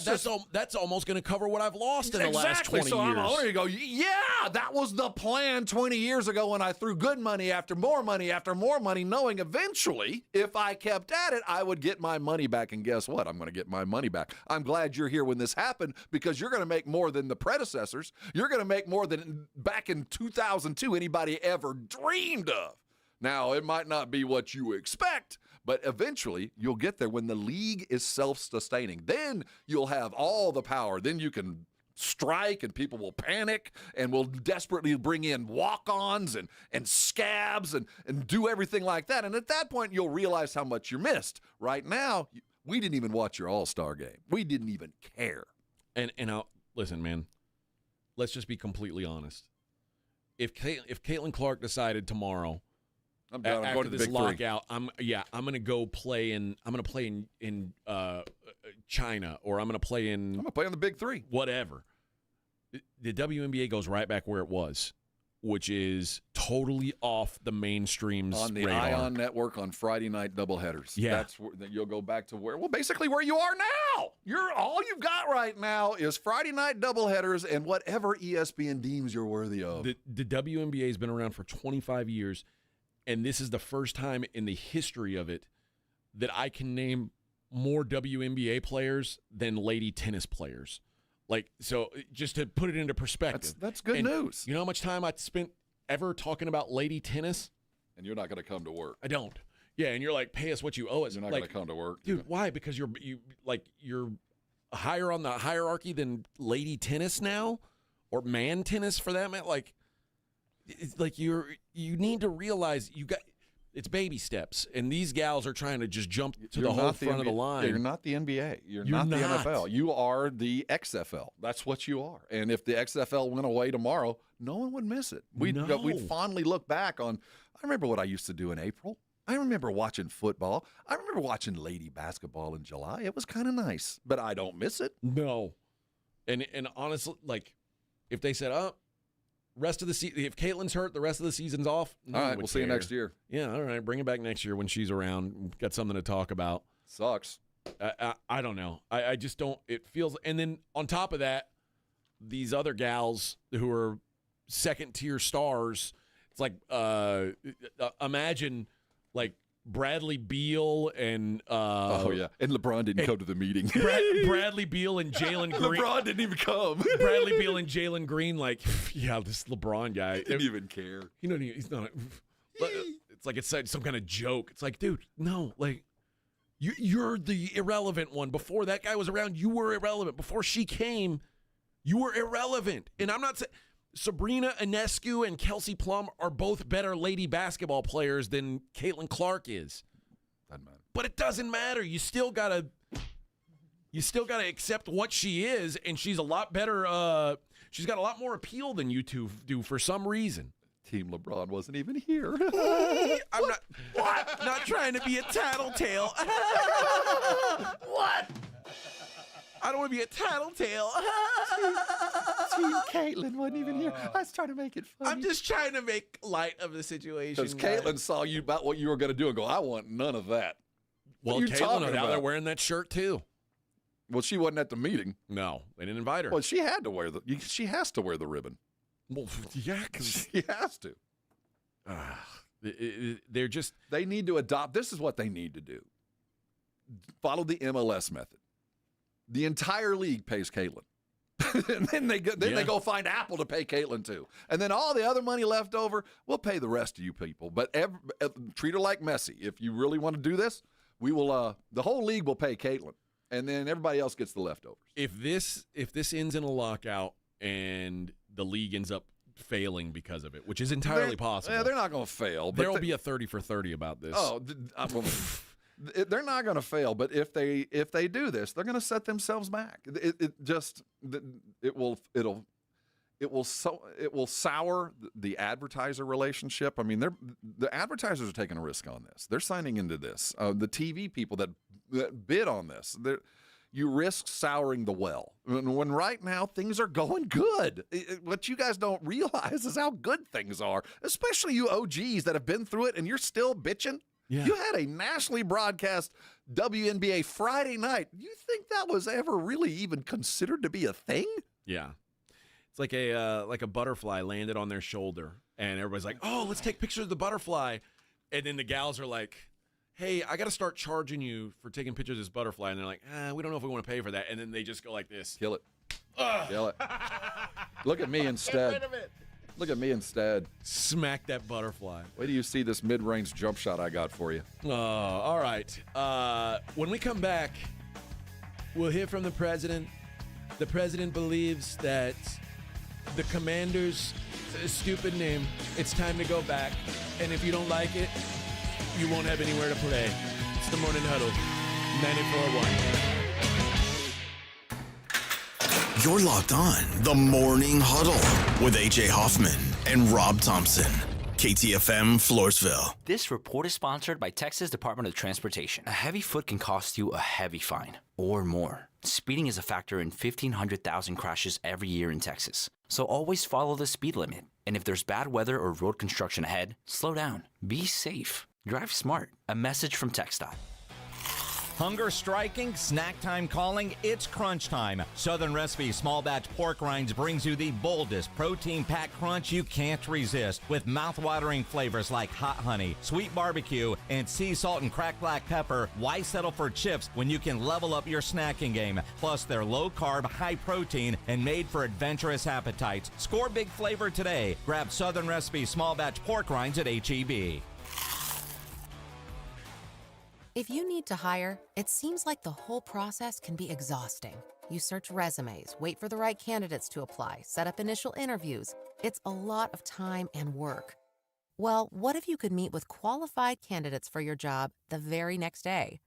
that's almost going to cover what I've lost in the last 20 so years. I'm owner to go, yeah, that was the plan 20 years ago when I threw good money after more money after more money, knowing eventually if I kept at it, I would get my money back. And guess what? I'm going to get my money back. I'm glad you're here when this happened because you're going to make more than the predecessors. You're going to make more than back in 2002 anybody ever dreamed of. Now, it might not be what you expect, but eventually you'll get there when the league is self-sustaining. Then you'll have all the power. Then you can strike and people will panic and will desperately bring in walk-ons and scabs and do everything like that. And at that point, you'll realize how much you missed. Right now, we didn't even watch your All-Star game. We didn't even care. And listen, man, let's just be completely honest. If Caitlin Clark decided tomorrow, I'm done. I'm going to the this big lockout, I'm going to go play in. I'm going to play in China, or I'm going to play in. I'm going to play on the big three. Whatever. The WNBA goes right back where it was, which is totally off the mainstream's on the radar. ION network on Friday night doubleheaders. Yeah, that's where you'll go back to basically where you are now. All you've got right now is Friday night doubleheaders and whatever ESPN deems you're worthy of. The WNBA has been around for 25 years. And this is the first time in the history of it that I can name more WNBA players than lady tennis players. So just to put it into perspective. That's good news. You know how much time I spent ever talking about lady tennis? And you're not going to come to work. I don't. Yeah, and you're like, pay us what you owe us. You're not going to come to work. Dude, why? Because you're higher on the hierarchy than lady tennis now? Or man tennis for that matter? You need to realize it's baby steps, and these gals are trying to just jump to the whole front of the line. You're not the NBA. You're not the NFL. You are the XFL. That's what you are. And if the XFL went away tomorrow, no one would miss it. We'd fondly look back on, I remember what I used to do in April. I remember watching football. I remember watching lady basketball in July. It was kind of nice, but I don't miss it. No. And honestly, if they said, rest of the season, if Caitlin's hurt, the rest of the season's off. All right, we'll see you next year. Yeah, all right, bring it back next year when she's around. We've got something to talk about. Sucks. I don't know. I just don't. It feels. And then on top of that, these other gals who are second-tier stars. It's like imagine Bradley Beal and and LeBron didn't come to the meeting. Bradley Beal and Jalen Green. LeBron didn't even come. Bradley Beal and Jalen Green, this LeBron guy didn't even care. He's not. It's like it's some kind of joke. It's like, dude, no, you're the irrelevant one. Before that guy was around, you were irrelevant. Before she came, you were irrelevant. And I'm not saying Sabrina Ionescu and Kelsey Plum are both better lady basketball players than Caitlin Clark is. Doesn't matter. But it doesn't matter. You still gotta accept what she is, and she's a lot better. She's got a lot more appeal than you two do for some reason. Team LeBron wasn't even here. I'm not trying to be a tattletale. What? I don't want to be a tattletale. Team Caitlin wasn't even here. I was trying to make it funny. I'm just trying to make light of the situation. Because Caitlin saw you about what you were going to do and go, I want none of that. Well, Caitlin was out there wearing that shirt too. Well, she wasn't at the meeting. No, they didn't invite her. Well, she had to wear she has to wear the ribbon. Well, yeah, because she has to. They need to adopt. This is what they need to do. Follow the MLS method. The entire league pays Caitlin. And then they go find Apple to pay Caitlin too. And then all the other money left over, we'll pay the rest of you people. But treat her like Messi. If you really want to do this, we will. The whole league will pay Caitlin, and then everybody else gets the leftovers. If this ends in a lockout and the league ends up failing because of it, which is entirely possible. Yeah, they're not going to fail. There will be a 30 for 30 about this. Oh, they're not going to fail, but if they do this, they're going to set themselves back. it will sour the advertiser relationship. I mean, the advertisers are taking a risk on this. They're signing into this. The TV people that bid on this, you risk souring the well. When right now things are going good. What you guys don't realize is how good things are, especially you OGs that have been through it and you're still bitching. Yeah. You had a nationally broadcast WNBA Friday night. You think that was ever really even considered to be a thing? Yeah. It's like a butterfly landed on their shoulder, and everybody's like, oh, let's take pictures of the butterfly. And then the gals are like, hey, I got to start charging you for taking pictures of this butterfly. And they're like, we don't know if we want to pay for that. And then they just go like this. Kill it. Kill it. Look at me instead. Get rid of it. Look at me instead. Smack that butterfly. Wait till you see this mid-range jump shot I got for you. Oh, all right. When we come back, we'll hear from the president. The president believes that the Commanders, a stupid name, it's time to go back. And if you don't like it, you won't have anywhere to play. It's the Morning Huddle, 94.1. You're locked on the Morning Huddle with AJ Hoffman and Rob Thompson. KTFM Floresville. This report is sponsored by Texas Department of Transportation. A heavy foot can cost you a heavy fine or more. Speeding is a factor in 1,500,000 crashes every year in Texas. So always follow the speed limit. And if there's bad weather or road construction ahead, slow down. Be safe. Drive smart. A message from TxDOT. Hunger striking, snack time calling, it's crunch time. Southern Recipe Small Batch Pork Rinds brings you the boldest protein-packed crunch you can't resist with mouth-watering flavors like hot honey, sweet barbecue, and sea salt and cracked black pepper. Why settle for chips when you can level up your snacking game? Plus, they're low-carb, high-protein, and made for adventurous appetites. Score big flavor today. Grab Southern Recipe Small Batch Pork Rinds at H-E-B. If you need to hire, it seems like the whole process can be exhausting. You search resumes, wait for the right candidates to apply, set up initial interviews. It's a lot of time and work. Well, what if you could meet with qualified candidates for your job the very next day?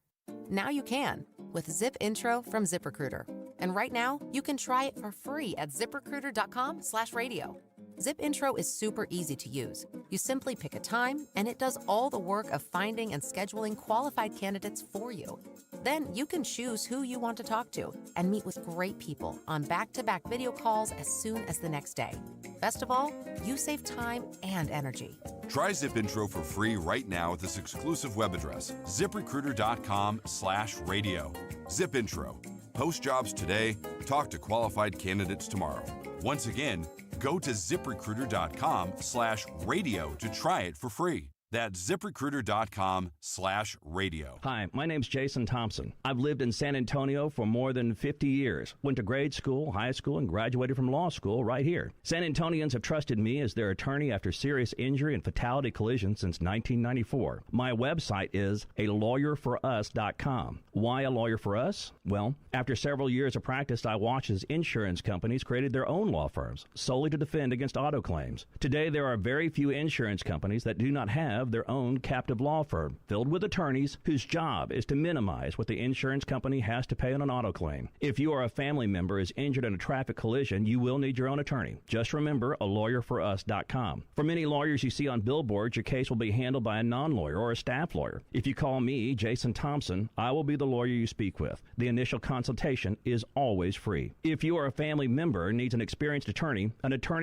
Now you can with Zip Intro from ZipRecruiter. And right now, you can try it for free at ZipRecruiter.com/radio. Zip Intro is super easy to use. You simply pick a time, and it does all the work of finding and scheduling qualified candidates for you. Then you can choose who you want to talk to and meet with great people on back-to-back video calls as soon as the next day. Best of all, you save time and energy. Try Zip Intro for free right now at this exclusive web address, ZipRecruiter.com/radio. Zip Intro. Post jobs today, talk to qualified candidates tomorrow. Once again, go to ZipRecruiter.com/radio to try it for free. That's ZipRecruiter.com/radio. Hi, my name's Jason Thompson. I've lived in San Antonio for more than 50 years. Went to grade school, high school, and graduated from law school right here. San Antonians have trusted me as their attorney after serious injury and fatality collision since 1994. My website is alawyerforus.com. Why a lawyer for us? Well, after several years of practice, I watched as insurance companies created their own law firms solely to defend against auto claims. Today, there are very few insurance companies that do not have their own captive law firm filled with attorneys whose job is to minimize what the insurance company has to pay on an auto claim. If you or a family member is injured in a traffic collision, you will need your own attorney. Just remember alawyerforus.com. For many lawyers you see on billboards, your case will be handled by a non-lawyer or a staff lawyer. If you call me, Jason Thompson, I will be the lawyer you speak with. The initial consultation is always free. If you or a family member needs an experienced attorney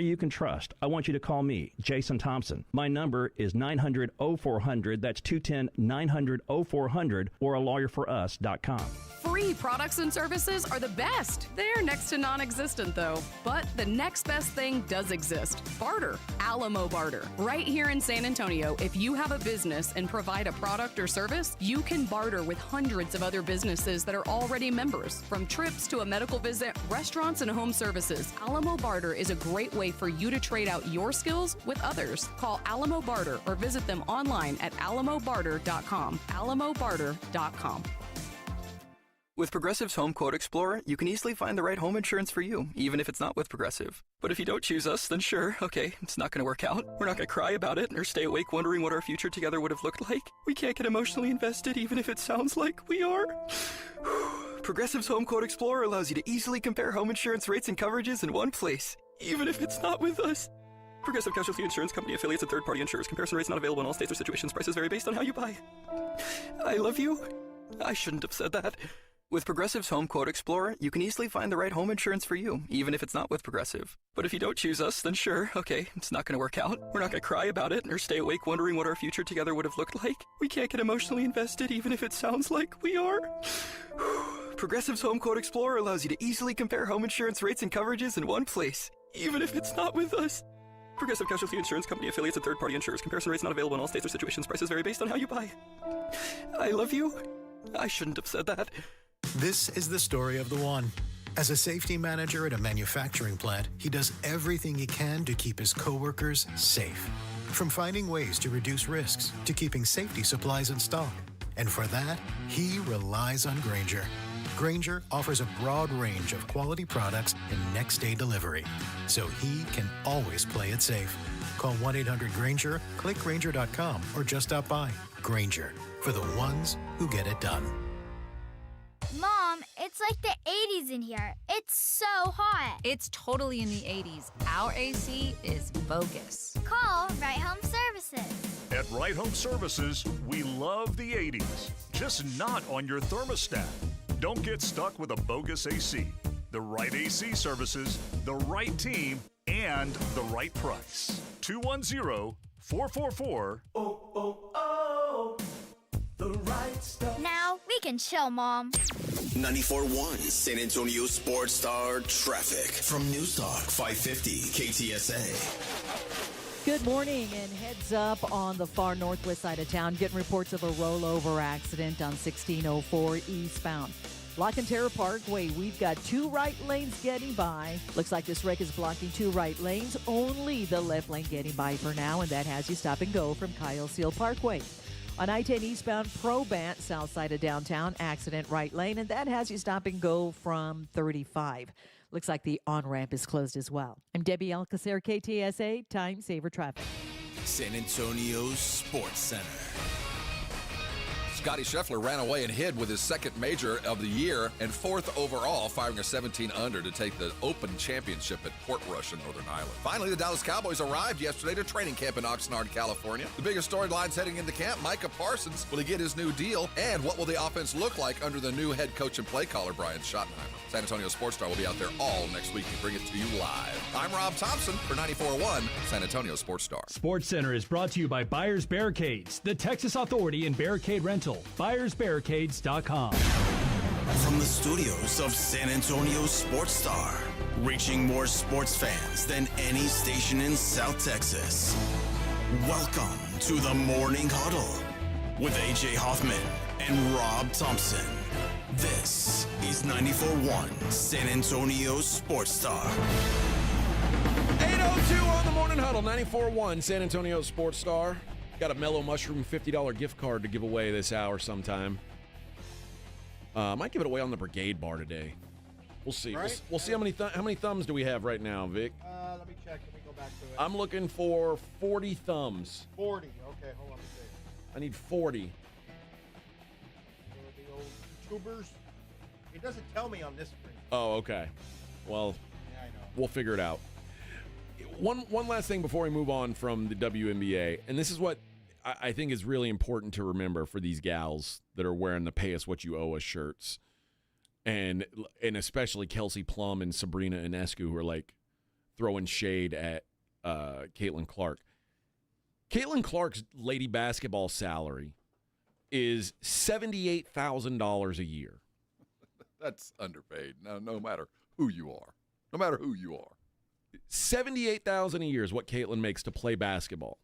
you can trust, I want you to call me, Jason Thompson. My number is 900-0400. That's 210-900-0400 or alawyerforus.com. Free products and services are the best. They're next to non-existent, though. But the next best thing does exist. Barter. Alamo Barter. Right here in San Antonio, if you have a business and provide a product or service, you can barter with hundreds of other businesses that are already members. From trips to a medical visit, restaurants and home services, Alamo Barter is a great way for you to trade out your skills with others. Call Alamo Barter or visit them online at alamobarter.com. alamobarter.com. With Progressive's Home Quote Explorer, you can easily find the right home insurance for you, even if it's not with Progressive. But if you don't choose us, then sure, okay, it's not going to work out. We're not going to cry about it or stay awake wondering what our future together would have looked like. We can't get emotionally invested even if it sounds like we are. Progressive's Home Quote Explorer allows you to easily compare home insurance rates and coverages in one place. even if it's not with us. Progressive Casualty Insurance Company affiliates and third-party insurers. Comparison rates not available in all states or situations. Prices vary based on how you buy. I love you. I shouldn't have said that. With Progressive's Home Quote Explorer, you can easily find the right home insurance for you, even if it's not with Progressive. But if you don't choose us, then sure, okay, it's not going to work out. We're not going to cry about it or stay awake wondering what our future together would have looked like. We can't get emotionally invested, even if it sounds like we are. Progressive's Home Quote Explorer allows you to easily compare home insurance rates and coverages in one place, even if it's not with us. Progressive Casualty Insurance Company affiliates and third-party insurers. Comparison rates not available in all states or situations. Prices vary based on how you buy. I love you. I shouldn't have said that. This is the story of the one. As a safety manager at a manufacturing plant, he does everything he can to keep his coworkers safe. From finding ways to reduce risks to keeping safety supplies in stock. And for that, he relies on Grainger. Grainger offers a broad range of quality products and next-day delivery, so he can always play it safe. Call 1-800-GRAINGER, click Grainger.com, or just stop by. Grainger, for the ones who get it done. Mom, it's like the 80s in here. It's so hot. It's totally in the 80s. Our AC is bogus. Call Right Home Services. At Right Home Services, we love the 80s, just not on your thermostat. Don't get stuck with a bogus AC. The right AC services, the right team, and the right price. 210-444. The right stuff. Now we can chill, Mom. 94.1 San Antonio Sports Star traffic from News Talk 550 KTSA. Good morning, and heads up on the far northwest side of town. Getting reports of a rollover accident on 1604 eastbound. Lock and Terra Parkway, we've got 2 right lanes getting by. Looks like this wreck is blocking 2 right lanes. Only the left lane getting by for now, and that has you stop and go from Kyle Seal Parkway. On I-10 eastbound Probant, south side of downtown, accident right lane, and that has you stop and go from 35. Looks like the on-ramp is closed as well. I'm Debbie Alcacer, KTSA, Time Saver Traffic. San Antonio Sports Center. Scotty Scheffler ran away and hid with his second major of the year and 4th overall, firing a 17-under to take the Open Championship at Portrush in Northern Ireland. Finally, the Dallas Cowboys arrived yesterday to training camp in Oxnard, California. The biggest storylines heading into camp, Micah Parsons, will he get his new deal? And what will the offense look like under the new head coach and play caller, Brian Schottenheimer? San Antonio Sports Star will be out there all next week to bring it to you live. I'm Rob Thompson for 94.1 San Antonio Sports Star. Sports Center is brought to you by Buyers Barricades, the Texas authority in barricade rental. BuyersBarricades.com. From the studios of San Antonio Sports Star, reaching more sports fans than any station in South Texas. Welcome to the Morning Huddle with AJ Hoffman and Rob Thompson. This is 94.1 San Antonio Sports Star. 8:02 on the Morning Huddle, 94.1 San Antonio Sports Star. Got a Mellow Mushroom $50 gift card to give away this hour sometime. Might give it away on the Brigade Bar today. We'll see. Right. We'll see how many thumbs do we have right now, Vic? Let me check. Let me go back to it. I'm looking for 40 thumbs. 40. Okay, hold on a second. I need 40. The old YouTubers. It doesn't tell me on this screen. Oh, okay. Well, Yeah, I know. we'll figure it out. One last thing before we move on from the WNBA, and this is what I think is really important to remember for these gals that are wearing the Pay Us What You Owe Us shirts, and especially Kelsey Plum and Sabrina Ionescu, who are like throwing shade at Caitlin Clark. Caitlin Clark's lady basketball salary is $78,000 a year. That's underpaid. No matter who you are. No matter who you are. $78,000 a year is what Caitlin makes to play basketball.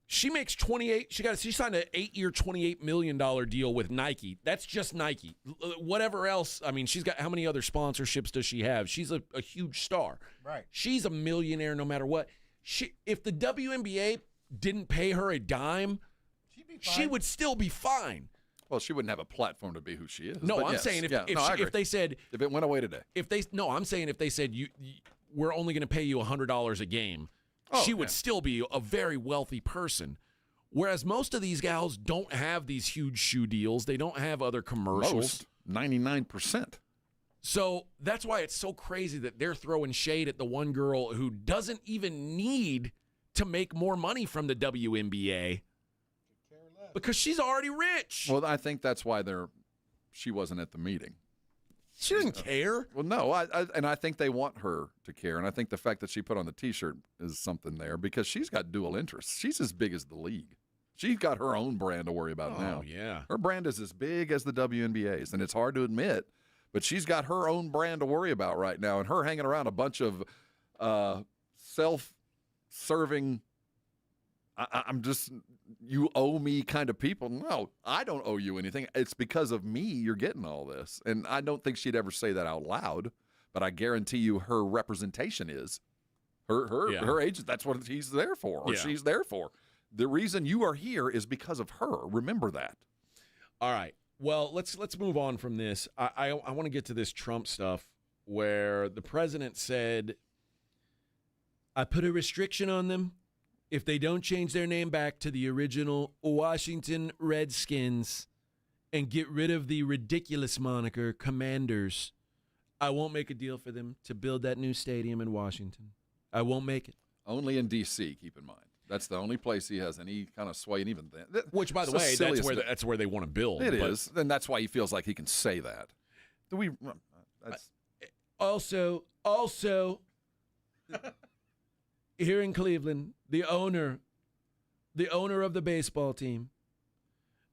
She makes 28. She signed an 8-year, $28 million deal with Nike. That's just Nike. Whatever else, I mean, she's got, how many other sponsorships does she have? She's a huge star. Right. She's a millionaire no matter what. If the WNBA didn't pay her a dime, she would still be fine. Well, she wouldn't have a platform to be who she is. No, I'm saying if they said, if it went away today, I'm saying if they said we're only going to pay you $100 a game, she would still be a very wealthy person. Whereas most of these gals don't have these huge shoe deals. They don't have other commercials. Most, 99%. So that's why it's so crazy that they're throwing shade at the one girl who doesn't even need to make more money from the WNBA because she's already rich. Well, I think that's why she wasn't at the meeting. She doesn't care. Well, no, I think they want her to care, and I think the fact that she put on the T-shirt is something there because she's got dual interests. She's as big as the league. She's got her own brand to worry about now. Oh, yeah. Her brand is as big as the WNBA's, and it's hard to admit, but she's got her own brand to worry about right now, and her hanging around a bunch of self-serving, I'm just, you owe me kind of people. No, I don't owe you anything. It's because of me you're getting all this. And I don't think she'd ever say that out loud, but I guarantee you her representation is. Her agent, that's what he's there for, or she's there for. The reason you are here is because of her. Remember that. All right. Well, let's move on from this. I want to get to this Trump stuff where the president said, I put a restriction on them. If they don't change their name back to the original Washington Redskins and get rid of the ridiculous moniker Commanders, I won't make a deal for them to build that new stadium in Washington. I won't make it. Only in D.C., keep in mind. That's the only place he has any kind of sway, and even then. Which, by the way, that's where they want to build. It is, and that's why he feels like he can say that. Also, here in Cleveland, the owner of the baseball team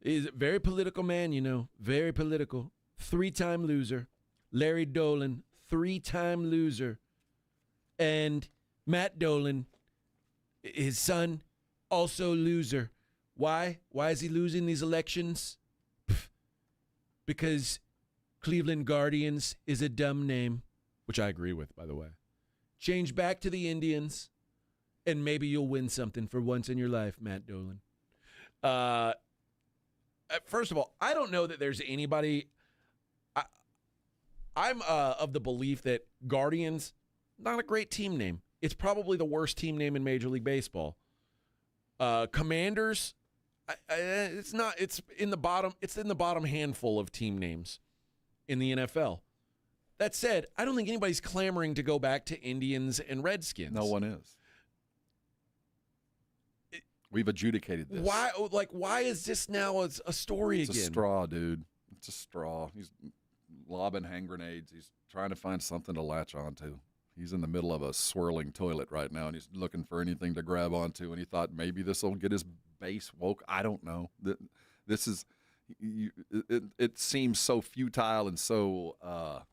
is a very political man, very political. 3-time loser. Larry Dolan, 3-time loser. And Matt Dolan, his son, also loser. Why? Why is he losing these elections? Because Cleveland Guardians is a dumb name, which I agree with, by the way. Change back to the Indians, and maybe you'll win something for once in your life, Matt Dolan. First of all, I don't know that there's anybody. I'm of the belief that Guardians, not a great team name. It's probably the worst team name in Major League Baseball. Commanders, it's not. It's in the bottom. It's in the bottom handful of team names in the NFL. That said, I don't think anybody's clamoring to go back to Indians and Redskins. No one is. We've adjudicated this. Why is this now a story again? It's a straw, dude. It's a straw. He's lobbing hand grenades. He's trying to find something to latch onto. He's in the middle of a swirling toilet right now, and he's looking for anything to grab onto, and he thought maybe this will get his base woke. I don't know. This is it seems so futile and so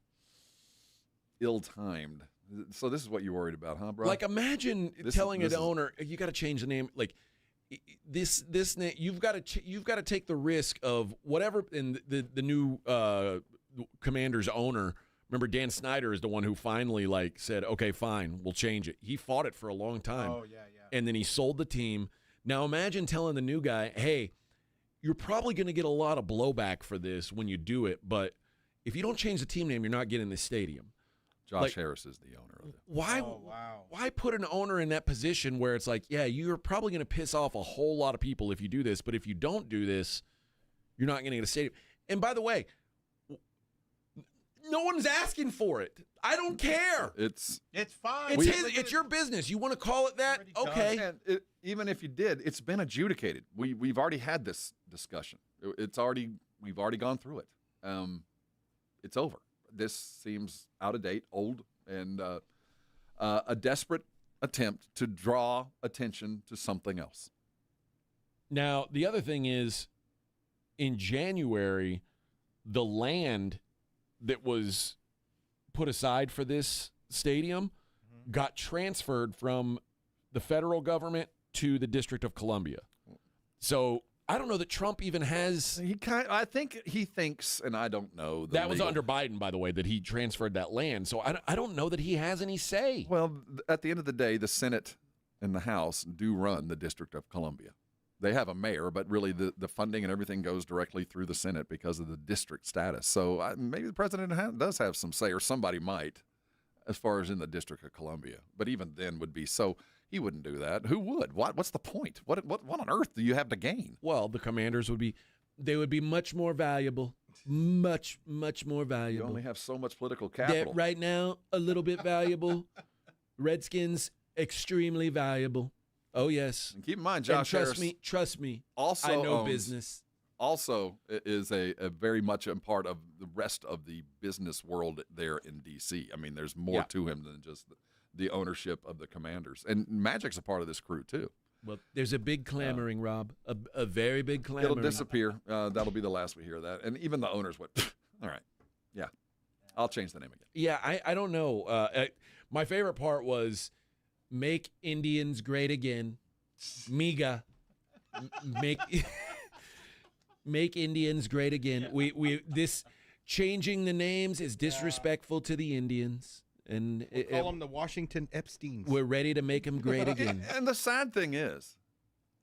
ill-timed. So this is what you're worried about, huh, bro? Like, imagine telling an owner, you got to change the name. Like, this name, you've got to take the risk of whatever. And the new Commanders owner, remember Dan Snyder is the one who finally said, okay, fine, we'll change it. He fought it for a long time. Oh yeah. And then he sold the team. Now imagine telling the new guy, hey, you're probably going to get a lot of blowback for this when you do it, but if you don't change the team name, you're not getting the stadium. Josh Harris is the owner of it. Why put an owner in that position where it's like, yeah, you're probably going to piss off a whole lot of people if you do this, but if you don't do this, you're not going to get a stadium. And by the way, no one's asking for it. I don't care. It's fine. It's your business. You want to call it that? Okay. And even if you did, it's been adjudicated. We've already had this discussion. We've already gone through it. It's over. This seems out of date, old, and a desperate attempt to draw attention to something else. Now, the other thing is, in January, the land that was put aside for this stadium got transferred from the federal government to the District of Columbia. So I don't know that Trump even has. I think he thinks, and I don't know. That was under Biden, by the way, that he transferred that land. So I don't know that he has any say. Well, at the end of the day, the Senate and the House do run the District of Columbia. They have a mayor, but really the funding and everything goes directly through the Senate because of the district status. So maybe the president does have some say, or somebody might, as far as in the District of Columbia. But even then would be so. He wouldn't do that. Who would? What's the point? What on earth do you have to gain? Well, the Commanders would be much more valuable much more You valuable. only have so much political capital. Right now, a little bit valuable. Redskins, extremely valuable. Oh, yes. And keep in mind, And Josh Harris trust me, also I know owns- business. Also is a very much a part of the rest of the business world there in D.C. I mean, there's more to him than just the ownership of the Commanders. And Magic's a part of this crew, too. Well, there's a big clamoring, Rob, a very big clamoring. It'll disappear. That'll be the last we hear of that. And even the owners went, all right, yeah, I'll change the name again. Yeah, I don't know. My favorite part was make Indians great again. MIGA. Make Indians great again. We this changing the names is disrespectful to the Indians. And We'll call them the Washington Epsteins. We're ready to make them great again. And the sad thing is,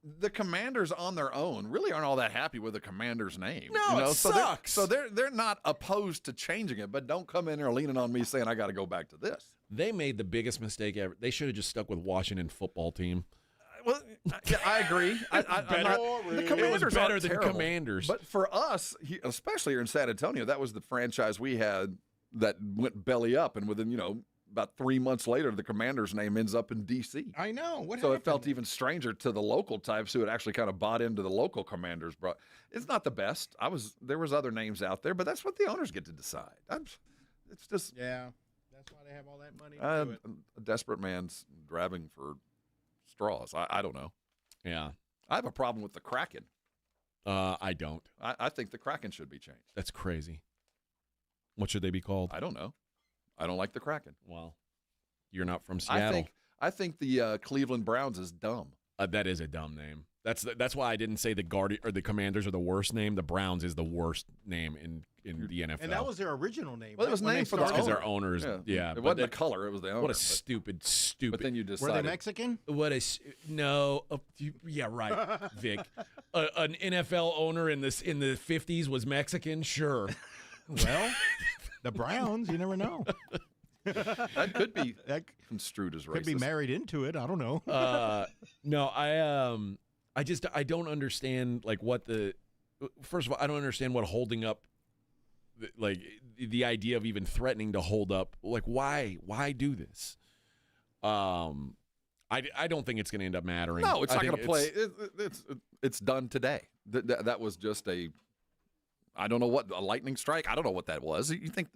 the Commanders on their own really aren't all that happy with the Commander's name. No, it sucks. So they're not opposed to changing it, but don't come in there leaning on me saying I got to go back to this. They made the biggest mistake ever. They should have just stuck with Washington football team. Well, yeah, I agree. The Commanders it was better aren't than terrible. Commanders. But for us, especially here in San Antonio, that was the franchise we had that went belly up, and within about 3 months later, the Commanders' name ends up in D.C. I know. What So happened? it felt even stranger to the local types who had actually kind of bought into the local Commanders. It's not the best. There was other names out there, but that's what the owners get to decide. It's just Yeah, that's why they have all that money to do it. a desperate man's grabbing for straws. I don't know. Yeah. I have a problem with the Kraken. I don't. I think the Kraken should be changed. That's crazy. What should they be called? I don't know. I don't like the Kraken. Well, you're not from Seattle. I think the Cleveland Browns is dumb. That is a dumb name. That's why I didn't say the Commanders are the worst name. The Browns is the worst name in the NFL. And that was their original name. Well, it was right? named for the because owner. their owners. Yeah, it wasn't the color; it was the owner. What a stupid. But then you decided. Were they Mexican? What a no. Yeah, right, Vic. An NFL owner in the 50s was Mexican. Sure. Well, the Browns. You never know. That could be construed as racist. Could be married into it. I don't know. No, I don't understand first of all, I don't understand what holding up, like the idea of even threatening to hold up, like why do this? I don't think it's going to end up mattering. No, it's not going to play. It's done today. That was just I don't know what, a lightning strike. I don't know what that was. You think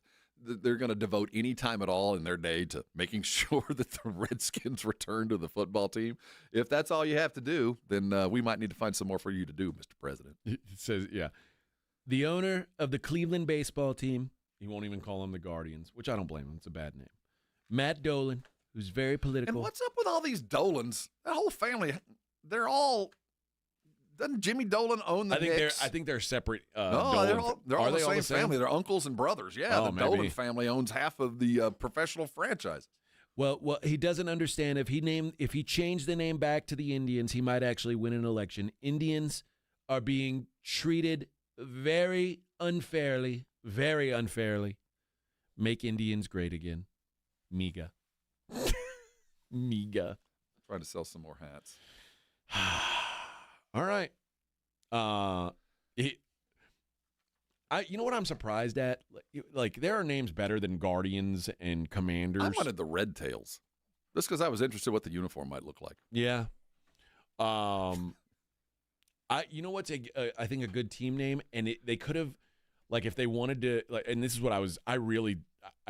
they're going to devote any time at all in their day to making sure that the Redskins return to the football team? If that's all you have to do, then we might need to find some more for you to do, Mr. President. It says, yeah. The owner of the Cleveland baseball team, he won't even call them the Guardians, which I don't blame him. It's a bad name. Matt Dolan, who's very political. And what's up with all these Dolans? That whole family, they're all. Doesn't Jimmy Dolan own the Knicks? I think they're separate. No, Dolan. they're all Are the they same family. They're uncles and brothers. Yeah, Oh, the maybe. Dolan family owns half of the professional franchises. Well, he doesn't understand if he changed the name back to the Indians, he might actually win an election. Indians are being treated very unfairly. Make Indians great again. MIGA. MIGA. Trying to sell some more hats. All right. You know what I'm surprised at? Like there are names better than Guardians and Commanders. I wanted the Red Tails, just because I was interested in what the uniform might look like. Yeah. You know what's I think a good team name, and they could have, like, if they wanted to, like, and this is what I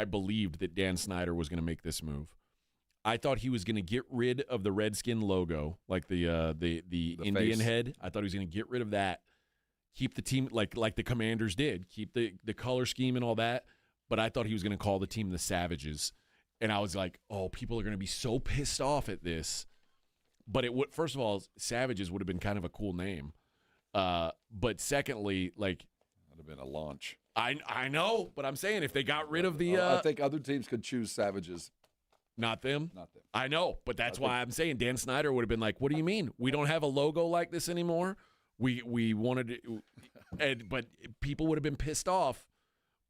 believed that Dan Snyder was going to make this move. I thought he was going to get rid of the Redskin logo, like the Indian face. head. I thought he was going to get rid of that. Keep the team like the Commanders did. Keep the color scheme and all that. But I thought he was going to call the team the Savages. And I was like, oh, people are going to be so pissed off at this. But first of all, Savages would have been kind of a cool name. But secondly, like, Would have been a launch. I know, but I'm saying if they got rid of the I think other teams could choose Savages. Not them? Not them. I know, but that's why I'm saying Dan Snyder would have been like, what do you mean? We don't have a logo like this anymore? We wanted to, but people would have been pissed off.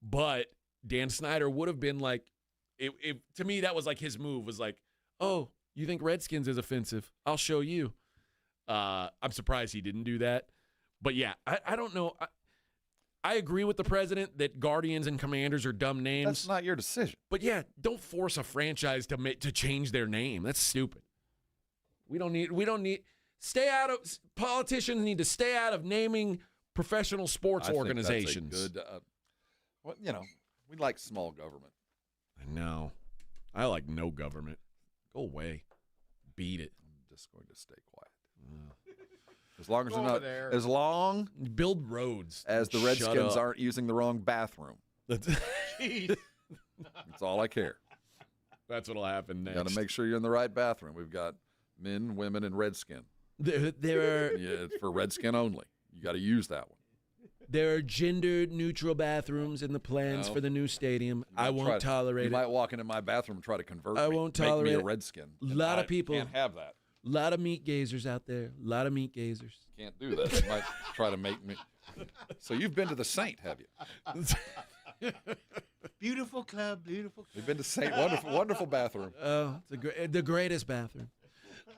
But Dan Snyder would have been like, to me, that was like his move was like, oh, you think Redskins is offensive? I'll show you. I'm surprised he didn't do that. But yeah, I don't know. I agree with the president that Guardians and Commanders are dumb names. That's not your decision. But yeah, don't force a franchise to change their name. That's stupid. We don't need politicians need to stay out of naming professional sports organizations. Think that's a good, we like small government. I know. I like no government. Go away. Beat it. I'm just going to stay quiet. As long as they're not, as long build roads. As the Redskins aren't using the wrong bathroom. That's all I care. That's what'll happen next. Got to make sure you're in the right bathroom. We've got men, women, and Redskin. There are it's for Redskin only. You got to use that one. There are gender-neutral bathrooms in the plans for the new stadium. I won't tolerate it. You might walk into my bathroom and try to convert me. I won't tolerate make me it. a Redskin. A lot of people can't have that. A lot of meat gazers out there. A lot of meat gazers. Can't do that. You might try to make me. So you've been to the Saint, have you? Beautiful club, beautiful club. You've been to Saint. Wonderful bathroom. Oh, it's the greatest bathroom.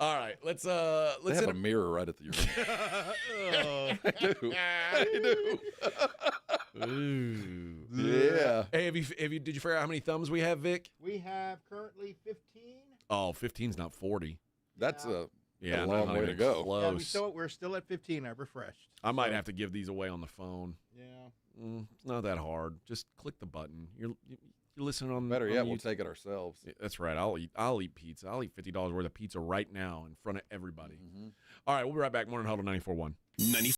All right, let's they have a mirror right at the urinal. I do. Yeah. Hey, did you figure out how many thumbs we have, Vic? We have currently 15. Oh, 15's not 40. That's a Yeah, long not way even to go. Close. Yeah, we're still at 15. I've refreshed. I might have to give these away on the phone. Yeah. It's not that hard. Just click the button. You're listening on Better on yet, YouTube. we'll take it ourselves. Yeah, that's right. I'll eat pizza. I'll eat $50 worth of pizza right now in front of everybody. Mm-hmm. All right, we'll be right back. Morning Huddle 94.1. 94.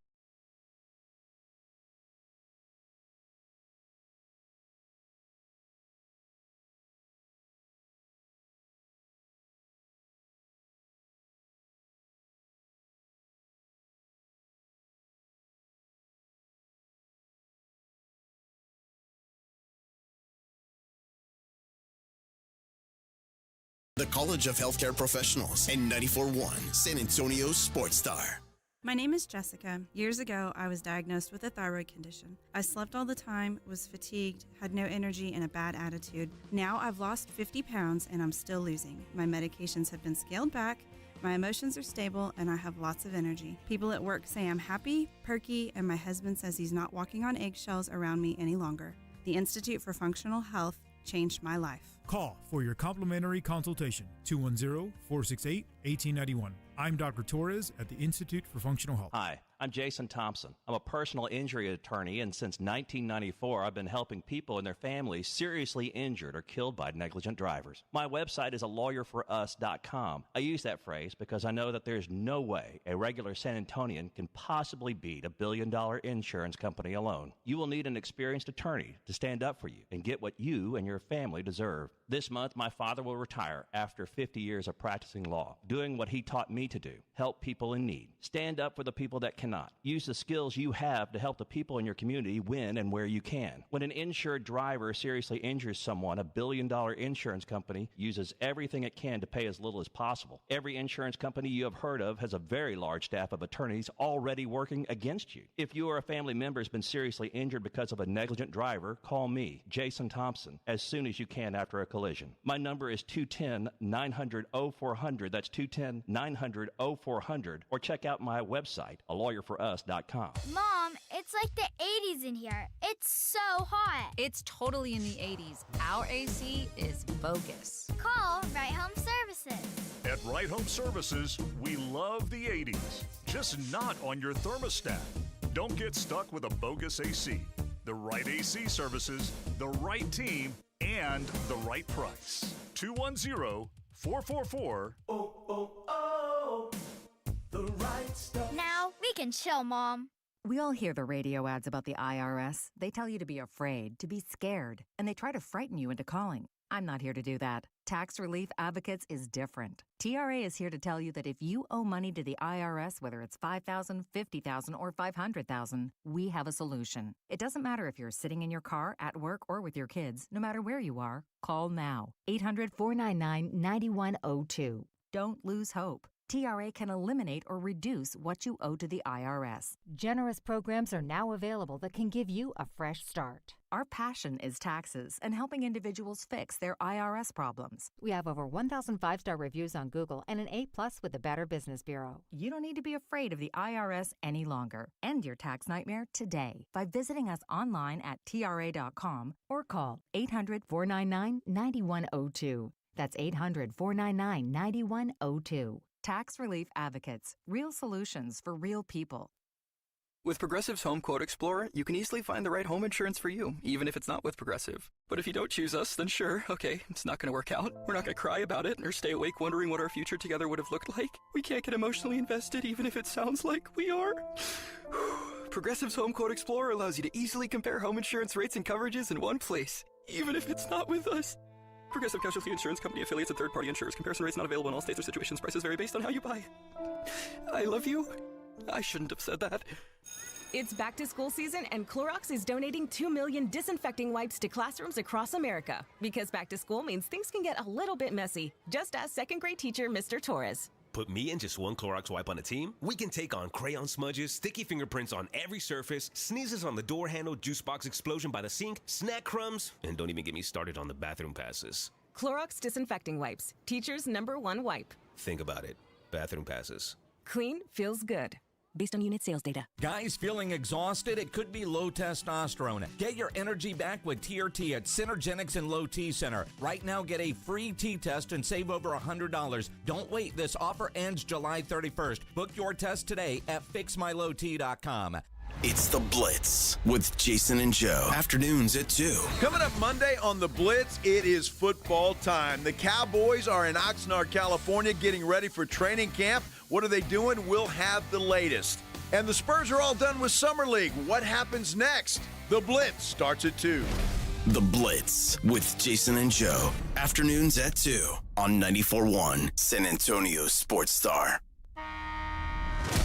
The College of Healthcare Professionals and 94.1 San Antonio Sports Star. My name is Jessica. Years ago, I was diagnosed with a thyroid condition. I slept all the time, was fatigued, had no energy, and a bad attitude. Now I've lost 50 pounds and I'm still losing. My medications have been scaled back, my emotions are stable, and I have lots of energy. People at work say I'm happy, perky, and my husband says he's not walking on eggshells around me any longer. The Institute for Functional Health changed my life. Call for your complimentary consultation, 210-468-1891. I'm Dr. Torres at the Institute for Functional Health. Hi, I'm Jason Thompson. I'm a personal injury attorney, and since 1994, I've been helping people and their families seriously injured or killed by negligent drivers. My website is alawyer4us.com. I use that phrase because I know that there's no way a regular San Antonian can possibly beat a billion-dollar insurance company alone. You will need an experienced attorney to stand up for you and get what you and your family deserve. This month, my father will retire after 50 years of practicing law, doing what he taught me to do, help people in need. Stand up for the people that cannot. Use the skills you have to help the people in your community win and where you can. When an insured driver seriously injures someone, a billion-dollar insurance company uses everything it can to pay as little as possible. Every insurance company you have heard of has a very large staff of attorneys already working against you. If you or a family member has been seriously injured because of a negligent driver, call me, Jason Thompson, as soon as you can after a collision. My number is 210-900-0400. That's 210-900-0400. Or check out my website, alawyer4us.com. Mom, it's like the 80s in here. It's so hot. It's totally in the 80s. Our AC is bogus. Call Right Home Services. At Right Home Services, we love the 80s, just not on your thermostat. Don't get stuck with a bogus AC. The right AC services, the right team, and the right price. 210-444. The right stuff. Now we can chill, Mom. We all hear the radio ads about the IRS. They tell you to be afraid, to be scared, and they try to frighten you into calling. I'm not here to do that. Tax Relief Advocates is different. TRA is here to tell you that if you owe money to the IRS, whether it's $5,000, $50,000, or $500,000, we have a solution. It doesn't matter if you're sitting in your car, at work, or with your kids. No matter where you are, call now. 800-499-9102. Don't lose hope. TRA can eliminate or reduce what you owe to the IRS. Generous programs are now available that can give you a fresh start. Our passion is taxes and helping individuals fix their IRS problems. We have over 1,000 5-star reviews on Google and an A+ with the Better Business Bureau. You don't need to be afraid of the IRS any longer. End your tax nightmare today by visiting us online at TRA.com or call 800-499-9102. That's 800-499-9102. Tax Relief Advocates. Real solutions for real people. With Progressive's Home Quote Explorer, you can easily find the right home insurance for you, even if it's not with Progressive. But if you don't choose us, then sure, okay, it's not going to work out. We're not going to cry about it or stay awake wondering what our future together would have looked like. We can't get emotionally invested even if it sounds like we are. Progressive's Home Quote Explorer allows you to easily compare home insurance rates and coverages in one place, even if it's not with us. Progressive Casualty Insurance Company affiliates and third-party insurers. Comparison rates not available in all states or situations. Prices vary based on how you buy. I love you. I shouldn't have said that. It's back to school season, and Clorox is donating 2 million disinfecting wipes to classrooms across America. Because back to school means things can get a little bit messy. Just ask second grade teacher Mr. Torres. Put me and just one Clorox wipe on a team, we can take on crayon smudges, sticky fingerprints on every surface, sneezes on the door handle, juice box explosion by the sink, snack crumbs, and don't even get me started on the bathroom passes. Clorox disinfecting wipes, teacher's #1 wipe. Think about it. Bathroom passes. Clean feels good. Based on unit sales data. Guys feeling exhausted? It could be low testosterone. Get your energy back with TRT at Synergenics and Low T Center. Right now, get a free T test and save over $100. Don't wait. This offer ends July 31st. Book your test today at fixmylowt.com. It's The Blitz with Jason and Joe. Afternoons at 2. Coming up Monday on The Blitz, it is football time. The Cowboys are in Oxnard, California, getting ready for training camp. What are they doing? We'll have the latest. And the Spurs are all done with Summer League. What happens next? The Blitz starts at 2. The Blitz with Jason and Joe. Afternoons at 2 on 94.1 San Antonio Sports Star.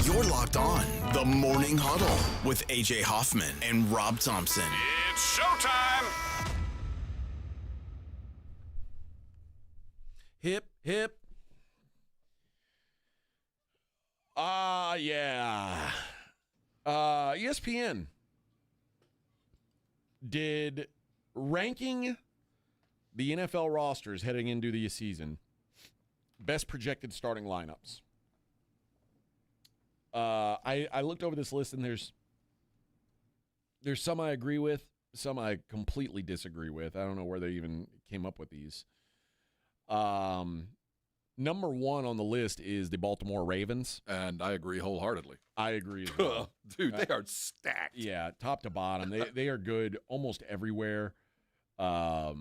You're locked on The Morning Huddle with AJ Hoffman and Rob Thompson. It's showtime! Hip, hip. Yeah. ESPN did ranking the NFL rosters heading into the season. Best projected starting lineups. I looked over this list, and there's some I agree with, some I completely disagree with. I don't know where they even came up with these. Number 1 on the list is the Baltimore Ravens. And I agree wholeheartly. I agree as well. Dude, they are stacked. Yeah, top to bottom. They are good almost everywhere. Well,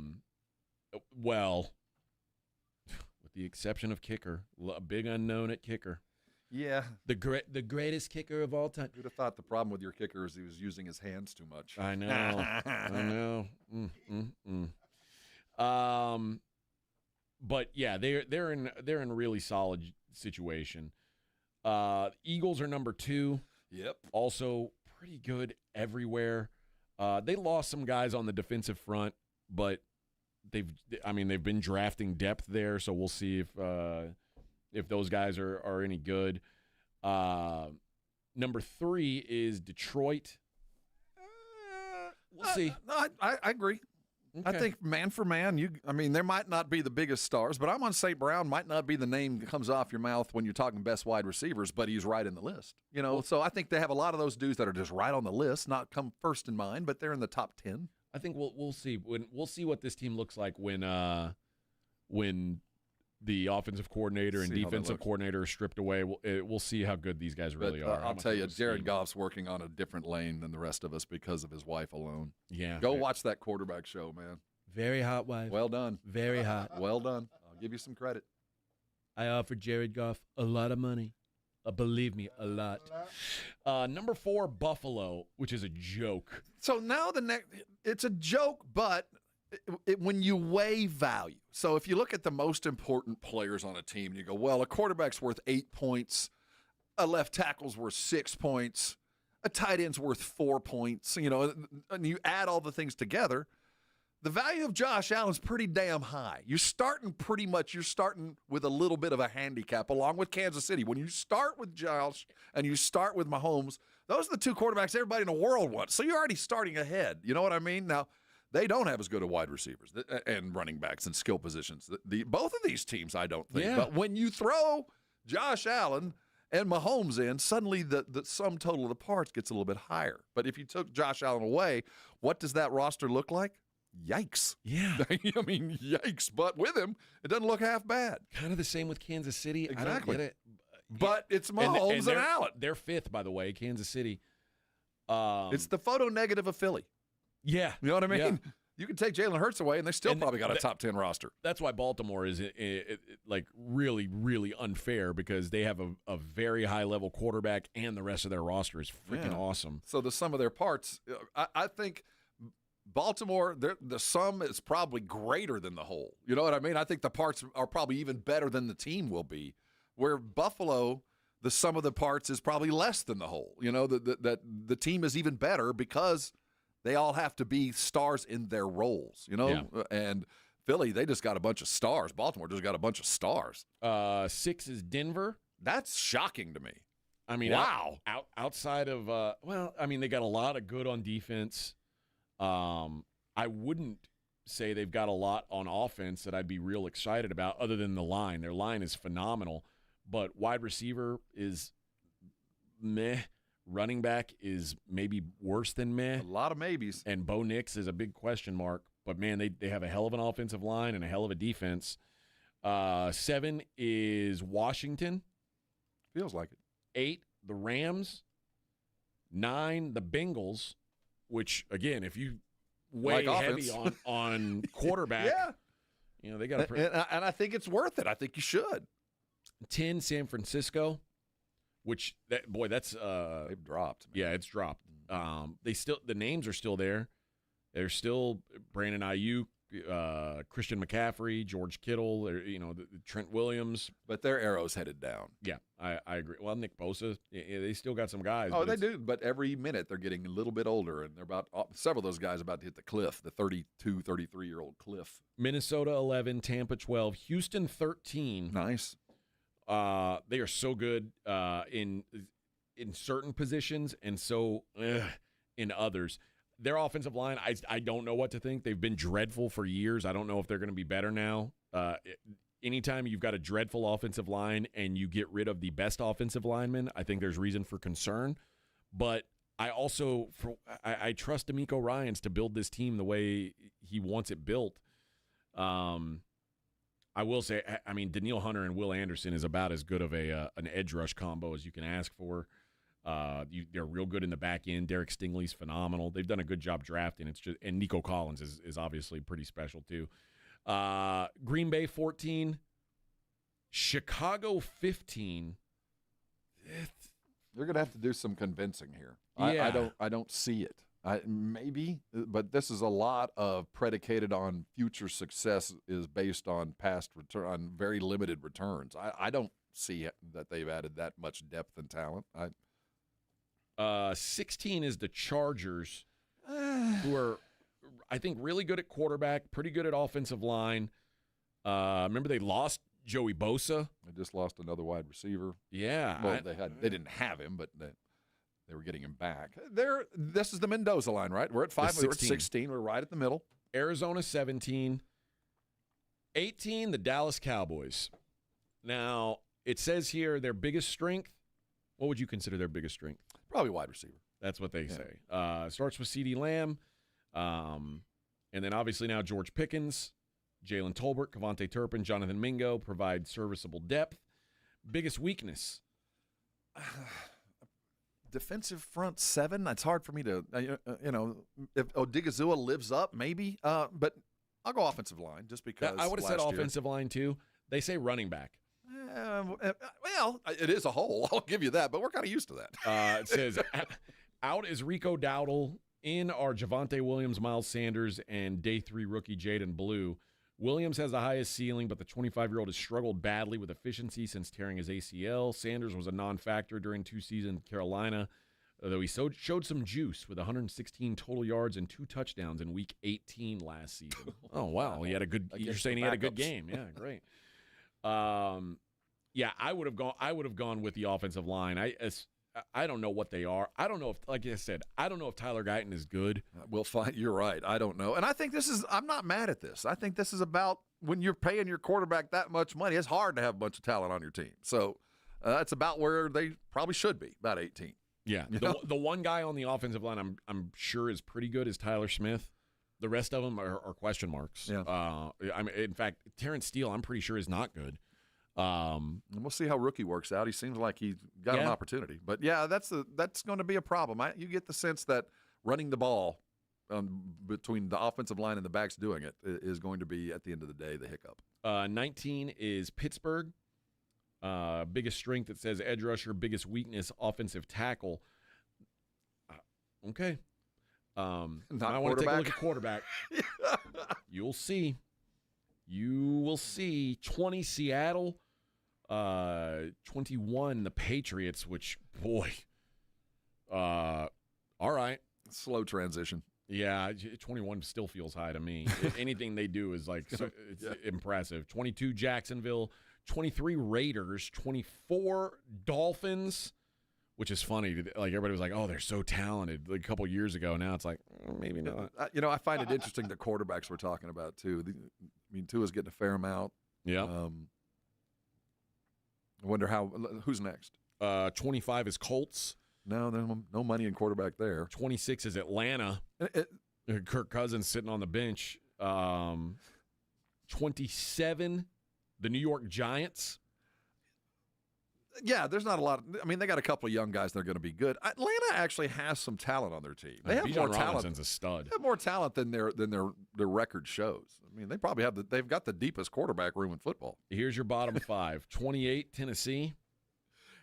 with the exception of kicker. A big unknown at kicker. Yeah. The greatest kicker of all time. Who'd have thought the problem with your kicker is he was using his hands too much. I know. I know. But yeah, they're in a really solid situation. Eagles are number 2. Yep. Also pretty good everywhere. They lost some guys on the defensive front, but they've been drafting depth there, so we'll see if those guys are any good. Number 3 is Detroit. We'll see. No, I agree. Okay. I think man for man, there might not be the biggest stars, but I'm on St. Brown might not be the name that comes off your mouth when you're talking best wide receivers, but he's right in the list. So I think they have a lot of those dudes that are just right on the list, not come first in mind, but they're in the top 10. I think we'll see. We'll see what this team looks like when the offensive coordinator and defensive coordinator are stripped away. We'll see how good these guys really are. I'll tell you, Jared Goff's working on a different lane than the rest of us because of his wife alone. Yeah. Go watch that quarterback show, man. Very hot wife. Well done. Very hot. Well done. I'll give you some credit. I offered Jared Goff a lot of money. Believe me, a lot. Number 4, Buffalo, which is a joke. So now it's a joke, but when you weigh value. So if you look at the most important players on a team, you go, well, a quarterback's worth 8 points, a left tackle's worth 6 points, a tight end's worth 4 points, and you add all the things together. the value of Josh Allen's pretty damn high. You're starting with a little bit of a handicap along with Kansas City. When you start with Josh and you start with Mahomes, those are the two quarterbacks everybody in the world wants. So you're already starting ahead. You know what I mean? Now, they don't have as good a wide receivers and running backs and skill positions. Both of these teams, I don't think. Yeah. But when you throw Josh Allen and Mahomes in, suddenly the sum total of the parts gets a little bit higher. But if you took Josh Allen away, what does that roster look like? Yikes. Yeah. I mean, yikes. But with him, it doesn't look half bad. Kind of the same with Kansas City. Exactly. I don't get it. But it's Mahomes and Allen. They're fifth, by the way, Kansas City. It's the photo negative of Philly. Yeah. You know what I mean? Yeah. You can take Jalen Hurts away, and they still probably got a top 10 roster. That's why Baltimore is like really, really unfair because they have a very high-level quarterback, and the rest of their roster is freaking awesome. So the sum of their parts, I think Baltimore, the sum is probably greater than the whole. You know what I mean? I think the parts are probably even better than the team will be. Where Buffalo, the sum of the parts is probably less than the whole. You know, that the team is even better because they all have to be stars in their roles, you know? Yeah. And Philly, they just got a bunch of stars. Baltimore just got a bunch of stars. 6 is Denver. That's shocking to me. I mean, wow. Outside of, they got a lot of good on defense. I wouldn't say they've got a lot on offense that I'd be real excited about other than the line. Their line is phenomenal, but wide receiver is meh. Running back is maybe worse than meh. A lot of maybes. And Bo Nix is a big question mark. But, man, they have a hell of an offensive line and a hell of a defense. 7 is Washington. Feels like it. 8, the Rams. 9, the Bengals, which, again, if you weigh heavy on quarterback, yeah. You know, they got and I think it's worth it. I think you should. 10, San Francisco. Which that's they've dropped. Man. Yeah, it's dropped. The names are still there. There's still Brandon Ayuk, Christian McCaffrey, George Kittle, Trent Williams. But their arrow's headed down. Yeah, I agree. Well, Nick Bosa, they still got some guys. Oh, they do. But every minute they're getting a little bit older, and they're several of those guys about to hit the cliff, the 32, 33-year-old cliff. Minnesota 11, Tampa 12, Houston 13. Nice. They are so good in certain positions and so in others. Their offensive line, I don't know what to think. They've been dreadful for years. I don't know if they're going to be better now. Anytime you've got a dreadful offensive line and you get rid of the best offensive lineman, I think there's reason for concern. But I also I trust D'Amico Ryans to build this team the way he wants it built. I will say, I mean, Danielle Hunter and Will Anderson is about as good of an edge rush combo as you can ask for. They're real good in the back end. Derek Stingley's phenomenal. They've done a good job drafting. And Nico Collins is obviously pretty special too. Green Bay 14, Chicago 15. You're gonna have to do some convincing here. Yeah. I don't see it. Maybe, but this is a lot of predicated on future success is based on past return, on very limited returns. I don't see that they've added that much depth and talent. 16 is the Chargers, who are, I think, really good at quarterback, pretty good at offensive line. Remember they lost Joey Bosa? They just lost another wide receiver. Yeah. Well, they didn't have him, but they were getting him back. This is the Mendoza line, right? We're at 5. We're at 16. We're right at the middle. Arizona 17. 18, the Dallas Cowboys. Now, it says here their biggest strength. What would you consider their biggest strength? Probably wide receiver. That's what they say. Starts with CeeDee Lamb. And then obviously now George Pickens, Jalen Tolbert, Kevontae Turpin, Jonathan Mingo provide serviceable depth. Biggest weakness? Defensive front 7. It's hard for me to, if Odigizua lives up, maybe. But I'll go offensive line just because. I would have said offensive line too. They say running back. Well, it is a hole. I'll give you that, but we're kind of used to that. It says out is Rico Dowdle. In are Javonte Williams, Miles Sanders, and day 3 rookie Jaden Blue. Williams has the highest ceiling, but the 25-year-old has struggled badly with efficiency since tearing his ACL. Sanders was a non-factor during 2 seasons in Carolina. Though he showed some juice with 116 total yards and 2 touchdowns in Week 18 last season. Oh wow, he had a good. You're saying he had a good game? Yeah, great. Yeah, I would have gone with the offensive line. I don't know what they are. I don't know if, like I said, I don't know if Tyler Guyton is good. We'll find. You're right. I don't know. And I think I'm not mad at this. I think this is about when you're paying your quarterback that much money, it's hard to have a bunch of talent on your team. So that's about where they probably should be, about 18. Yeah. The one guy on the offensive line I'm sure is pretty good is Tyler Smith. The rest of them are question marks. Yeah. In fact, Terrence Steele, I'm pretty sure is not good. And we'll see how rookie works out. He seems like he's got an opportunity. But, yeah, that's going to be a problem. You get the sense that running the ball between the offensive line and the backs doing it is going to be, at the end of the day, the hiccup. 19 is Pittsburgh. Biggest strength, it says edge rusher. Biggest weakness, offensive tackle. Okay. I want to take a look at quarterback. You'll see. You will see. 20 Seattle, 21 the Patriots, which, boy, all right. Slow transition. Yeah, 21 still feels high to me. Anything they do is like it's impressive. 22 Jacksonville, 23 Raiders, 24 Dolphins, which is funny. Like everybody was like, "Oh, they're so talented." Like a couple years ago, now it's like maybe not. I find it interesting the quarterbacks we're talking about too. Tua's getting a fair amount. Yeah. I wonder who's next. 25 is Colts. No, there's no money in quarterback there. 26 is Atlanta. Kirk Cousins sitting on the bench. 27, the New York Giants. Yeah, there's not a lot. They got a couple of young guys that are going to be good. Atlanta actually has some talent on their team. They have more talent. Robinson's a stud. They have more talent than their record shows. They probably they've got the deepest quarterback room in football. Here's your bottom 5. 28, Tennessee.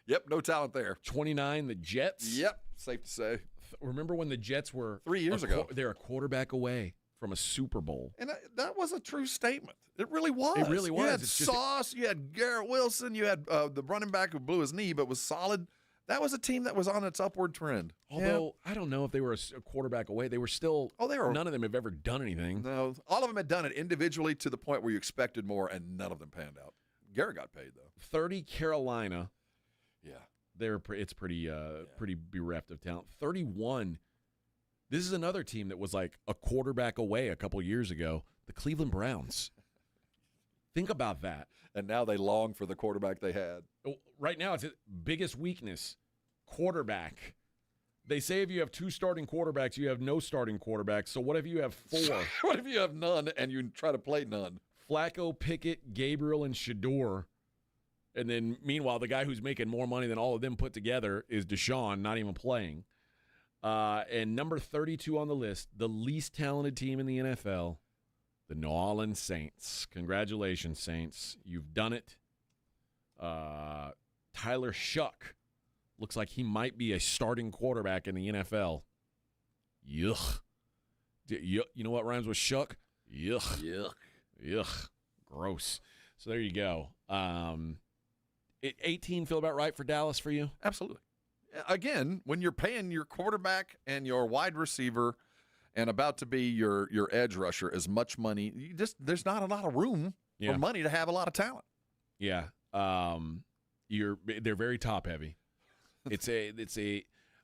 Yep, no talent there. 29, the Jets. Yep, safe to say. Remember when the Jets were 3 years ago? They're a quarterback away from a Super Bowl. And that was a true statement. It really was. It really was. You had Sauce, you had Garrett Wilson, you had the running back who blew his knee but was solid. That was a team that was on its upward trend. Although, I don't know if they were a quarterback away. They were still none of them have ever done anything. No, all of them had done it individually to the point where you expected more, and none of them panned out. Garrett got paid, though. 30, Carolina. Yeah. It's pretty bereft of talent. 31. This is another team that was like a quarterback away a couple years ago. The Cleveland Browns. Think about that. And now they long for the quarterback they had. Right now, it's its biggest weakness, quarterback. They say if you have 2 starting quarterbacks, you have no starting quarterbacks. So what if you have 4? What if you have none and you try to play none? Flacco, Pickett, Gabriel, and Shador. And then, meanwhile, the guy who's making more money than all of them put together is Deshaun, not even playing. And number 32 on the list, the least talented team in the NFL, the New Orleans Saints. Congratulations, Saints. You've done it. Tyler Shuck looks like he might be a starting quarterback in the NFL. Yuck. You know what rhymes with Shuck? Yuck. Yuck. Yuck. Gross. So there you go. 18 feel about right for Dallas for you? Absolutely. Again, when you're paying your quarterback and your wide receiver and about to be your edge rusher as much money, there's not a lot of room for money to have a lot of talent. Yeah. They're very top heavy. It's a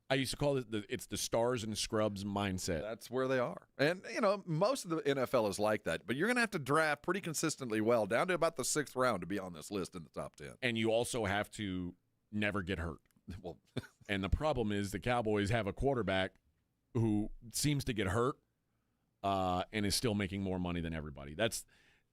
I used to call it it's the stars and scrubs mindset. That's where they are. And, most of the NFL is like that. But you're going to have to draft pretty consistently well, down to about the 6th round to be on this list in the top 10. And you also have to never get hurt. Well, and the problem is the Cowboys have a quarterback who seems to get hurt and is still making more money than everybody. That's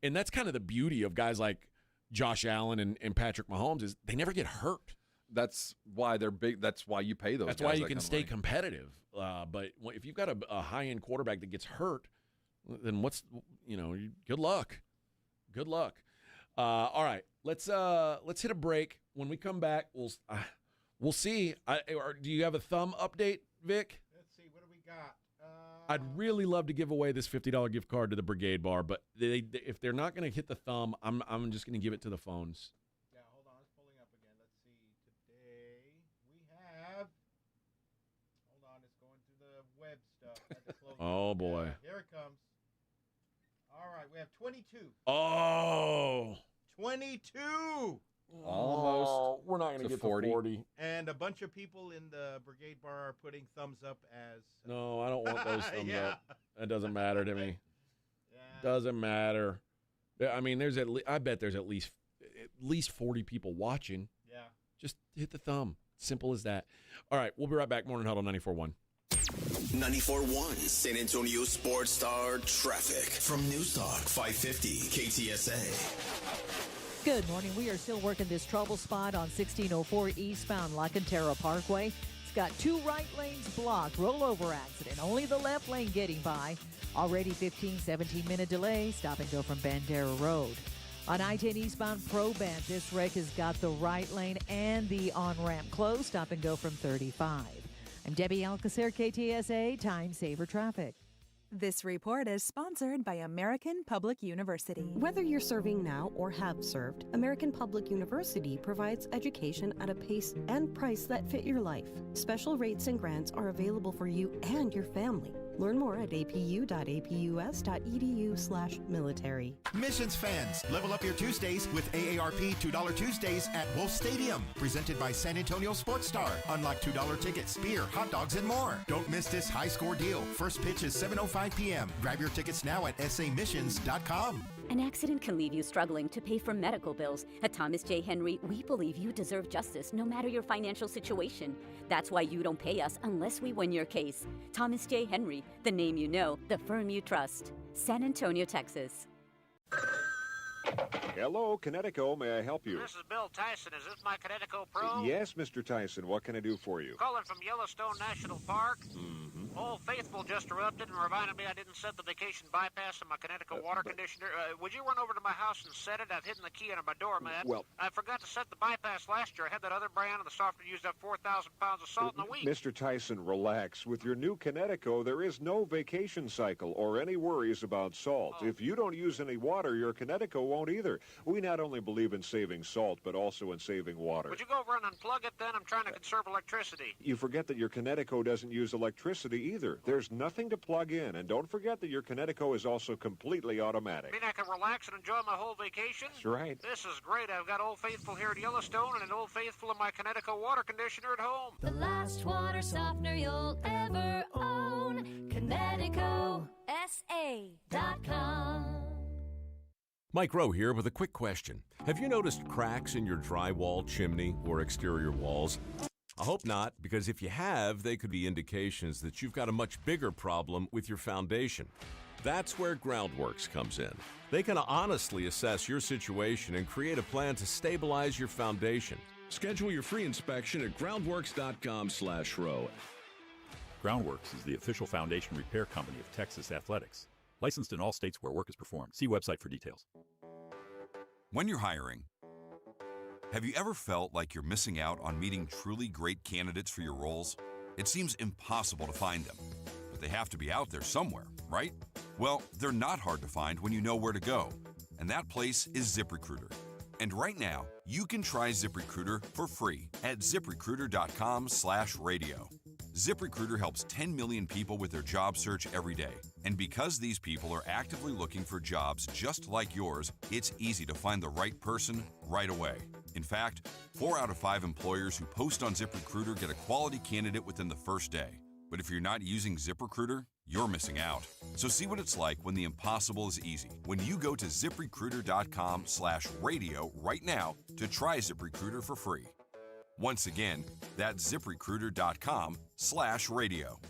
kind of the beauty of guys like Josh Allen and Patrick Mahomes is they never get hurt. That's why they're big. That's why you pay those guys. That's why you can stay competitive. But if you've got a high-end quarterback that gets hurt, then good luck. Good luck. All right, let's hit a break. When we come back, we'll see. Do you have a thumb update, Vic? Let's see. What do we got? I'd really love to give away this $50 gift card to the Brigade Bar, but if they're not going to hit the thumb, I'm just going to give it to the phones. Oh, boy. Here it comes. All right, we have 22. Oh. 22. Almost. We're not going to get 40. to 40. And a bunch of people in the Brigade Bar are putting thumbs up as. No, I don't want those thumbs Yeah. up. That doesn't matter to me. Yeah. Doesn't matter. I mean, I bet there's at least 40 people watching. Yeah. Just hit the thumb. Simple as that. All right, we'll be right back. Morning Huddle 94.1. 94.1 San Antonio Sports Star traffic from News Talk 550 KTSA. Good morning. We are still working this trouble spot on 1604 eastbound La Cantera Parkway. It's got 2 right lanes blocked. Rollover accident. Only the left lane getting by. Already 17-minute delay. Stop and go from Bandera Road. On I-10 eastbound Pro-Band, this wreck has got the right lane and the on-ramp closed. Stop and go from 35. I'm Debbie Alcacer, KTSA Time Saver Traffic. This report is sponsored by American Public University. Whether you're serving now or have served, American Public University provides education at a pace and price that fit your life. Special rates and grants are available for you and your family. Learn more at apu.apus.edu/military. Missions fans, level up your Tuesdays with AARP $2 Tuesdays at Wolf Stadium. Presented by San Antonio Sports Star. Unlock $2 tickets, beer, hot dogs, and more. Don't miss this high score deal. First pitch is 7:05 p.m. Grab your tickets now at samissions.com. An accident can leave you struggling to pay for medical bills. At Thomas J. Henry, we believe you deserve justice no matter your financial situation. That's why you don't pay us unless we win your case. Thomas J. Henry, the name you know, the firm you trust. San Antonio, Texas. Hello, Connecticut. May I help you? This is Bill Tyson. Is this my Connecticut Pro? Yes, Mr. Tyson. What can I do for you? Calling from Yellowstone National Park. Old Faithful just erupted and reminded me I didn't set the vacation bypass on my Connecticut water conditioner. Would you run over to my house and set it? I've hidden the key under my doormat. Well, I forgot to set the bypass last year. I had that other brand, and the software used up 4,000 pounds of salt in a week. Mr. Tyson, relax. With your new Connecticut, there is no vacation cycle or any worries about salt. If you don't use any water, your Connecticut won't either. We not only believe in saving salt, but also in saving water. Would you go over and unplug it then? I'm trying to conserve electricity. You forget that your Connecticut doesn't use electricity either. There's nothing to plug in, and don't forget that your Connecticut is also completely automatic. Mean I can relax and enjoy my whole vacation? That's right. This is great. I've got Old Faithful here at Yellowstone and an Old Faithful in my Connecticut water conditioner at home. The last water softener you'll ever own. ConnecticutSA.com. Mike Rowe here with a quick question. Have you noticed cracks in your drywall, chimney, or exterior walls? I hope not, because if you have, they could be indications that you've got a much bigger problem with your foundation. That's where Groundworks comes in. They can honestly assess your situation and create a plan to stabilize your foundation. Schedule your free inspection at groundworks.com/row. Groundworks is the official foundation repair company of Texas Athletics. Licensed in all states where work is performed. See website for details. When you're hiring, have you ever felt like you're missing out on meeting truly great candidates for your roles? It seems impossible to find them, but they have to be out there somewhere, right? Well, they're not hard to find when you know where to go, and that place is ZipRecruiter. And right now, you can try ZipRecruiter for free at ZipRecruiter.com/radio. ZipRecruiter helps 10 million people with their job search every day. And because these people are actively looking for jobs just like yours, it's easy to find the right person right away. In fact, 4 out of 5 employers who post on ZipRecruiter get a quality candidate within the first day. But if you're not using ZipRecruiter, you're missing out. So see what it's like when the impossible is easy. When you go to ZipRecruiter.com/radio right now to try ZipRecruiter for free. Once again, that's ZipRecruiter.com/radio.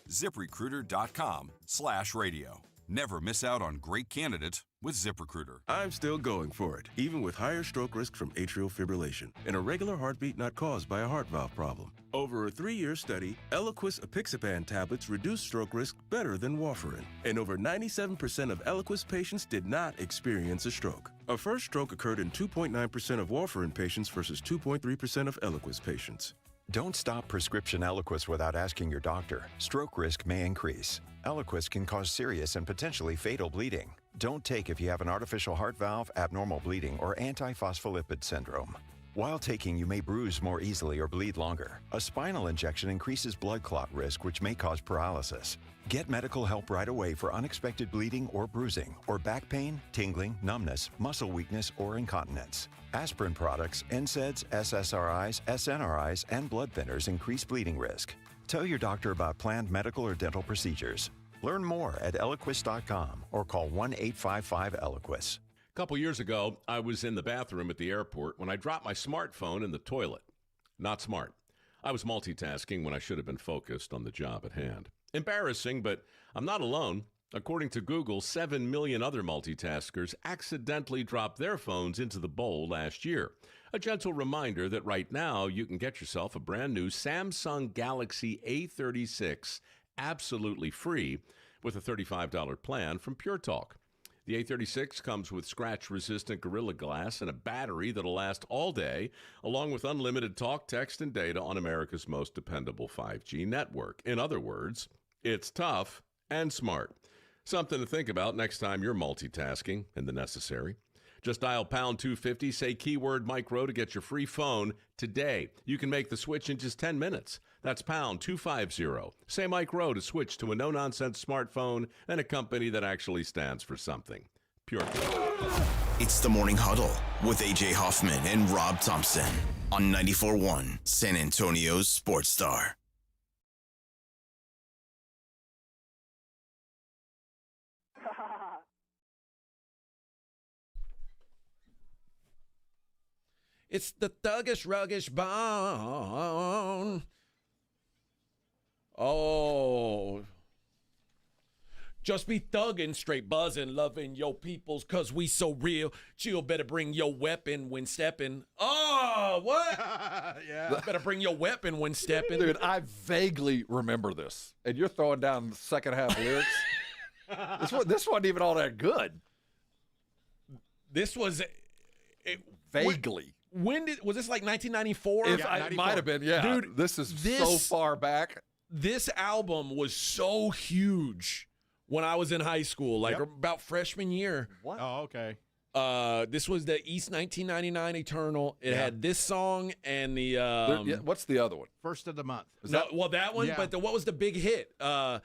ZipRecruiter.com/radio. Never miss out on great candidates with ZipRecruiter. I'm still going for it, even with higher stroke risk from atrial fibrillation, an irregular heartbeat not caused by a heart valve problem. Over a 3-year study, Eliquis apixaban tablets reduced stroke risk better than warfarin, and over 97% of Eliquis patients did not experience a stroke. A first stroke occurred in 2.9% of warfarin patients versus 2.3% of Eliquis patients. Don't stop prescription Eliquis without asking your doctor. Stroke risk may increase. Eliquis can cause serious and potentially fatal bleeding. Don't take if you have an artificial heart valve, abnormal bleeding, or antiphospholipid syndrome. While taking, you may bruise more easily or bleed longer. A spinal injection increases blood clot risk, which may cause paralysis. Get medical help right away for unexpected bleeding or bruising, or back pain, tingling, numbness, muscle weakness, or incontinence. Aspirin products, NSAIDs, SSRIs, SNRIs, and blood thinners increase bleeding risk. Tell your doctor about planned medical or dental procedures. Learn more at Eliquis.com or call 1-855-ELIQUIS. A couple years ago, I was in the bathroom at the airport when I dropped my smartphone in the toilet. Not smart. I was multitasking when I should have been focused on the job at hand. Embarrassing, but I'm not alone. According to Google, 7 million other multitaskers accidentally dropped their phones into the bowl last year. A gentle reminder that right now you can get yourself a brand new Samsung Galaxy A36 absolutely free with a $35 plan from Pure Talk. The A36 comes with scratch-resistant Gorilla Glass and a battery that'll last all day, along with unlimited talk, text, and data on America's most dependable 5G network. In other words, it's tough and smart. Something to think about next time you're multitasking and the necessary. Just dial pound 250, say keyword micro to get your free phone today. You can make the switch in just 10 minutes. That's pound 250. Say micro to switch to a no-nonsense smartphone and a company that actually stands for something. Pure. It's the Morning Huddle with A.J. Hoffman and Rob Thompson on 94.1 San Antonio's Sports Star. It's the thuggish, ruggish bone. Oh. Just be thuggin', straight buzzin', loving your peoples, cause we so real. Chill, better bring your weapon when steppin'. Oh, what? Yeah. Better bring your weapon when steppin'. Dude, I vaguely remember this. And you're throwing down the second half lyrics. This wasn't even all that good. This was... Vaguely. Was this like 1994? It might have been, yeah. Dude, this is so far back. This album was so huge when I was in high school, like about freshman year. What? Oh, okay. This was the East 1999 Eternal. It had this song and the what's the other one? First of the month. That one, but what was the big hit? And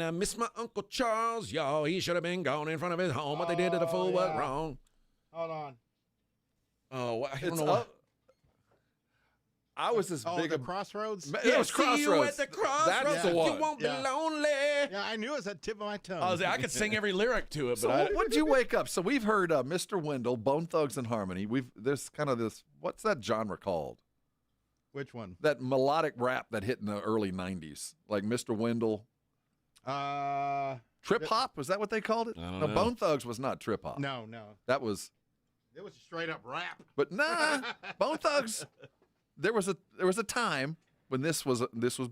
I miss my Uncle Charles, y'all. He should have been gone in front of his home. What they did to the fool was wrong. Hold on. Oh, I don't know what. I was this big. The Crossroads? It was See Crossroads. you at the crossroads. That's the one. You won't be lonely. Yeah, I knew it was at the tip of my tongue. I could sing every lyric to it. So when did you wake up? So we've heard Mr. Wendell, Bone Thugs and Harmony. There's kind of this. What's that genre called? Which one? That melodic rap that hit in the early '90s, like Mr. Wendell. Trip hop, was that what they called it? I don't No, know. Bone Thugs was not trip hop. No. That was. It was straight up rap. But nah, Bone Thugs. There was a time when this was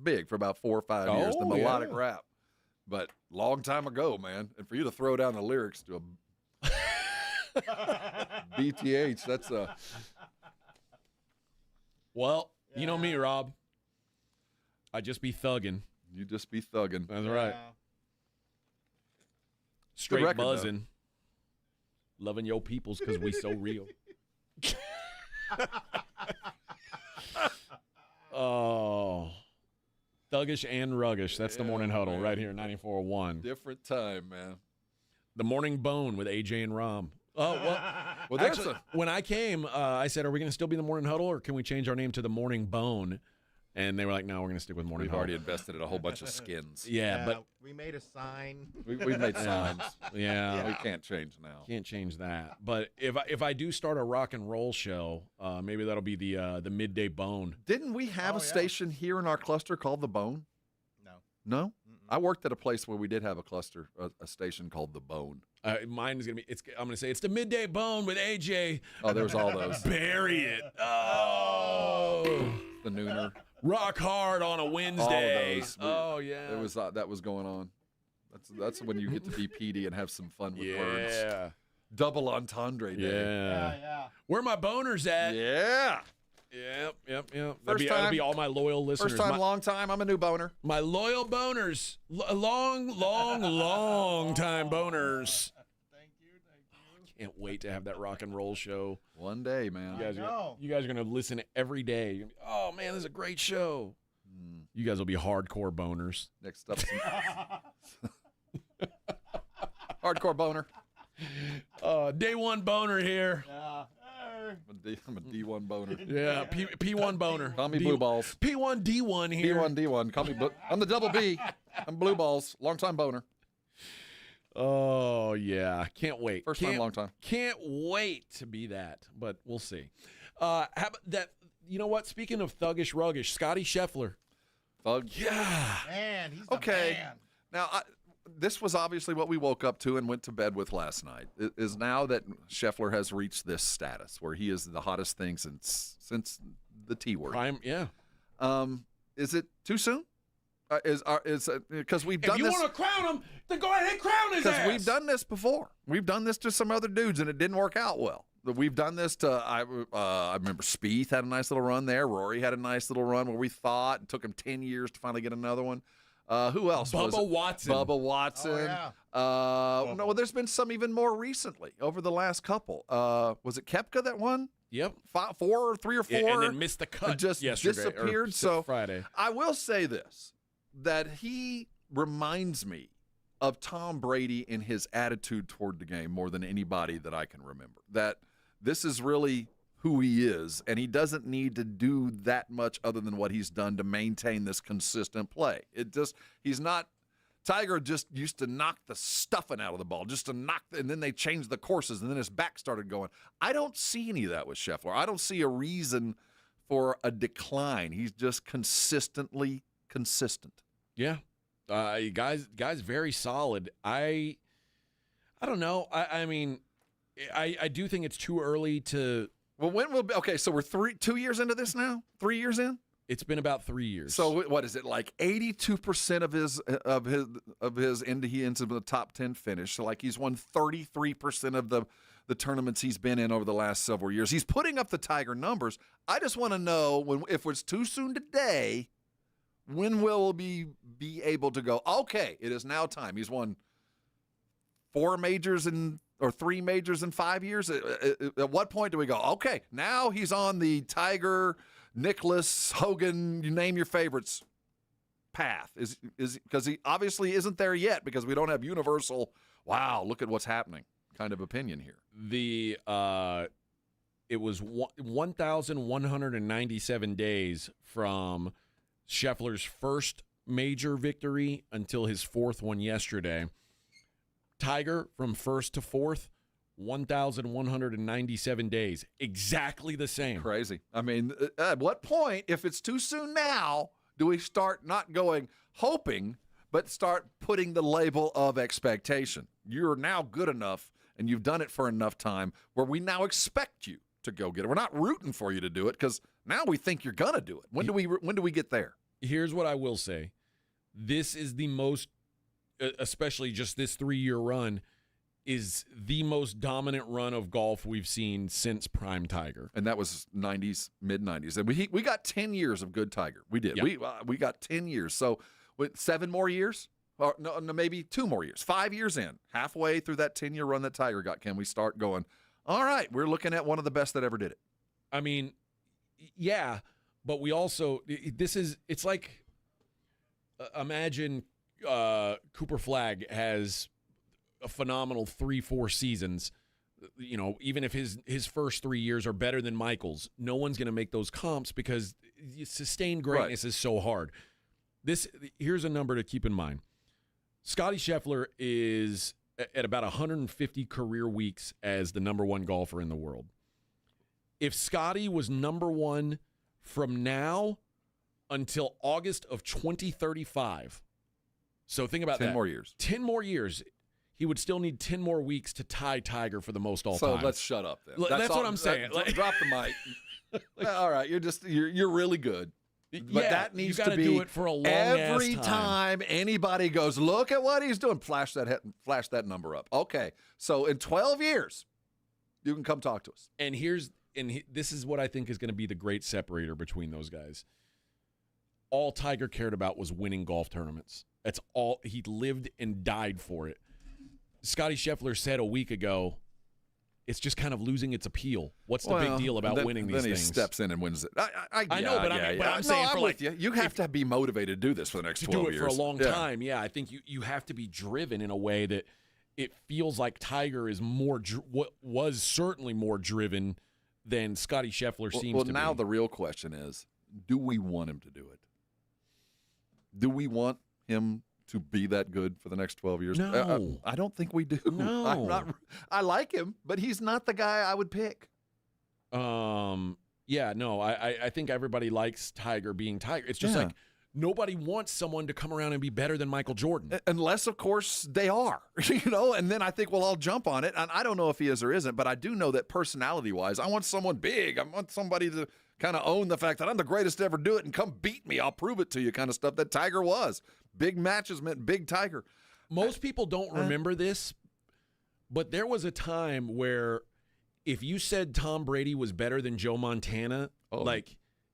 big for about 4 or 5 years. The melodic rap, but long time ago, man. And for you to throw down the lyrics to a BTH, that's a. Well, you know me, Rob. I just be thugging. You just be thugging. That's right. Straight record, buzzing. Loving your peoples because we so real. Oh. Thuggish and ruggish. That's the Morning Huddle right here, 94.1. Different time, man. The Morning Bone with AJ and Rom. Oh, well actually, when I came, I said, are we going to still be the Morning Huddle or can we change our name to the Morning Bone? And they were like, no, we're going to stick with Morning We've Huddle. already invested in a whole bunch of skins. Yeah, but we made a sign. We made signs. Yeah. We can't change now. Can't change that. But if I do start a rock and roll show, maybe that'll be the Midday Bone. Didn't we have a station here in our cluster called The Bone? No. No? Mm-mm. I worked at a place where we did have a cluster, a station called The Bone. Mine is going to be, I'm going to say, it's the Midday Bone with AJ. Oh, there was all those. Bury it. Oh. The Nooner. Rock hard on a Wednesday. All of those. Oh, yeah. There was that was going on. That's when you get to be PD and have some fun with words. Yeah. Double entendre day. Yeah. Where my boners at? Yeah. Yep. First That'll be all my loyal listeners. First time, long time. I'm a new boner. My loyal boners. Long time boners. Thank you. can't wait to have that rock and roll show. One day, man. You guys are going to listen every day. You're gonna be, oh, man, this is a great show. You guys will be hardcore boners. Next up, hardcore boner. Day one boner here. I'm a D1 boner. Yeah, P1 boner. Call me Blue Balls. P1 D1 here. P1 D1. Call me I'm the double B. I'm Blue Balls. Long-time boner. Oh, yeah. Can't wait. First time, long time. Can't wait to be that, but we'll see. How about that? You know what? Speaking of thuggish, ruggish, Scotty Scheffler. Thug? Yeah. Man, he's the okay. man. Now, this was obviously what we woke up to and went to bed with last night. It is now that Scheffler has reached this status where he is the hottest thing since the T word. Prime, yeah. Is it too soon? Because we've done this. If you this, want to crown him, then go ahead and crown his ass. Because we've done this before. We've done this to some other dudes, and it didn't work out well. We've done this to, I remember Spieth had a nice little run there. Rory had a nice little run where we thought it took him 10 years to finally get another one. Who else? Bubba Watson. Bubba Watson. Oh, yeah. No, there's been some even more recently over the last couple. Was it Koepka that won? Yep. 3 or 4. Yeah, and then missed the cut. Just yesterday, disappeared. So Friday. I will say this, that he reminds me of Tom Brady in his attitude toward the game more than anybody that I can remember. That this is really who he is, and he doesn't need to do that much other than what he's done to maintain this consistent play. He's not. Tiger just used to knock the stuffing out of the ball, and then they changed the courses, and then his back started going. I don't see any of that with Scheffler. I don't see a reason for a decline. He's just consistently consistent. Yeah. Guys, very solid. I don't know. I mean, I do think it's too early to. Well, when will be okay? So we're 2 years into this now. 3 years in. It's been about 3 years. So what is it like? 82% of his he ends up in the top 10 finish. So like he's won 33% of the tournaments he's been in over the last several years. He's putting up the Tiger numbers. I just want to know if it's too soon today. When will we be able to go, okay, it is now time? He's won 3 majors in 5 years. At what point do we go, okay, now he's on the Tiger, Nicklaus, Hogan, you name your favorites path? Is because he obviously isn't there yet because we don't have universal, wow, look at what's happening kind of opinion here. It was 1,197 days from Scheffler's first major victory until his fourth one yesterday. Tiger from first to fourth, 1,197 days. Exactly the same. Crazy. I mean, at what point, if it's too soon now, do we start not going hoping, but start putting the label of expectation? You're now good enough, and you've done it for enough time where we now expect you to go get it. We're not rooting for you to do it because now we think you're going to do it. When do we get there? Here's what I will say. This is the most, especially just this 3-year run, is the most dominant run of golf we've seen since prime Tiger. And that was 90s, mid-90s. And we got 10 years of good Tiger. We did. Yep. We got 10 years. So with 7 more years? Or no, maybe 2 more years. 5 years in, halfway through that 10-year run that Tiger got, can we start going, all right, we're looking at one of the best that ever did it? I mean, yeah, but we also, it's like, imagine Cooper Flagg has a phenomenal 3-4 seasons. You know, even if his first 3 years are better than Michael's, no one's going to make those comps because sustained greatness is so hard. Here's a number to keep in mind. Scotty Scheffler is at about 150 career weeks as the number one golfer in the world. If Scotty was number one from now until August of 2035, so think about that. 10 more years. 10 more years. He would still need 10 more weeks to tie Tiger for the most all time. So let's shut up then. That's what I'm saying. Drop the mic. All right, you're really good. But yeah, that needs you to be do it for a long every ass time anybody goes, look at what he's doing. Flash that number up. Okay, so in 12 years, you can come talk to us. And this is what I think is going to be the great separator between those guys. All Tiger cared about was winning golf tournaments. That's all. He lived and died for it. Scotty Scheffler said a week ago, it's just kind of losing its appeal. What's the big deal about winning these things? Then he steps in and wins it. I know, but I'm saying I'm for with you. You have to be motivated to do this for the next 12 years. To do it for a long time, yeah. I think you have to be driven in a way that it feels like Tiger is was certainly more driven than Scottie Scheffler seems to be. Well, now the real question is, do we want him to do it? Do we want him to be that good for the next 12 years? No. I don't think we do. No. I like him, but he's not the guy I would pick. Yeah, no, I think everybody likes Tiger being Tiger. It's just like nobody wants someone to come around and be better than Michael Jordan. Unless, of course, they are, and then I think we'll all jump on it. And I don't know if he is or isn't, but I do know that personality-wise, I want someone big. I want somebody to kind of own the fact that I'm the greatest to ever do it and come beat me. I'll prove it to you kind of stuff that Tiger was. Big matches meant big Tiger. Most people don't remember this, but there was a time where if you said Tom Brady was better than Joe Montana,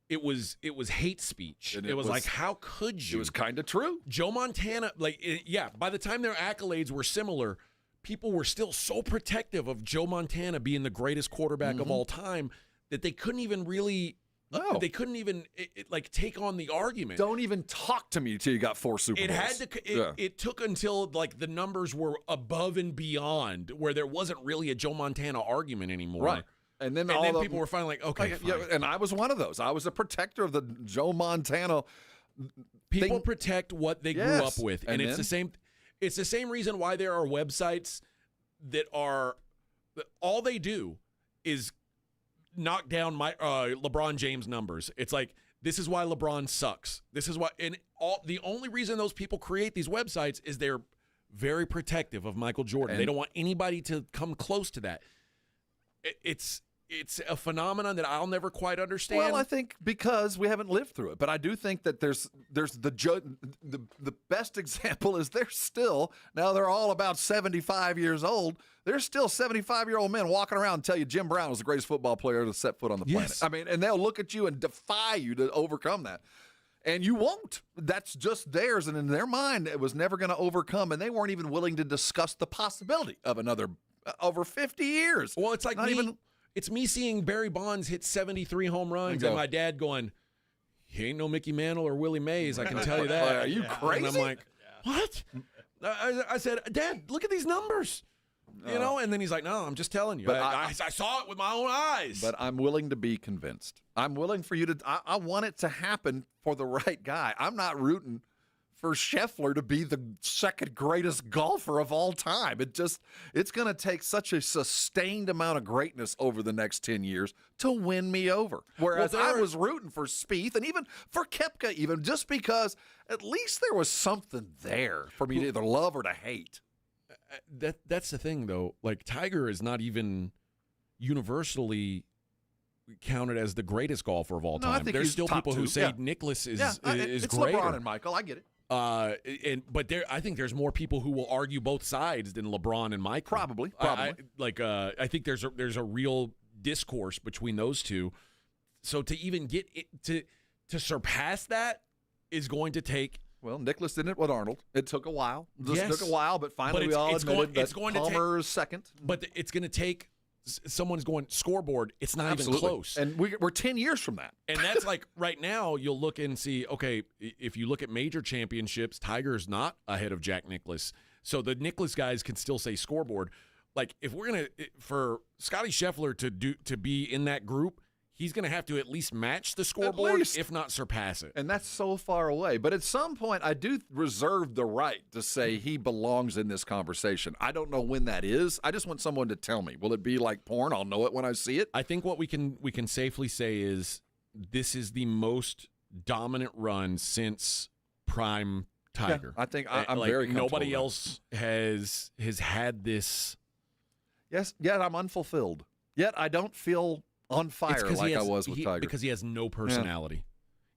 it was hate speech. It was like, how could you? It was kind of true. Joe Montana, by the time their accolades were similar, people were still so protective of Joe Montana being the greatest quarterback of all time that they couldn't even really take on the argument. Don't even talk to me until you got 4 Super Bowls. It took until the numbers were above and beyond where there wasn't really a Joe Montana argument anymore. Right. And then people were finally like, okay, fine. Yeah, and I was one of those. I was a protector of the Joe Montana. People protect what they grew up with, and it's the same. It's the same reason why there are websites that all they do is knock down LeBron James numbers. It's like, this is why LeBron sucks. This is why, and the only reason those people create these websites is they're very protective of Michael Jordan. They don't want anybody to come close to that. It's a phenomenon that I'll never quite understand. Well, I think because we haven't lived through it, but I do think that there's the best example is they're all about 75 years old. There's still 75-year-old men walking around and tell you Jim Brown was the greatest football player to set foot on the planet. Yes. I mean, and they'll look at you and defy you to overcome that. And you won't. That's just theirs, and in their mind, it was never going to overcome, and they weren't even willing to discuss the possibility of another over 50 years. Well, it's like it's me seeing Barry Bonds hit 73 home runs and my dad going, he ain't no Mickey Mantle or Willie Mays, I can tell you that. Are you crazy? And I'm like, what? I said, Dad, look at these numbers. And then he's like, no, I'm just telling you. But I saw it with my own eyes. But I'm willing to be convinced. I'm willing for you to I want it to happen for the right guy. I'm not rooting for Scheffler to be the second greatest golfer of all time. It's going to take such a sustained amount of greatness over the next 10 years to win me over. Whereas I was rooting for Spieth and even for Koepka, even just because at least there was something there for me to either love or to hate. That's the thing, though. Like, Tiger is not even universally counted as the greatest golfer of all time. I think there's he's still top people who 2. say Nicklaus is it's greater. LeBron and Michael. I get it. But I think there's more people who will argue both sides than LeBron and Michael. Probably. I think there's a real discourse between those two. So to even get it, to surpass that is going to take. Well, Nicklaus did it with Arnold. It took a while. Yes. Took a while, but finally we all admitted that Palmer's second. But it's going to take. Someone's going scoreboard. It's not even close. And we're 10 years from that. And that's like right now you'll look and see, okay, if you look at major championships, Tiger's not ahead of Jack Nicklaus. So the Nicklaus guys can still say scoreboard. Like, if we're going to, for Scottie Scheffler to be in that group, he's going to have to at least match the scoreboard, if not surpass it. And that's so far away. But at some point, I do reserve the right to say he belongs in this conversation. I don't know when that is. I just want someone to tell me. Will it be like porn? I'll know it when I see it. I think what we can safely say is this is the most dominant run since prime Tiger. Yeah, I think I'm very comfortable. Nobody else has had this. Yes, yet I'm unfulfilled. Yet I don't feel on fire like I was with Tiger. Because he has no personality.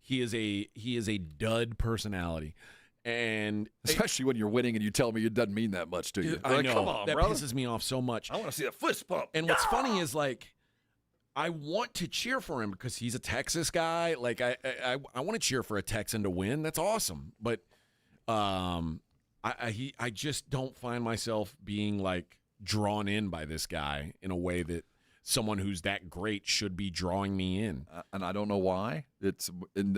Yeah. He is a dud personality. And especially when you're winning and you tell me it doesn't mean that much to you. I know. Come on, that brother. pisses me off so much. I want to see a fist pump. And what's funny is, like, I want to cheer for him because he's a Texas guy. Like, I want to cheer for a Texan to win. That's awesome. But I just don't find myself being like drawn in by this guy in a way that someone who's that great should be drawing me in. And I don't know why.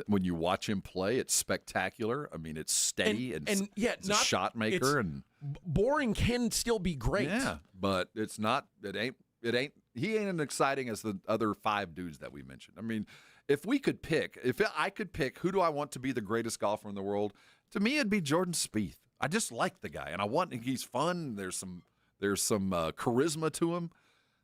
When you watch him play, it's spectacular. I mean, it's steady and it's a shot maker. And boring can still be great. Yeah, but it's not. It ain't. He ain't as exciting as the other 5 dudes that we mentioned. I mean, if I could pick, who do I want to be the greatest golfer in the world? To me, it'd be Jordan Spieth. I just like the guy, and he's fun. There's some charisma to him.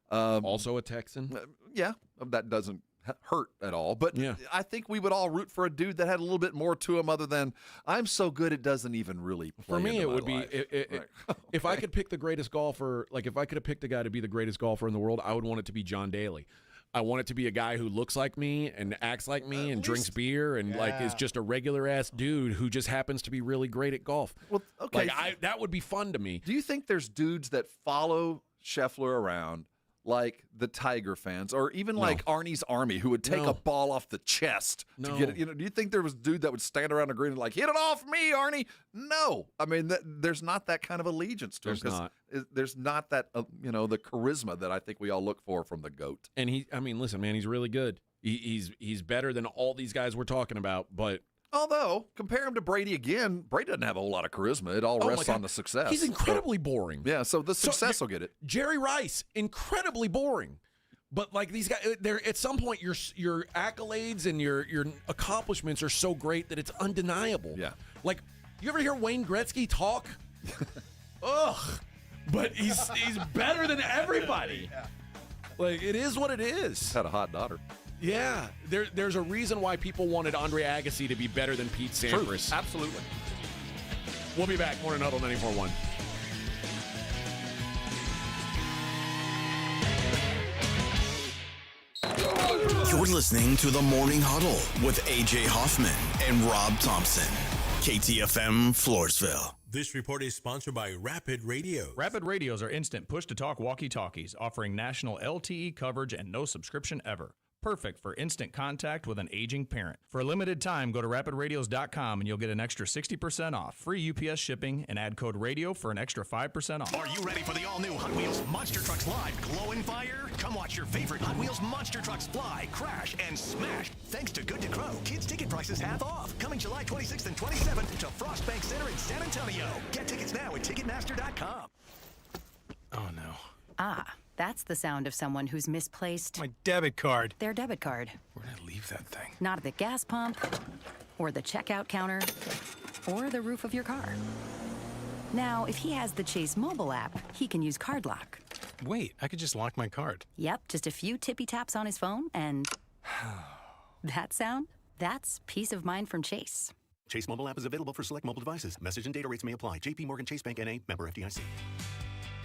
Also a Texan. Yeah, that doesn't hurt at all. But I think we would all root for a dude that had a little bit more to him other than I'm so good it doesn't even really play. For me, it would life. be if I could pick the greatest golfer, like if I could have picked a guy to be the greatest golfer in the world, I would want it to be John Daly. I want it to be a guy who looks like me and acts like me and drinks beer and like is just a regular ass dude who just happens to be really great at golf. Well, okay, that would be fun to me. Do you think there's dudes that follow Scheffler around like the Tiger fans, or even like Arnie's Army, who would take a ball off the chest to get it? You know, do you think there was a dude that would stand around the green and like, hit it off me, Arnie? No. I mean, there's not that kind of allegiance to him. There's not that, the charisma that I think we all look for from the GOAT. And listen, man, he's really good. He's better than all these guys we're talking about, but although, compare him to Brady again, Brady doesn't have a whole lot of charisma. It all rests on the success. He's incredibly boring. Yeah, so the success will get it. Jerry Rice, incredibly boring. But like these guys, at some point, your accolades and your accomplishments are so great that it's undeniable. Yeah. Like, you ever hear Wayne Gretzky talk? Ugh. But he's better than everybody. Yeah. Like, it is what it is. Had a hot daughter. Yeah, there's a reason why people wanted Andre Agassi to be better than Pete Sampras. True. Absolutely. We'll be back. Morning Huddle 94.1. You're listening to the Morning Huddle with A.J. Hoffman and Rob Thompson. KTFM Floresville. This report is sponsored by Rapid Radios. Rapid Radios are instant push-to-talk walkie-talkies offering national LTE coverage and no subscription ever. Perfect for instant contact with an aging parent. For a limited time, go to rapidradios.com and you'll get an extra 60% off. Free UPS shipping and add code RADIO for an extra 5% off. Are you ready for the all-new Hot Wheels Monster Trucks Live Glow and Fire? Come watch your favorite Hot Wheels Monster Trucks fly, crash, and smash. Thanks to Good to Grow, kids' ticket prices half off. Coming July 26th and 27th to Frost Bank Center in San Antonio. Get tickets now at Ticketmaster.com. Oh, no. Ah. That's the sound of someone who's misplaced my debit card. Their debit card. Where did I leave that thing? Not at the gas pump, or the checkout counter, or the roof of your car. Now, if he has the Chase mobile app, he can use Card Lock. Wait, I could just lock my card. Yep, just a few tippy taps on his phone, and that sound? That's peace of mind from Chase. Chase mobile app is available for select mobile devices. Message and data rates may apply. JP Morgan Chase Bank N.A. member FDIC.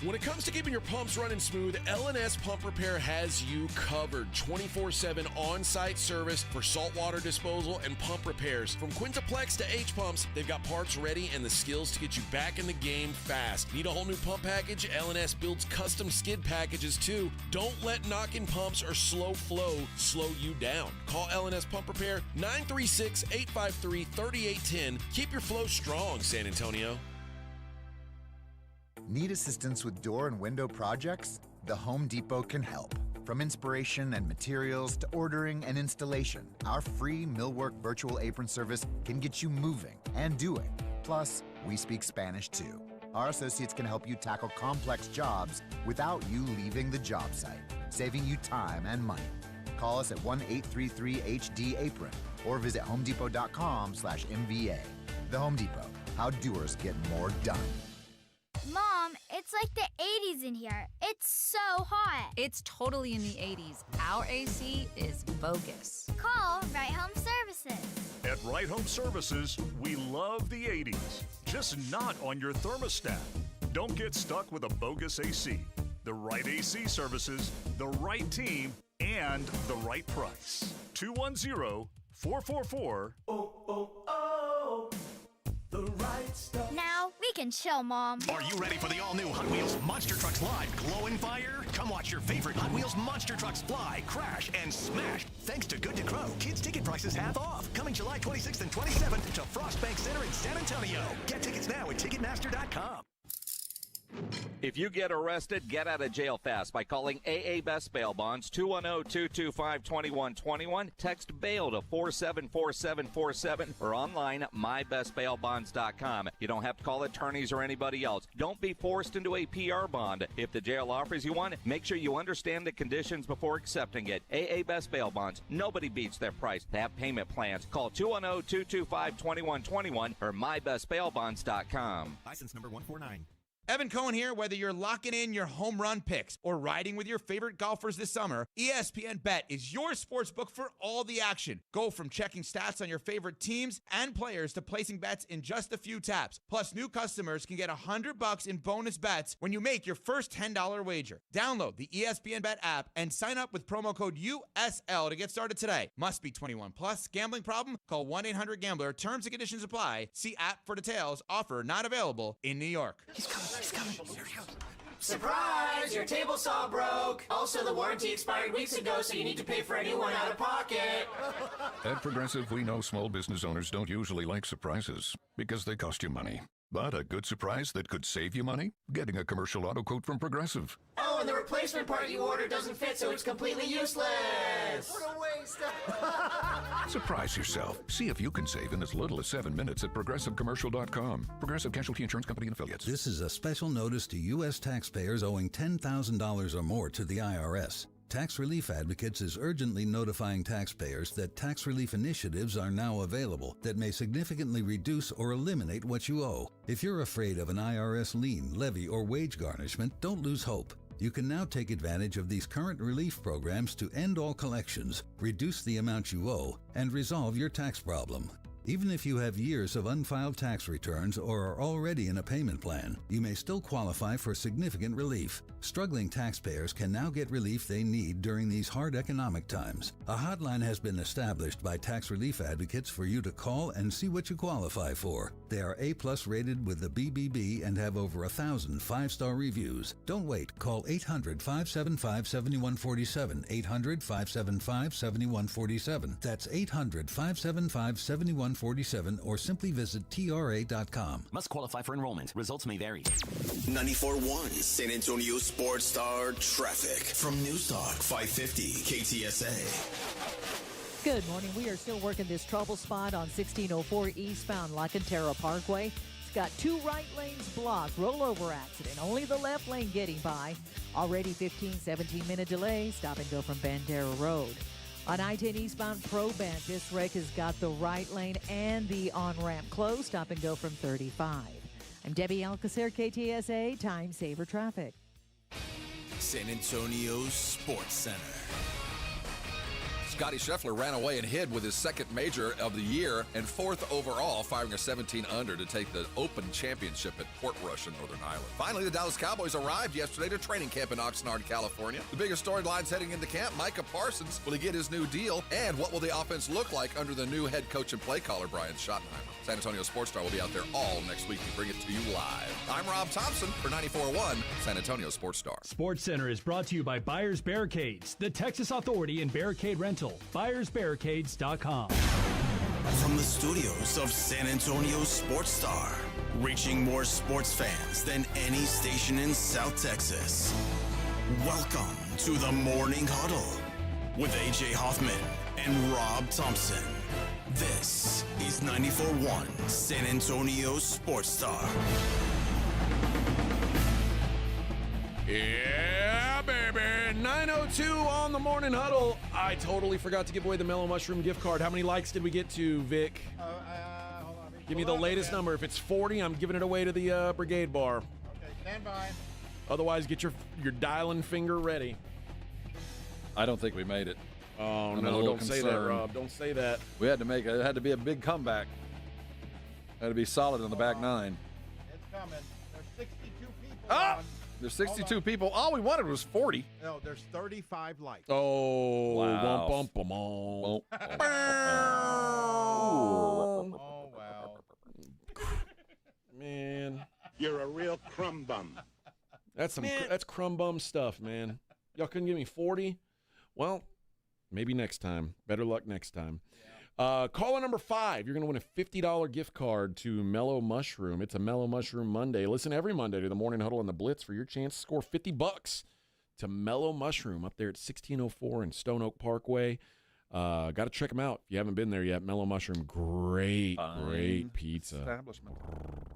When it comes to keeping your pumps running smooth, L&S Pump Repair has you covered. 24/7 on-site service for saltwater disposal and pump repairs. From Quintaplex to H-Pumps, they've got parts ready and the skills to get you back in the game fast. Need a whole new pump package? L&S builds custom skid packages too. Don't let knocking pumps or slow flow slow you down. Call L&S Pump Repair 936-853-3810. Keep your flow strong, San Antonio. Need assistance with door and window projects? The Home Depot can help. From inspiration and materials to ordering and installation, our free Millwork virtual apron service can get you moving and doing. Plus, we speak Spanish too. Our associates can help you tackle complex jobs without you leaving the job site, saving you time and money. Call us at 1-833-HD-APRON or visit homedepot.com/MVA. The Home Depot, how doers get more done. Mom, it's like the 80s in here. It's so hot. It's totally in the 80s. Our AC is bogus. Call Right Home Services. At Right Home Services, we love the 80s, just not on your thermostat. Don't get stuck with a bogus AC. The right AC services, the right team, and the right price. 210-444. The right stuff. Now we can chill, Mom. Are you ready for the all-new Hot Wheels Monster Trucks Live Glow and Fire? Come watch your favorite Hot Wheels Monster Trucks fly, crash, and smash. Thanks to Good to Grow, kids' ticket prices half off. Coming July 26th and 27th to Frost Bank Center in San Antonio. Get tickets now at Ticketmaster.com. If you get arrested, get out of jail fast by calling AA Best Bail Bonds, 210-225-2121. Text bail to 474747 or online at mybestbailbonds.com. You don't have to call attorneys or anybody else. Don't be forced into a PR bond. If the jail offers you one, make sure you understand the conditions before accepting it. AA Best Bail Bonds. Nobody beats their price. They have payment plans. Call 210-225-2121 or mybestbailbonds.com. License number 149. Evan Cohen here. Whether you're locking in your home run picks or riding with your favorite golfers this summer, ESPN Bet is your sportsbook for all the action. Go from checking stats on your favorite teams and players to placing bets in just a few taps. Plus, new customers can get $100 in bonus bets when you make your first $10 wager. Download the ESPN Bet app and sign up with promo code USL to get started today. Must be 21 plus. Gambling problem? Call 1-800-GAMBLER. Terms and conditions apply. See app for details. Offer not available in New York. He's coming. Surprise! Your table saw broke. Also, the warranty expired weeks ago, so you need to pay for a new one out of pocket. At Progressive, we know small business owners don't usually like surprises because they cost you money. But a good surprise that could save you money? Getting a commercial auto quote from Progressive. Oh, and the replacement part you ordered doesn't fit, so it's completely useless. What a waste. Surprise yourself. See if you can save in as little as 7 minutes at ProgressiveCommercial.com. Progressive Casualty Insurance Company and Affiliates. This is a special notice to U.S. taxpayers owing $10,000 or more to the IRS. Tax Relief Advocates is urgently notifying taxpayers that tax relief initiatives are now available that may significantly reduce or eliminate what you owe. If you're afraid of an IRS lien, levy, or wage garnishment, don't lose hope. You can now take advantage of these current relief programs to end all collections, reduce the amount you owe, and resolve your tax problem. Even if you have years of unfiled tax returns or are already in a payment plan, you may still qualify for significant relief. Struggling taxpayers can now get relief they need during these hard economic times. A hotline has been established by Tax Relief Advocates for you to call and see what you qualify for. They are A+ rated with the BBB and have over 1,000 5-star reviews. Don't wait. Call 800-575-7147. 800-575-7147. That's 800-575-7147 or simply visit TRA.com. Must qualify for enrollment. Results may vary. 94.1 San Antonio Sports Star traffic from News Talk 550 KTSA. Good morning. We are still working this trouble spot on 1604 eastbound La Cantera Parkway. It's got 2 right lanes blocked. Rollover accident. Only the left lane getting by. Already 17-minute delay. Stop and go from Bandera Road. On I-10 eastbound Pro-Band, this wreck has got the right lane and the on-ramp closed. Stop and go from 35. I'm Debbie Alcacer, KTSA, Time Saver Traffic. San Antonio Sports Center. Scotty Scheffler ran away and hid with his second major of the year and 4th overall, firing a 17-under to take the Open Championship at Portrush in Northern Ireland. Finally, the Dallas Cowboys arrived yesterday to training camp in Oxnard, California. The biggest storylines heading into camp, Micah Parsons, will he get his new deal? And what will the offense look like under the new head coach and play caller, Brian Schottenheimer? San Antonio Sports Star will be out there all next week to bring it to you live. I'm Rob Thompson for 94.1 San Antonio Sports Star. Sports Center is brought to you by Buyers Barricades, the Texas authority in barricade rental. BuyersBarricades.com. From the studios of San Antonio Sports Star, reaching more sports fans than any station in South Texas. Welcome to the Morning Huddle with A.J. Hoffman and Rob Thompson. This is 94.1 San Antonio Sports Star. Yeah, baby. 9:02 on the Morning Huddle. I totally forgot to give away the Mellow Mushroom gift card. How many likes did we get to, Vic? Hold on. Give me the latest number. If it's 40, I'm giving it away to the Brigade Bar. Okay, stand by. Otherwise, get your dialing finger ready. I don't think we made it. Oh, I'm no, don't say that, Rob. Don't say that. We had to make it. It had to be a big comeback. Had to be solid on the back nine. It's coming. There's 62 people Ah! on. There's 62 people. All we wanted was 40. No, there's 35 likes. Oh, wow. Bump, bum, bum, Oh, wow. Man. You're a real crumb bum. That's crumb bum stuff, man. Y'all couldn't give me 40? Well, maybe next time. Better luck next time. Caller number 5, you're going to win a $50 gift card to Mellow Mushroom. It's a Mellow Mushroom Monday. Listen every Monday to the Morning Huddle and the Blitz for your chance to score $50 to Mellow Mushroom up there at 1604 in Stone Oak Parkway. Got to check them out if you haven't been there yet. Mellow Mushroom, great pizza. Establishment.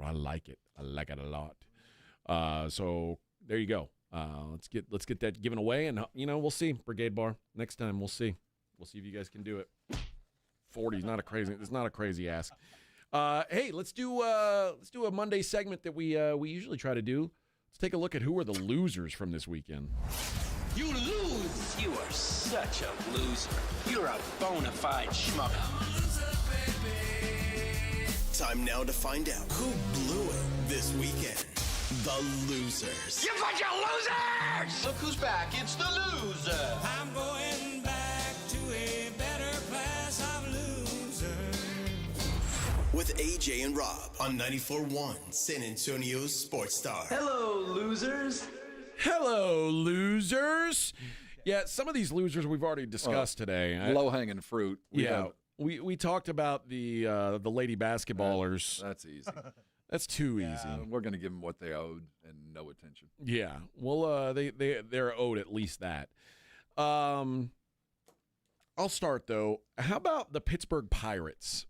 I like it. I like it a lot. So there you go. Let's get that given away, and we'll see. Brigade Bar next time. We'll see. We'll see if you guys can do it. 40 is not a crazy. It's not a crazy ask. Hey, let's do a Monday segment that we usually try to do. Let's take a look at who are the losers from this weekend. You lose. You are such a loser. You're a bona fide schmuck. Time now to find out who blew it this weekend. The losers. You bunch of losers! Look who's back. It's the loser. I'm going back to a better class of losers. With AJ and Rob on 94.1 San Antonio's Sports Star. Hello, losers. Hello, losers. Yeah, some of these losers we've already discussed today. Low-hanging fruit. We talked about the lady basketballers. That's easy. That's too easy. We're going to give them what they owed and no attention. Yeah. Well, they're owed at least that. I'll start though. How about the Pittsburgh Pirates?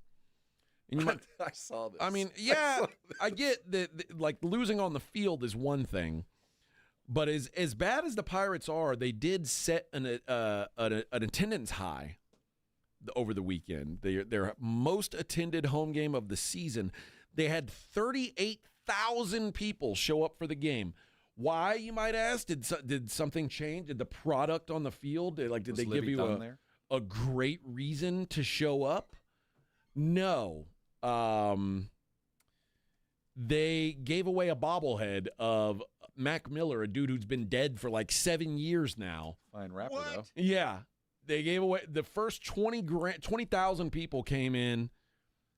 And you might, I saw this. I mean, yeah, I get that. Like losing on the field is one thing, but as bad as the Pirates are, they did set an attendance high over the weekend. Their most attended home game of the season. They had 38,000 people show up for the game. Why, you might ask? Did something change? Did the product on the field, did they give you a great reason to show up? No. They gave away a bobblehead of Mac Miller, a dude who's been dead for like 7 years now. Fine rapper, though. Yeah. They gave away the first 20,000 people came in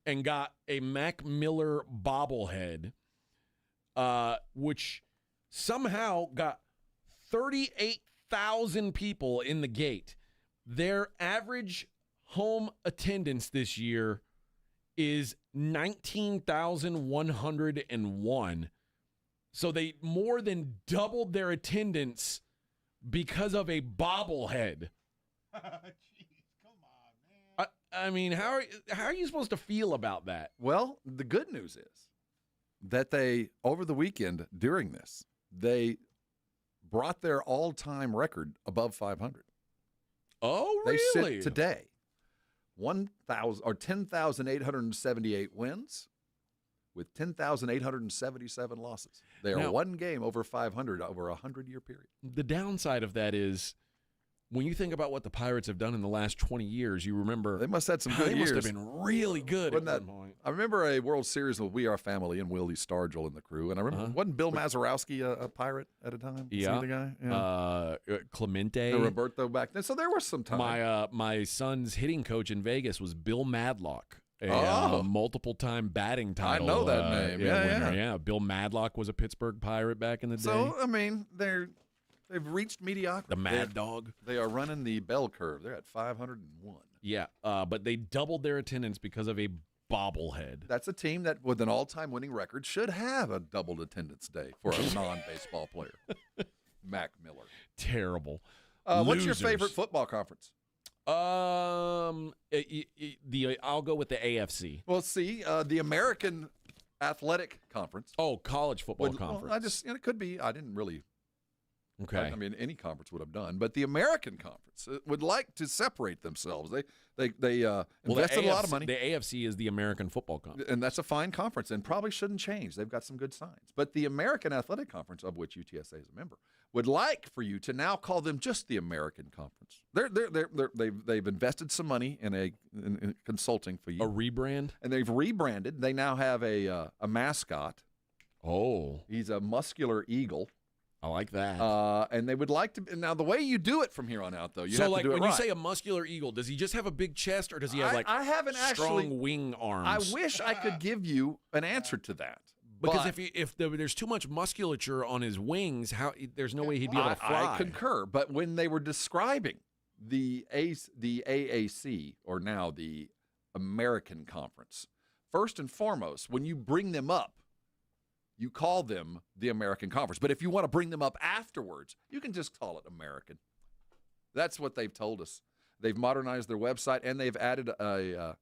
and got a Mac Miller bobblehead, which somehow got 38,000 people in the gate. Their average home attendance this year is 19,101. So they more than doubled their attendance because of a bobblehead. I mean, how are you supposed to feel about that? Well, the good news is that they, over the weekend during this, they brought their all-time record above 500. Oh, they really? sit today 10,878 wins with 10,877 losses. They are one game over 500 over a 100-year period. The downside of that is, when you think about what the Pirates have done in the last 20 years, you remember they must have had some good years. They must have been really good at one point. I remember a World Series with We Are Family and Willie Stargell and the crew. And I remember, wasn't Bill Mazeroski a Pirate at a time? Yeah. The guy? Yeah. Clemente. And Roberto back then. So there was some time. My son's hitting coach in Vegas was Bill Madlock. A multiple-time batting title. I know that name. Winner. Yeah. Bill Madlock was a Pittsburgh Pirate back in the day. So, I mean, they've reached mediocrity. The Mad Dog. They are running the bell curve. They're at 501. Yeah, but they doubled their attendance because of a bobblehead. That's a team that, with an all-time winning record, should have a doubled attendance day for a non-baseball player. Mac Miller. Terrible. What's your favorite football conference? I'll go with the AFC. Well, see, the American Athletic Conference. Oh, college football conference. Well, it could be. I didn't really. Okay. I mean, any conference would have done, but the American Conference would like to separate themselves. They invested a lot of money. The AFC is the American Football Conference, and that's a fine conference, and probably shouldn't change. They've got some good signs, but the American Athletic Conference, of which UTSA is a member, would like for you to now call them just the American Conference. They've invested some money in consulting for you, a rebrand, and they've rebranded. They now have a mascot. Oh, he's a muscular eagle. I like that. And they would like to. Now, the way you do it from here on out, though, you have to do it when right. you say a muscular eagle, does he just have a big chest, or does he have I haven't strong wing arms? I wish I could give you an answer to that. Because if there's too much musculature on his wings, there's no way he'd be able to fly. I concur. But when they were describing the AAC, or now the American Conference. First and foremost, when you bring them up, you call them the American Conference. But if you want to bring them up afterwards, you can just call it American. That's what they've told us. They've modernized their website, and they've added a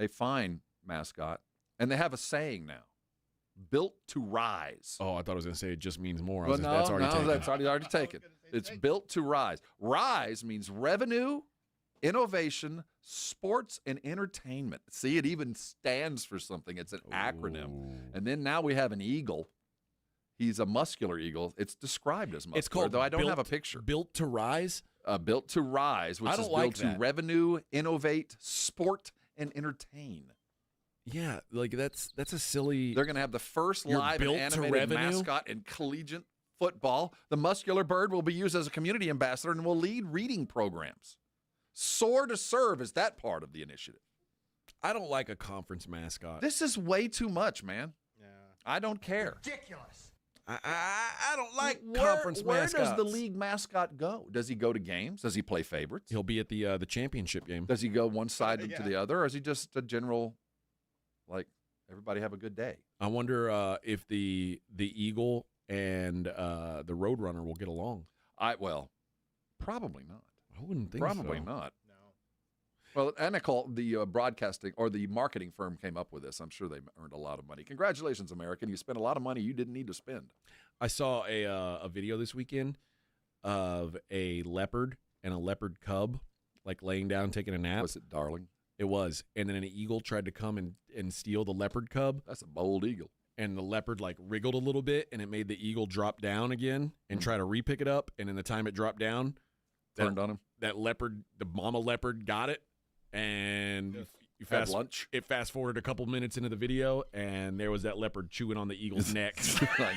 fine mascot, and they have a saying now: "Built to rise." Oh, I thought I was going to say it just means more. Well, That's already taken. It's built to rise. Rise means revenue, innovation, sports, and entertainment. See, it even stands for something. It's an acronym. And then now we have an eagle. He's a muscular eagle. It's described as muscular, It's called though I don't have a picture. Built to Rise? Built to Rise, which I is don't built like to that. revenue, innovate, sport, and entertain. Yeah, like that's a silly. They're going to have the first You're live and built to animated revenue? mascot in collegiate football. The muscular bird will be used as a community ambassador and will lead reading programs. Soar to serve is that part of the initiative. I don't like a conference mascot. This is way too much, man. Yeah. I don't care. Ridiculous. I don't like Where conference Where mascots. does the league mascot go? Does he go to games? Does he play favorites? He'll be at the championship game. Does he go one side to the other, or is he just a general, like, everybody have a good day? I wonder if the Eagle and the Roadrunner will get along. Well, probably not. I wouldn't think Probably so. not. Well, Anacol, the broadcasting or the marketing firm, came up with this. I'm sure they earned a lot of money. Congratulations, American. You spent a lot of money you didn't need to spend. I saw a video this weekend of a leopard and a leopard cub, like laying down taking a nap. Was it darling? It was. And then an eagle tried to come and steal the leopard cub. That's a bold eagle. And the leopard like wriggled a little bit, and it made the eagle drop down again and try to re-pick it up. And in the time it dropped down, turned on him. That leopard, the mama leopard, got it. And you it fast forwarded a couple minutes into the video, and there was that leopard chewing on the eagle's neck. Like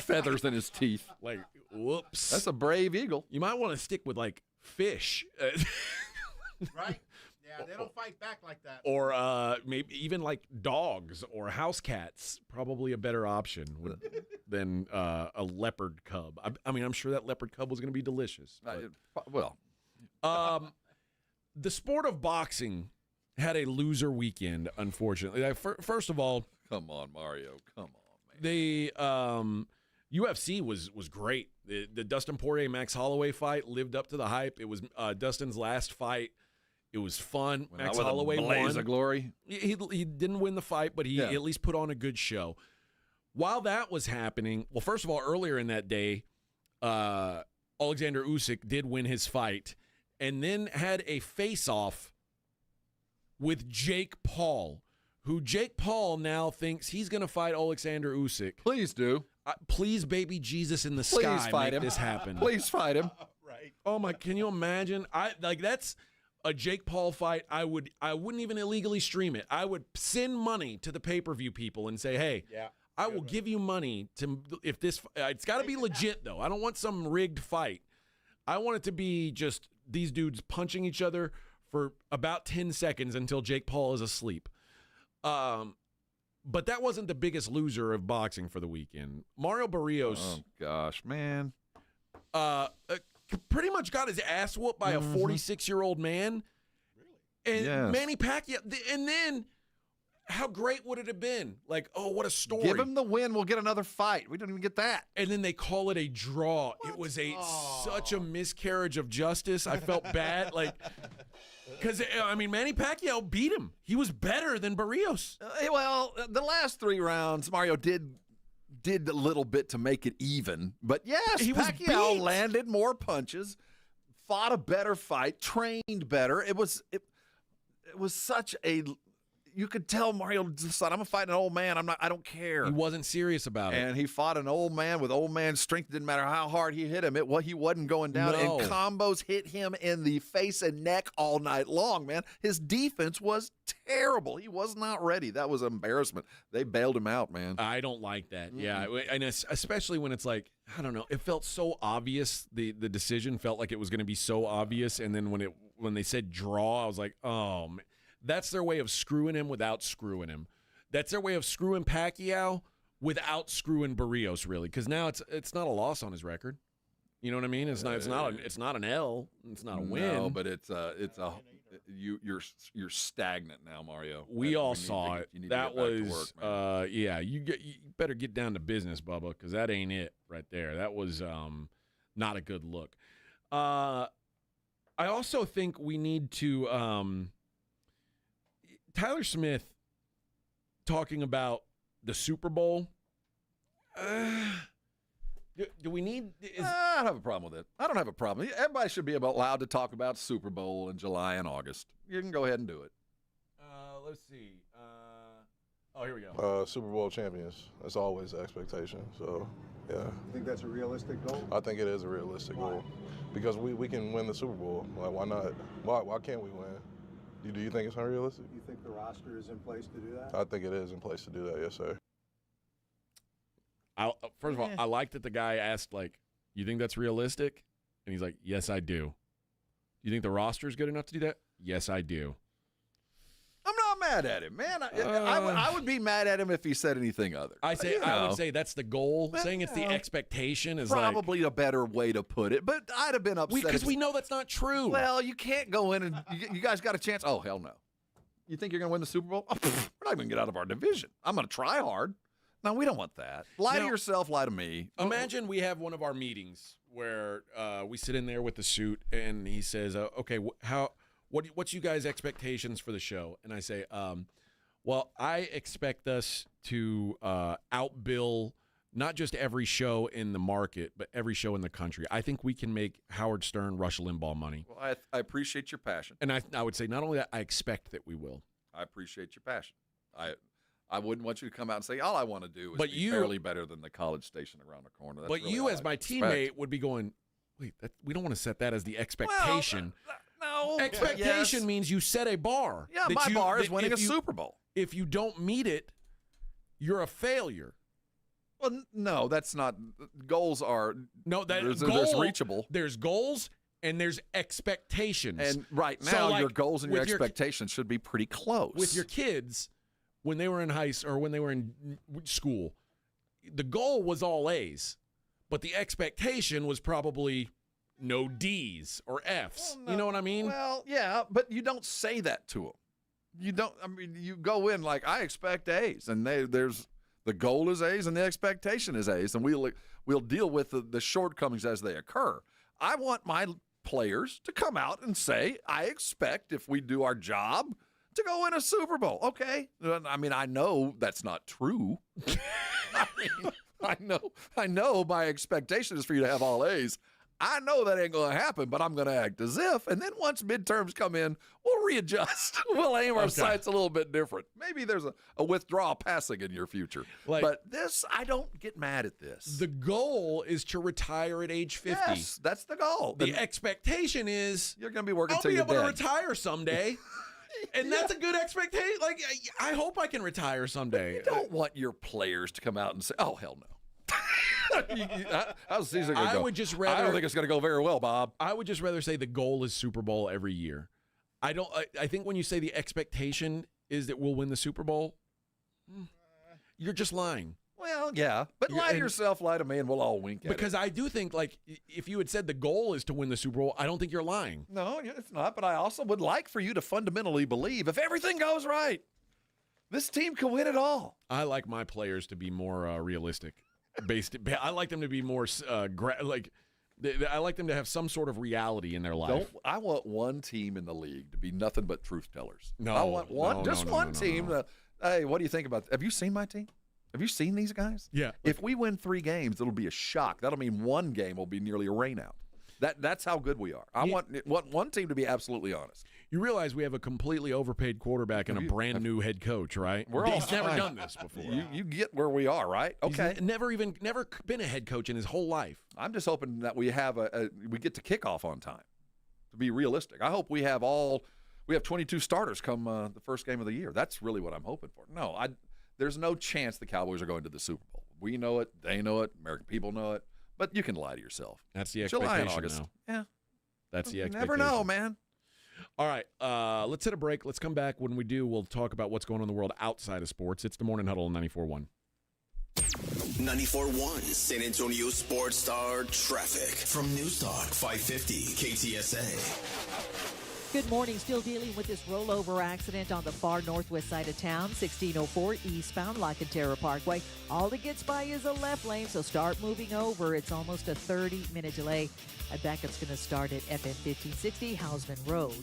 feathers in his teeth. Like, whoops. That's a brave eagle. You might want to stick with, like, fish. Right? Yeah, they don't fight back like that. Or maybe even, like, dogs or house cats. Probably a better option than a leopard cub. I mean, I'm sure that leopard cub was going to be delicious. The sport of boxing had a loser weekend, unfortunately. First of all, come on, Mario, come on, man. The UFC was great. The Dustin Poirier Max Holloway fight lived up to the hype. It was Dustin's last fight. It was fun. Max Holloway won. Blaze of glory. He didn't win the fight, but he at least put on a good show. While that was happening, well, first of all, earlier in that day, Alexander Usyk did win his fight, and then had a face-off with Jake Paul, who Jake Paul now thinks he's going to fight Alexander Usyk. Please do. Please, baby Jesus in the sky, make this happen. Please fight him. Right. Oh, my, can you imagine? That's a Jake Paul fight. I wouldn't even illegally stream it. I would send money to the pay-per-view people and say, hey, I will give you money if this, it's got to be legit, though. I don't want some rigged fight. I want it to be just these dudes punching each other for about 10 seconds until Jake Paul is asleep. But that wasn't the biggest loser of boxing for the weekend. Mario Barrios. Oh, gosh, man. Pretty much got his ass whooped by a 46-year-old man. Really? And Manny Pacquiao. And then how great would it have been? Like, oh, what a story. Give him the win. We'll get another fight. We don't even get that. And then they call it a draw. What? It was such a miscarriage of justice. I felt bad. Because, I mean, Manny Pacquiao beat him. He was better than Barrios. Well, the last 3 rounds, Mario did a little bit to make it even. But, yes, Pacquiao landed more punches, fought a better fight, trained better. It was such a... You could tell Mario decided, I'm going to fight an old man. I don't care. He wasn't serious about it. And he fought an old man with old man strength. It didn't matter how hard he hit him. He wasn't going down. No. And combos hit him in the face and neck all night long, man. His defense was terrible. He was not ready. That was embarrassment. They bailed him out, man. I don't like that. Yeah. And especially when it's like, I don't know, it felt so obvious. The decision felt like it was going to be so obvious. And then when they said draw, I was like, oh, man. That's their way of screwing him without screwing him. That's their way of screwing Pacquiao without screwing Barrios, really, because now it's not a loss on his record. You know what I mean? It's not an L. It's not a win. No, but it's you're stagnant now, Mario. We all saw it. That was work, you better get down to business, Bubba, because that ain't it right there. That was not a good look. I also think we need to Tyler Smith talking about the Super Bowl. Do we need? I don't have a problem with it. I don't have a problem. Everybody should be allowed to talk about Super Bowl in July and August. You can go ahead and do it. Let's see. Here we go. Super Bowl champions. That's always the expectation. So, yeah. You think that's a realistic goal? I think it is a realistic goal because we can win the Super Bowl. Like, why not? Why can't we win? Do you think it's unrealistic? You think the roster is in place to do that? I think it is in place to do that. Yes, sir. First of all, I like that the guy asked, like, you think that's realistic? And he's like, yes, I do. You think the roster is good enough to do that? Yes, I do. I'm not mad at him, man. I would be mad at him if he said anything other. I would say that's the goal. Saying it's the expectation is probably a better way to put it. But I'd have been upset because we know that's not true. Well, you can't go in and you guys got a chance. Oh, hell no. You think you're going to win the Super Bowl? Oh, we're not going to get out of our division. I'm going to try hard. No, we don't want that. Lie to yourself, lie to me. Imagine we have one of our meetings where we sit in there with the suit, and he says, "Okay, what's you guys' expectations for the show?" And I say, "Well, I expect us to outbill not just every show in the market, but every show in the country. I think we can make Howard Stern, Rush Limbaugh money." Well, I appreciate your passion, and I would say not only that, I expect that we will. I appreciate your passion. I wouldn't want you to come out and say, all I want to do is be fairly better than the college station around the corner. That's but really you, as my teammate, would be going, wait, we don't want to set that as the expectation. Well, no. Expectation means you set a bar. Yeah, my bar is winning a Super Bowl. If you don't meet it, you're a failure. Well, no, that's not. Goals are. No, there's reachable. There's goals and there's expectations. And right now, your goals and your expectations should be pretty close. With your kids, when they were in when they were in school, the goal was all A's, but the expectation was probably no D's or F's. Well, no. You know what I mean? Well, yeah, but you don't say that to them. You don't. I mean, you go in like, I expect A's, and there's the goal is A's and the expectation is A's, and we'll deal with the shortcomings as they occur. I want my players to come out and say, I expect, if we do our job, to go win a Super Bowl. Okay. I mean, I know that's not true. I know my expectation is for you to have all A's. I know that ain't going to happen, but I'm going to act as if. And then once midterms come in, we'll readjust. We'll aim our sights a little bit different. Maybe there's a withdrawal passing in your future. But this, I don't get mad at this. The goal is to retire at age 50. Yes, that's the goal. The expectation is you're going to be working till you're dead. I'll be able to retire someday. And that's a good expectation. Like, I hope I can retire someday. You don't want your players to come out and say, oh, hell no. How's the season going to go? I would just rather. I don't think it's going to go very well, Bob. I would just rather say the goal is Super Bowl every year. I think when you say the expectation is that we'll win the Super Bowl, you're just lying. Well, yeah, but lie to yourself, lie to me, and we'll all wink at it. Because I do think, like, if you had said the goal is to win the Super Bowl, I don't think you're lying. No, it's not. But I also would like for you to fundamentally believe, if everything goes right, this team can win it all. I like my players to be more realistic. I like them to be more I like them to have some sort of reality in their life. I want one team in the league to be nothing but truth tellers. No, I want one team. Hey, what do you think about? Have you seen my team? Have you seen these guys? Yeah. If we win 3 games, it'll be a shock. That'll mean one game will be nearly a rainout. That's how good we are. I want one team to be absolutely honest. You realize we have a completely overpaid quarterback and a brand new head coach, right? He's never done this before. You get where we are, right? Okay. He's never been a head coach in his whole life. I'm just hoping that we have we get to kickoff on time. To be realistic, I hope we have 22 starters come the first game of the year. That's really what I'm hoping for. No, there's no chance the Cowboys are going to the Super Bowl. We know it. They know it. American people know it. But you can lie to yourself. That's the expectation. July and August. Yeah. That's the you expectation. Never know, man. All right. Let's hit a break. Let's come back. When we do, we'll talk about what's going on in the world outside of sports. It's the Morning Huddle on 94.1. 94.1 San Antonio Sports Star traffic from News Talk 550 KTSA. Good morning. Still dealing with this rollover accident on the far northwest side of town, 1604 eastbound La Cantera Parkway. All that gets by is a left lane, so start moving over. It's almost a 30-minute delay. A backup's going to start at FM 1560 Hausman Road.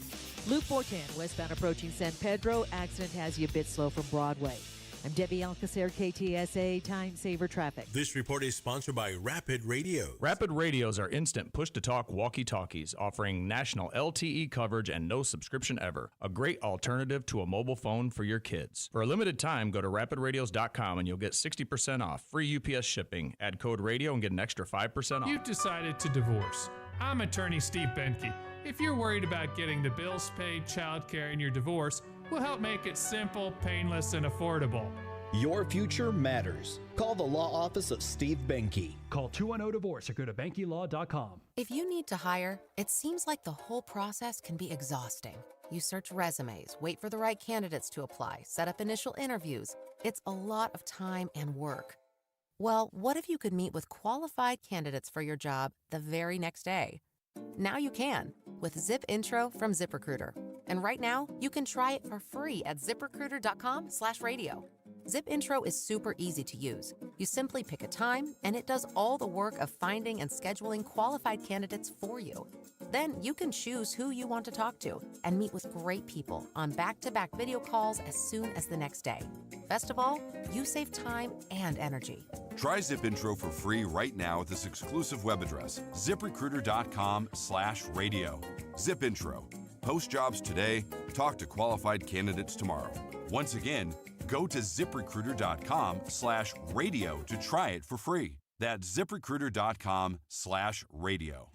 Loop 410 westbound approaching San Pedro. Accident has you a bit slow from Broadway. I'm Debbie Alcacer, KTSA Time Saver Traffic. This report is sponsored by Rapid Radio. Rapid Radios are instant push-to-talk walkie-talkies offering national LTE coverage and no subscription ever. A great alternative to a mobile phone for your kids. For a limited time, go to rapidradios.com and you'll get 60% off, free UPS shipping. Add code radio and get an extra 5% off. You've decided to divorce. I'm attorney Steve Benke. If you're worried about getting the bills paid, childcare, and your divorce, we'll help make it simple, painless, and affordable. Your future matters. Call the law office of Steve Benke. Call 210-DIVORCE or go to BenkeLaw.com. If you need to hire, it seems like the whole process can be exhausting. You search resumes, wait for the right candidates to apply, set up initial interviews. It's a lot of time and work. Well, what if you could meet with qualified candidates for your job the very next day? Now you can with Zip Intro from ZipRecruiter. And right now, you can try it for free at ZipRecruiter.com/radio. Zip Intro is super easy to use. You simply pick a time, and it does all the work of finding and scheduling qualified candidates for you. Then you can choose who you want to talk to and meet with great people on back-to-back video calls as soon as the next day. Best of all, you save time and energy. Try Zip Intro for free right now at this exclusive web address, ZipRecruiter.com/radio. Zip Intro. Post jobs today, talk to qualified candidates tomorrow. Once again, go to ZipRecruiter.com/radio to try it for free. That's ZipRecruiter.com/radio.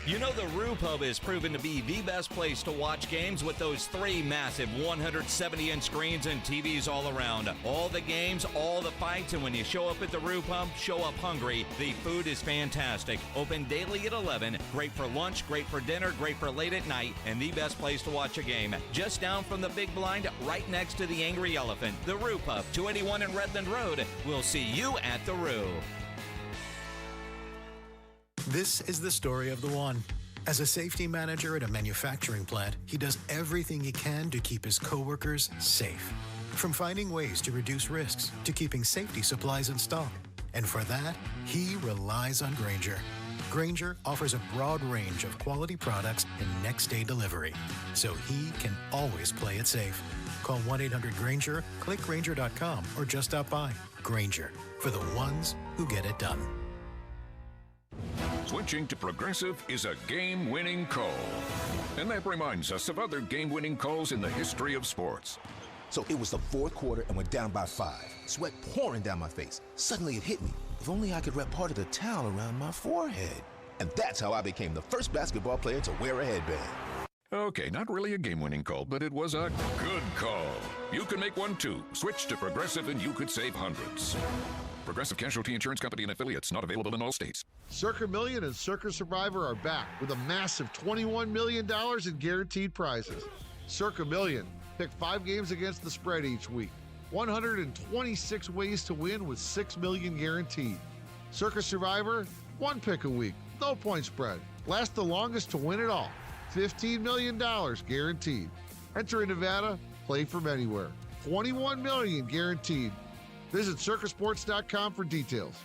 You know the Roo Pub is proven to be the best place to watch games with those 3 massive 170-inch screens and TVs all around. All the games, all the fights, and when you show up at the Roo Pub, show up hungry. The food is fantastic. Open daily at 11. Great for lunch, great for dinner, great for late at night, and the best place to watch a game. Just down from the big blind, right next to the Angry Elephant. The Roo Pub, 281 in Redland Road. We'll see you at the Roo. This is the story of the one. As a safety manager at a manufacturing plant, he does everything he can to keep his coworkers safe. From finding ways to reduce risks to keeping safety supplies in stock. And for that, he relies on Grainger. Grainger offers a broad range of quality products and next-day delivery, so he can always play it safe. Call 1-800-GRAINGER, click Grainger.com, or just stop by. Grainger, for the ones who get it done. Switching to Progressive is a game-winning call. And that reminds us of other game-winning calls in the history of sports. So it was the fourth quarter and we're down by 5. Sweat pouring down my face. Suddenly it hit me. If only I could wrap part of the towel around my forehead. And that's how I became the first basketball player to wear a headband. Okay, not really a game-winning call, but it was a good call. You can make one too. Switch to Progressive and you could save hundreds. Progressive Casualty Insurance Company and affiliates, not available in all states. Circa Million and Circa Survivor are back with a massive $21 million in guaranteed prizes. Circa Million, pick 5 games against the spread each week. 126 ways to win with $6 million guaranteed. Circa Survivor, 1 pick a week, no point spread. Last the longest to win it all. $15 million guaranteed. Enter in Nevada, play from anywhere. $21 million guaranteed. Visit circusports.com for details.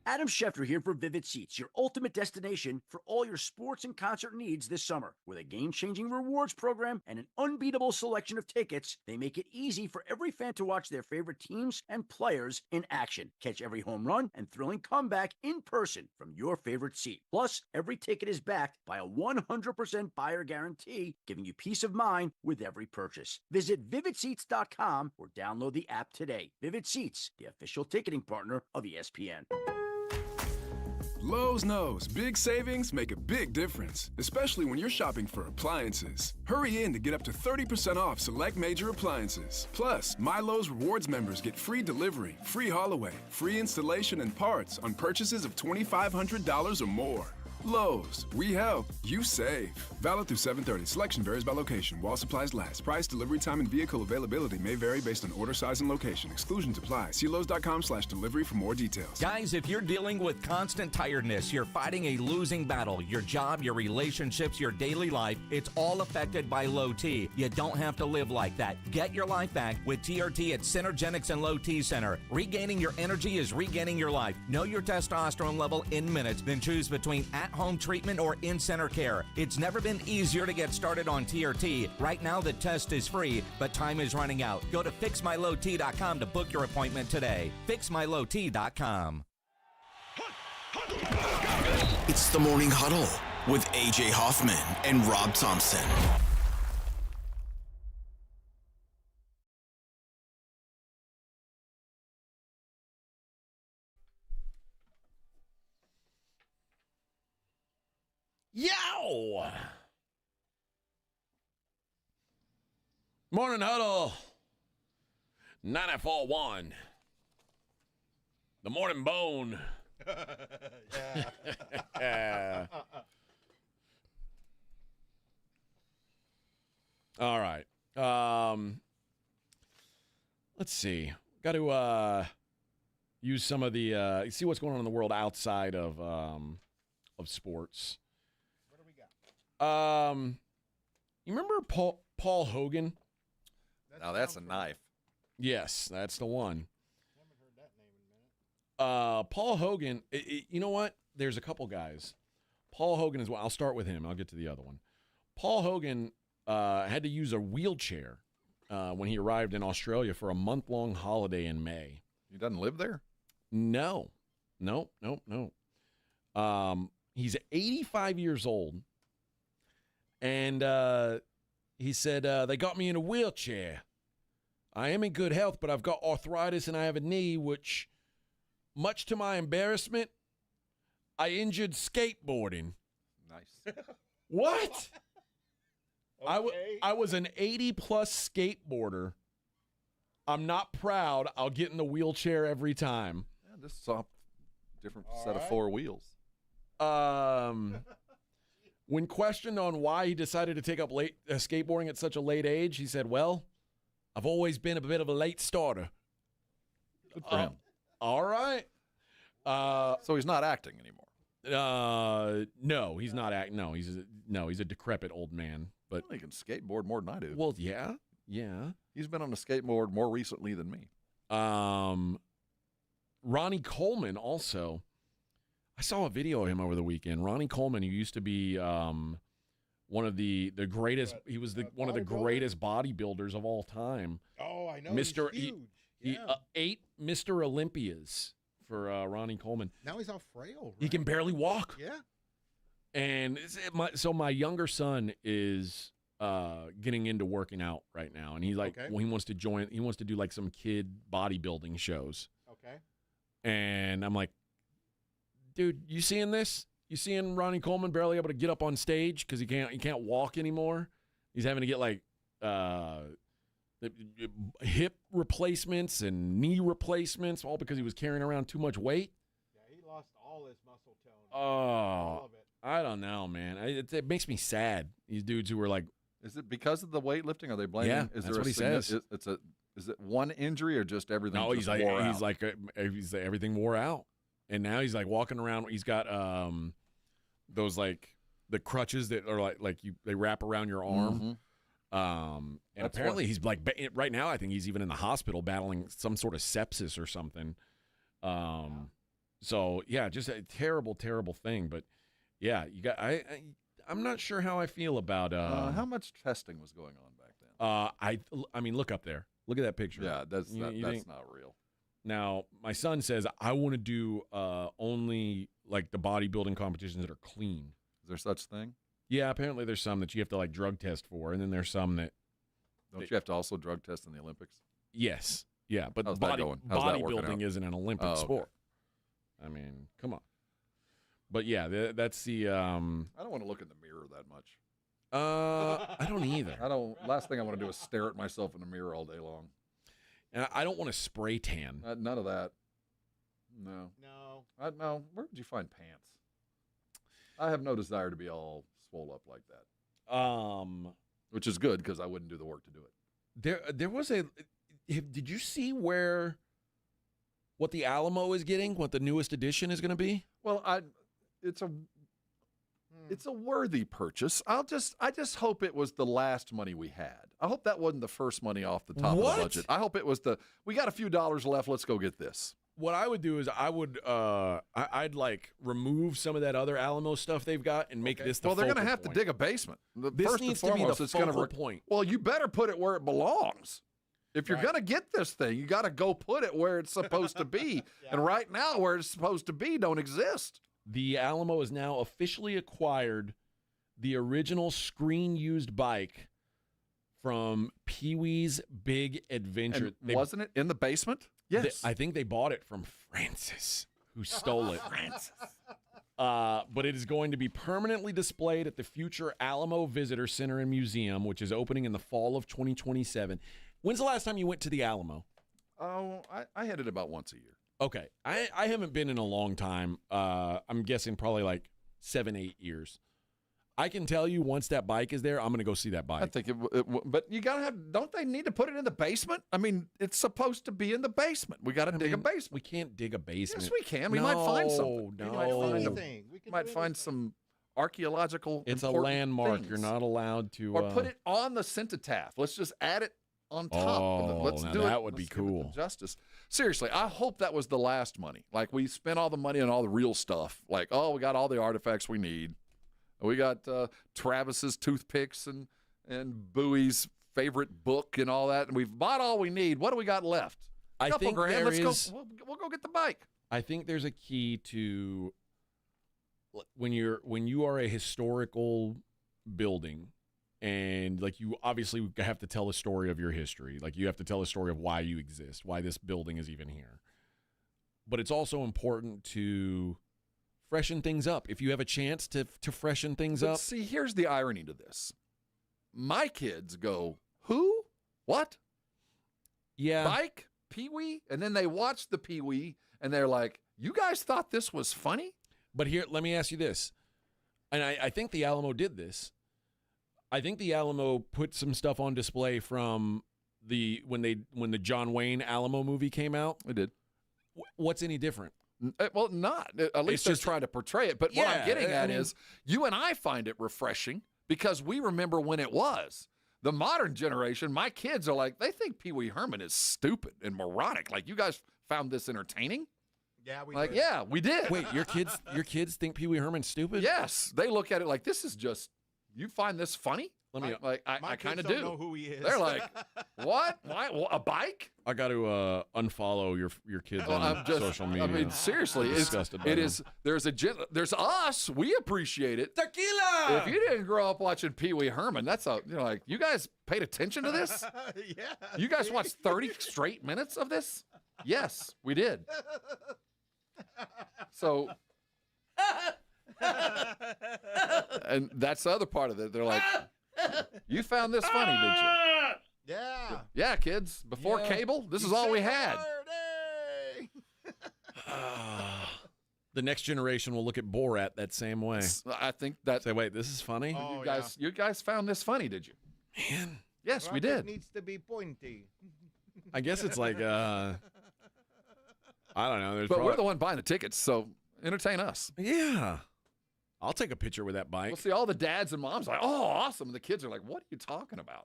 Adam Schefter here for Vivid Seats, your ultimate destination for all your sports and concert needs this summer. With a game-changing rewards program and an unbeatable selection of tickets, they make it easy for every fan to watch their favorite teams and players in action. Catch every home run and thrilling comeback in person from your favorite seat. Plus, every ticket is backed by a 100% buyer guarantee, giving you peace of mind with every purchase. Visit VividSeats.com or download the app today. Vivid Seats, the official ticketing partner of ESPN. Lowe's knows big savings make a big difference, especially when you're shopping for appliances. Hurry in to get up to 30% off select major appliances. Plus, My Lowe's Rewards members get free delivery, free haul away, free installation and parts on purchases of $2,500 or more. Lowe's, we help, you save. Valid through 7/30. Selection varies by location. While supplies last. Price, delivery time, and vehicle availability may vary based on order size and location. Exclusions apply. See Lowe's.com/delivery for more details. Guys, if you're dealing with constant tiredness, you're fighting a losing battle, your job, your relationships, your daily life, it's all affected by low T. You don't have to live like that. Get your life back with TRT at Synergenics and Low T Center. Regaining your energy is regaining your life. Know your testosterone level in minutes, then choose between at-home treatment or in-center care. It's never been easier to get started on TRT. Right now, the test is free, but time is running out. Go to fixmylowt.com to book your appointment today. Fixmylowt.com. It's the Morning Huddle with AJ Hoffman and Rob Thompson. Yow! Morning Huddle 94.1. The Morning Bone. Yeah. All right. Let's see. Got to use some of the see what's going on in the world outside of sports. You remember Paul Hogan? Now that's a knife. Yes, that's the one. Paul Hogan, you know what? There's a couple guys. Paul Hogan is one. I'll start with him. I'll get to the other one. Paul Hogan had to use a wheelchair when he arrived in Australia for a month-long holiday in May. He doesn't live there? No. He's 85 years old. And he said, they got me in a wheelchair. I am in good health, but I've got arthritis and I have a knee, which, much to my embarrassment, I injured skateboarding. Nice. What? Okay. I was an 80-plus skateboarder. I'm not proud. I'll get in the wheelchair every time. Yeah, this is a different set of four wheels. When questioned on why he decided to take up skateboarding at such a late age, he said, well, I've always been a bit of a late starter. Good for him. All right. So he's not acting anymore. No, he's not acting. No, he's a decrepit old man. But he can skateboard more than I do. Well, yeah. He's been on a skateboard more recently than me. Ronnie Coleman also. I saw a video of him over the weekend. Ronnie Coleman, who used to be one of the greatest. He was one of the greatest bodybuilders of all time. Oh, I know. He's huge. He Yeah. 8 Mr. Olympias for Ronnie Coleman. Now he's all frail. Right? He can barely walk. Yeah. And so my younger son is getting into working out right now, and he's like, Okay. well, he wants to join. He wants to do like some kid bodybuilding shows. Okay. And I'm like, dude, you seeing this? You seeing Ronnie Coleman barely able to get up on stage because he can't walk anymore? He's having to get like hip replacements and knee replacements, all because he was carrying around too much weight. Yeah, he lost all his muscle tone. Oh, all of it. I don't know, man. It makes me sad. These dudes who were like, is it because of the weightlifting? Are they blaming? Yeah, is that's there what he says. Is it one injury or just everything? no, just he's wore like out? everything wore out, and now he's like walking around. He's got those like the crutches that are they wrap around your arm. Mm-hmm. And apparently he's like right now. I think he's even in the hospital battling some sort of sepsis or something. So yeah, just a terrible, terrible thing. But yeah, you got I'm not sure how I feel about how much testing was going on back then. I mean, look up there. Look at that picture. Yeah, that's You think- not real. Now, my son says I want to do only like the bodybuilding competitions that are clean. Is there such thing? Yeah, apparently there's some that you have to like drug test for, and then there's some that Don't you have to also drug test in the Olympics? yes, yeah, but How's that going? How's that working bodybuilding out? isn't an Olympic Oh, okay. sport. I mean, come on. But yeah, that's the. I don't want to look in the mirror that much. I don't either. I don't. Last thing I want to do is stare at myself in the mirror all day long. And I don't want to spray tan. None of that. No. No. No. Where did you find pants? I have no desire to be all swole up like that. Which is good because I wouldn't do the work to do it. There was a. Did you see what the Alamo is getting? What the newest edition is going to be? Well, it's a worthy purchase. I just hope it was the last money we had. I hope that wasn't the first money off the top of the budget. I hope it was we got a few dollars left. Let's go get this. What I would do is I'd like remove some of that other Alamo stuff they've got and make this the Well, they're going to have to dig a basement. This First needs and to be foremost, the it's gonna focal point. Well, you better put it where it belongs. If you're going to get this thing, you got to go put it where it's supposed to be. And right now, where it's supposed to be don't exist. The Alamo has now officially acquired the original screen-used bike from Pee-wee's Big Adventure. Wasn't it in the basement? Yes. I think they bought it from Francis, who stole it. Francis. But it is going to be permanently displayed at the future Alamo Visitor Center and Museum, which is opening in the fall of 2027. When's the last time you went to the Alamo? Oh, I had it about once a year. Okay. I haven't been in a long time. I'm guessing probably like 7-8 years. I can tell you once that bike is there, I'm going to go see that bike. I think but you got to have, don't they need to put it in the basement? I mean, it's supposed to be in the basement. We got to dig a basement. We can't dig a basement. Yes, we can. We might find something. No. We might find some archaeological It's a important landmark. things. You're not allowed to. Or put it on the cenotaph. Let's just add it on top. Oh, Let's now do that it. would be Let's give it the cool. Justice. Seriously, I hope that was the last money. Like we spent all the money on all the real stuff. Like, oh, we got all the artifacts we need. We got Travis's toothpicks and Bowie's favorite book and all that, and we've bought all we need. What do we got left? I think $2,000. there Let's is. go. We'll go get the bike. I think there's a key to when you are a historical building, and like you obviously have to tell a story of your history. Like you have to tell a story of why you exist, why this building is even here. But it's also important to freshen things up. If you have a chance to freshen things up. See, here's the irony to this. My kids go, who? What? Yeah. Bike? Pee-wee? And then they watch the Pee-wee, and they're like, you guys thought this was funny? But here, let me ask you this. And I think the Alamo did this. I think the Alamo put some stuff on display from when the John Wayne Alamo movie came out. It did. What's any different? Well, not. At least they're trying to portray it. But what I'm getting at is you and I find it refreshing because we remember when it was. The modern generation, my kids are like, they think Pee Wee Herman is stupid and moronic. Like, you guys found this entertaining? Yeah, we did. did. Yeah, we did. Wait, your kids think Pee Wee Herman's stupid? Yes. They look at it like, this is just, you find this funny? I kind of do. Don't know who he is. They're like, what? Why? A bike? I got to unfollow your kids on social media. I mean, seriously, I'm disgusted by them. There's us. We appreciate it. Tequila. If you didn't grow up watching Pee Wee Herman, that's like you guys paid attention to this. Yeah. You guys watched 30 straight minutes of this. Yes, we did. So. And that's the other part of it. They're like, you found this funny, did you? Yeah. Yeah, kids. Before cable, this is all we had. The next generation will look at Borat that same way. I think that. Say, wait, this is funny? Oh, you guys found this funny, did you? Man. Yes, we Rocket did. Needs to be pointy. I guess it's like, I don't know. But we're the one buying the tickets, so entertain us. Yeah. I'll take a picture with that bike. We'll see all the dads and moms like, oh, awesome. And the kids are like, what are you talking about?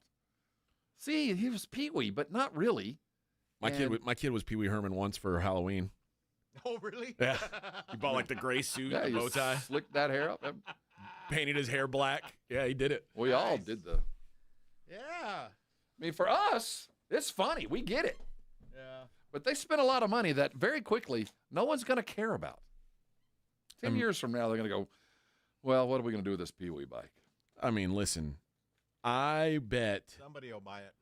See, he was Pee-wee, but not really. My kid was Pee Wee Herman once for Halloween. Oh, really? Yeah. He bought like the gray suit, Yeah, the you bow tie. slicked that hair up. Painted his hair black. Yeah, he did it. We all did the. Yeah. I mean, for us, it's funny. We get it. Yeah. But they spend a lot of money that very quickly no one's going to care about. 10 years from now, they're going to go, well, what are we going to do with this Pee-wee bike? I mean, listen, I bet Somebody will buy it.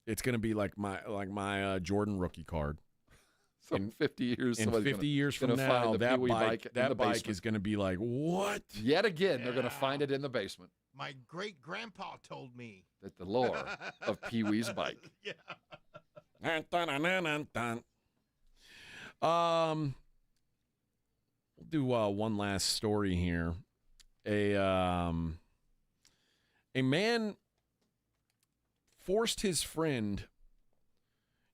it's going to be like my Jordan rookie card. So in 50 years, in 50 years from now, that bike is going to be like, what? Yet again, they're going to find it in the basement. My great-grandpa told me. That the lore of Pee-wee's bike. Yeah. We'll do one last story here. A man forced his friend.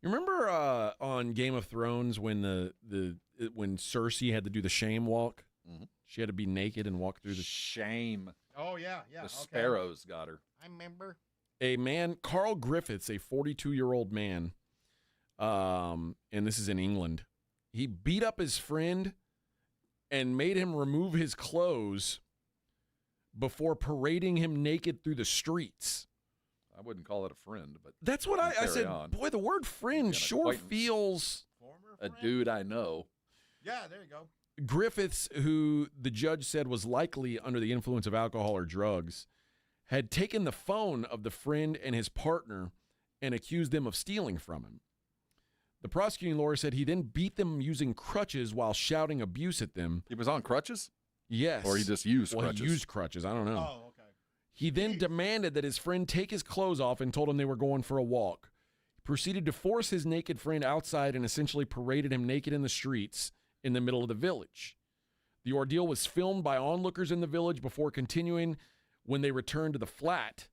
You remember on Game of Thrones when when Cersei had to do the shame walk? Mm-hmm. She had to be naked and walk through the shame. Oh, yeah. The sparrows got her. I remember. A man, Carl Griffiths, a 42-year-old man, and this is in England, he beat up his friend and made him remove his clothes before parading him naked through the streets. I wouldn't call it a friend, but that's what I said. On. Boy, the word friend sure feels a dude I know. Yeah, there you go. Griffiths, who the judge said was likely under the influence of alcohol or drugs, had taken the phone of the friend and his partner and accused them of stealing from him. The prosecuting lawyer said he then beat them using crutches while shouting abuse at them. He was on crutches? Yes. Or he just used crutches? He used crutches. I don't know. Oh, okay. He then demanded that his friend take his clothes off and told him they were going for a walk. He proceeded to force his naked friend outside and essentially paraded him naked in the streets in the middle of the village. The ordeal was filmed by onlookers in the village before continuing when they returned to the flat.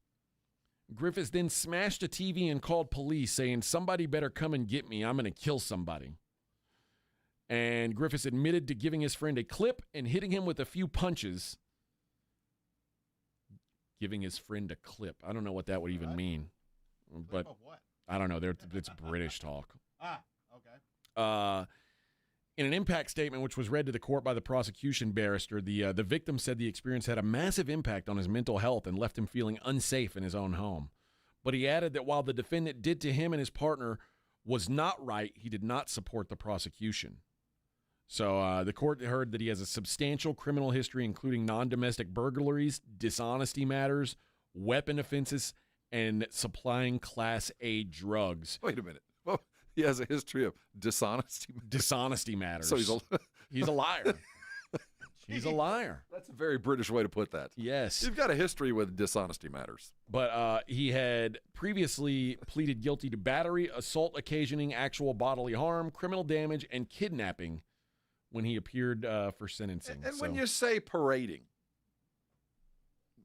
Griffiths then smashed a TV and called police, saying, "Somebody better come and get me. I'm going to kill somebody." And Griffiths admitted to giving his friend a clip and hitting him with a few punches. Giving his friend a clip. I don't know what that would even mean. But what? I don't know. It's British talk. Okay. In an impact statement, which was read to the court by the prosecution barrister, the victim said the experience had a massive impact on his mental health and left him feeling unsafe in his own home. But he added that while the defendant did to him and his partner was not right, he did not support the prosecution. So the court heard that he has a substantial criminal history, including non-domestic burglaries, dishonesty matters, weapon offenses, and supplying Class A drugs. Wait a minute. Well, he has a history of dishonesty. Dishonesty matters. So he's a liar. He's a liar. That's a very British way to put that. Yes. You've got a history with dishonesty matters. But he had previously pleaded guilty to battery, assault occasioning actual bodily harm, criminal damage, and kidnapping when he appeared for sentencing. And when you say parading,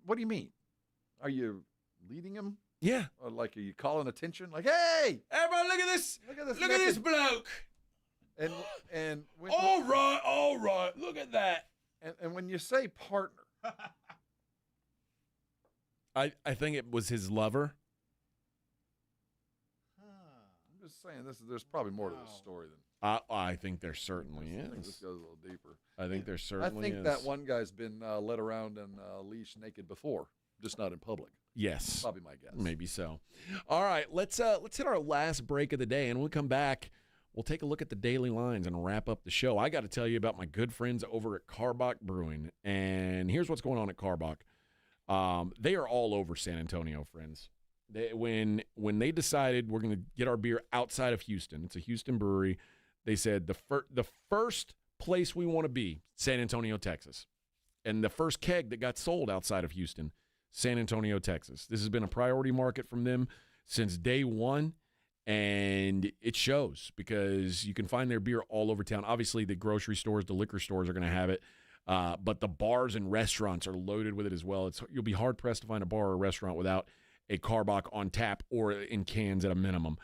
what do you mean? Are you leading him? Yeah. Or like, are you calling attention? Like, hey, everybody, look at this. Look at this. Look at this bloke. And when, all right. Look at that. And when you say partner, I think it was his lover. I'm just saying there's probably more to this story than. I think there certainly is. I think this goes a little deeper. I think there certainly is. I think that one guy's been led around and leashed naked before, just not in public. Yes. Probably my guess. Maybe so. All right, let's hit our last break of the day, and when we come back, we'll take a look at the daily lines and wrap up the show. I got to tell you about my good friends over at Karbach Brewing, and here's what's going on at Karbach. They are all over San Antonio, friends. When they decided we're going to get our beer outside of Houston, it's a Houston brewery, they said the first place we want to be, San Antonio, Texas. And the first keg that got sold outside of Houston, San Antonio, Texas. This has been a priority market from them since day one, and it shows because you can find their beer all over town. Obviously, the grocery stores, the liquor stores are going to have it, but the bars and restaurants are loaded with it as well. You'll be hard-pressed to find a bar or a restaurant without a Karbach on tap or in cans at a minimum.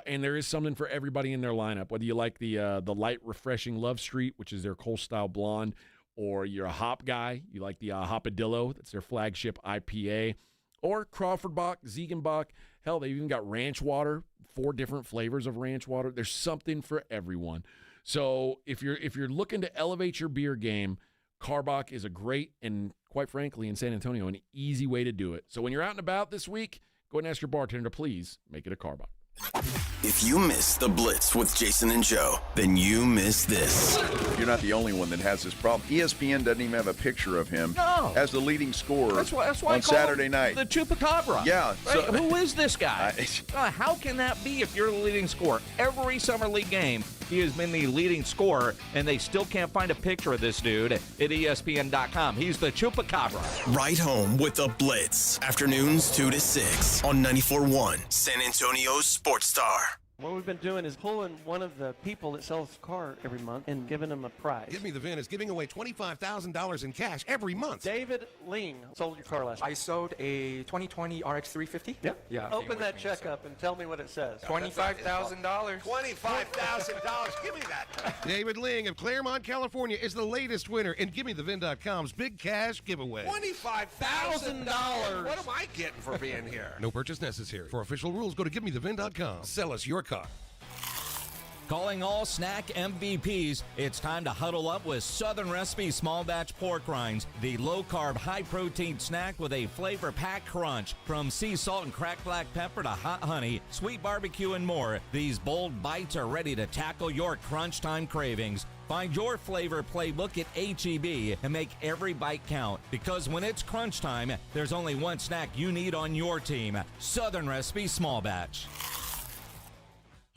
And there is something for everybody in their lineup, whether you like the light, refreshing Love Street, which is their Cold-style blonde, or you're a hop guy, you like the Hopadillo, that's their flagship IPA, or Crawford Bock, Ziegenbach. Hell, they've even got ranch water, 4 different flavors of ranch water. There's something for everyone. So if you're looking to elevate your beer game, Karbach is a great and, quite frankly, in San Antonio, an easy way to do it. So when you're out and about this week, go ahead and ask your bartender to please make it a Karbach. If you missed the Blitz with Jason and Joe, then you missed this. You're not the only one that has this problem. ESPN doesn't even have a picture of him as the leading scorer that's why on Saturday night. The Chupacabra. Yeah. Right? Who is this guy? How can that be if you're the leading scorer? Every Summer League game, he has been the leading scorer, and they still can't find a picture of this dude at ESPN.com. He's the Chupacabra. Right home with the Blitz. Afternoons 2 to 6 on 94.1 San Antonio's Sports Star. What we've been doing is pulling one of the people that sells a car every month and giving them a prize. Give Me the VIN is giving away $25,000 in cash every month. David Ling sold your car last week. I sold a 2020 RX 350. Yeah. Open that check up and tell me what it says. $25,000. $25,000. Give me that. David Ling of Claremont, California is the latest winner in GiveMeTheVin.com's big cash giveaway. $25,000. What am I getting for being here? No purchase necessary. For official rules, go to GiveMeTheVin.com. Sell us your car. Calling all snack MVPs, it's time to huddle up with Southern Recipe Small Batch Pork Rinds, the low-carb, high-protein snack with a flavor-packed crunch. From sea salt and cracked black pepper to hot honey, sweet barbecue, and more, these bold bites are ready to tackle your crunch time cravings. Find your flavor playbook at H-E-B and make every bite count, because when it's crunch time, there's only one snack you need on your team: Southern Recipe Small Batch.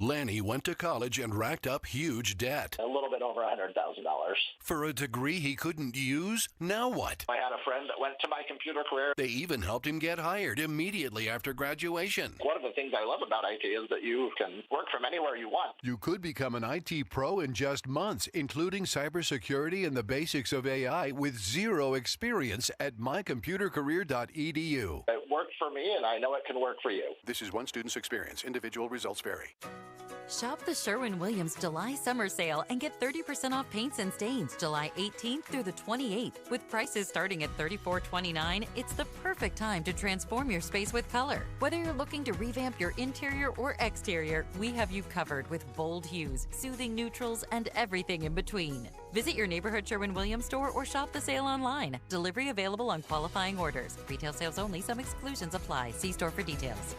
Lanny went to college and racked up huge debt. A little bit over $100,000. For a degree he couldn't use? Now what? I had a friend that went to my computer career. They even helped him get hired immediately after graduation. One of the things I love about IT is that you can work from anywhere you want. You could become an IT pro in just months, including cybersecurity and the basics of AI with zero experience at mycomputercareer.edu. It worked for me, and I know it can work for you. This is one student's experience. Individual results vary. Shop the Sherwin-Williams July Summer Sale and get 30% off paints and stains July 18th through the 28th. With prices starting at $34.29, it's the perfect time to transform your space with color. Whether you're looking to revamp your interior or exterior, we have you covered with bold hues, soothing neutrals, and everything in between. Visit your neighborhood Sherwin-Williams store or shop the sale online. Delivery available on qualifying orders. Retail sales only. Some exclusions apply. See store for details.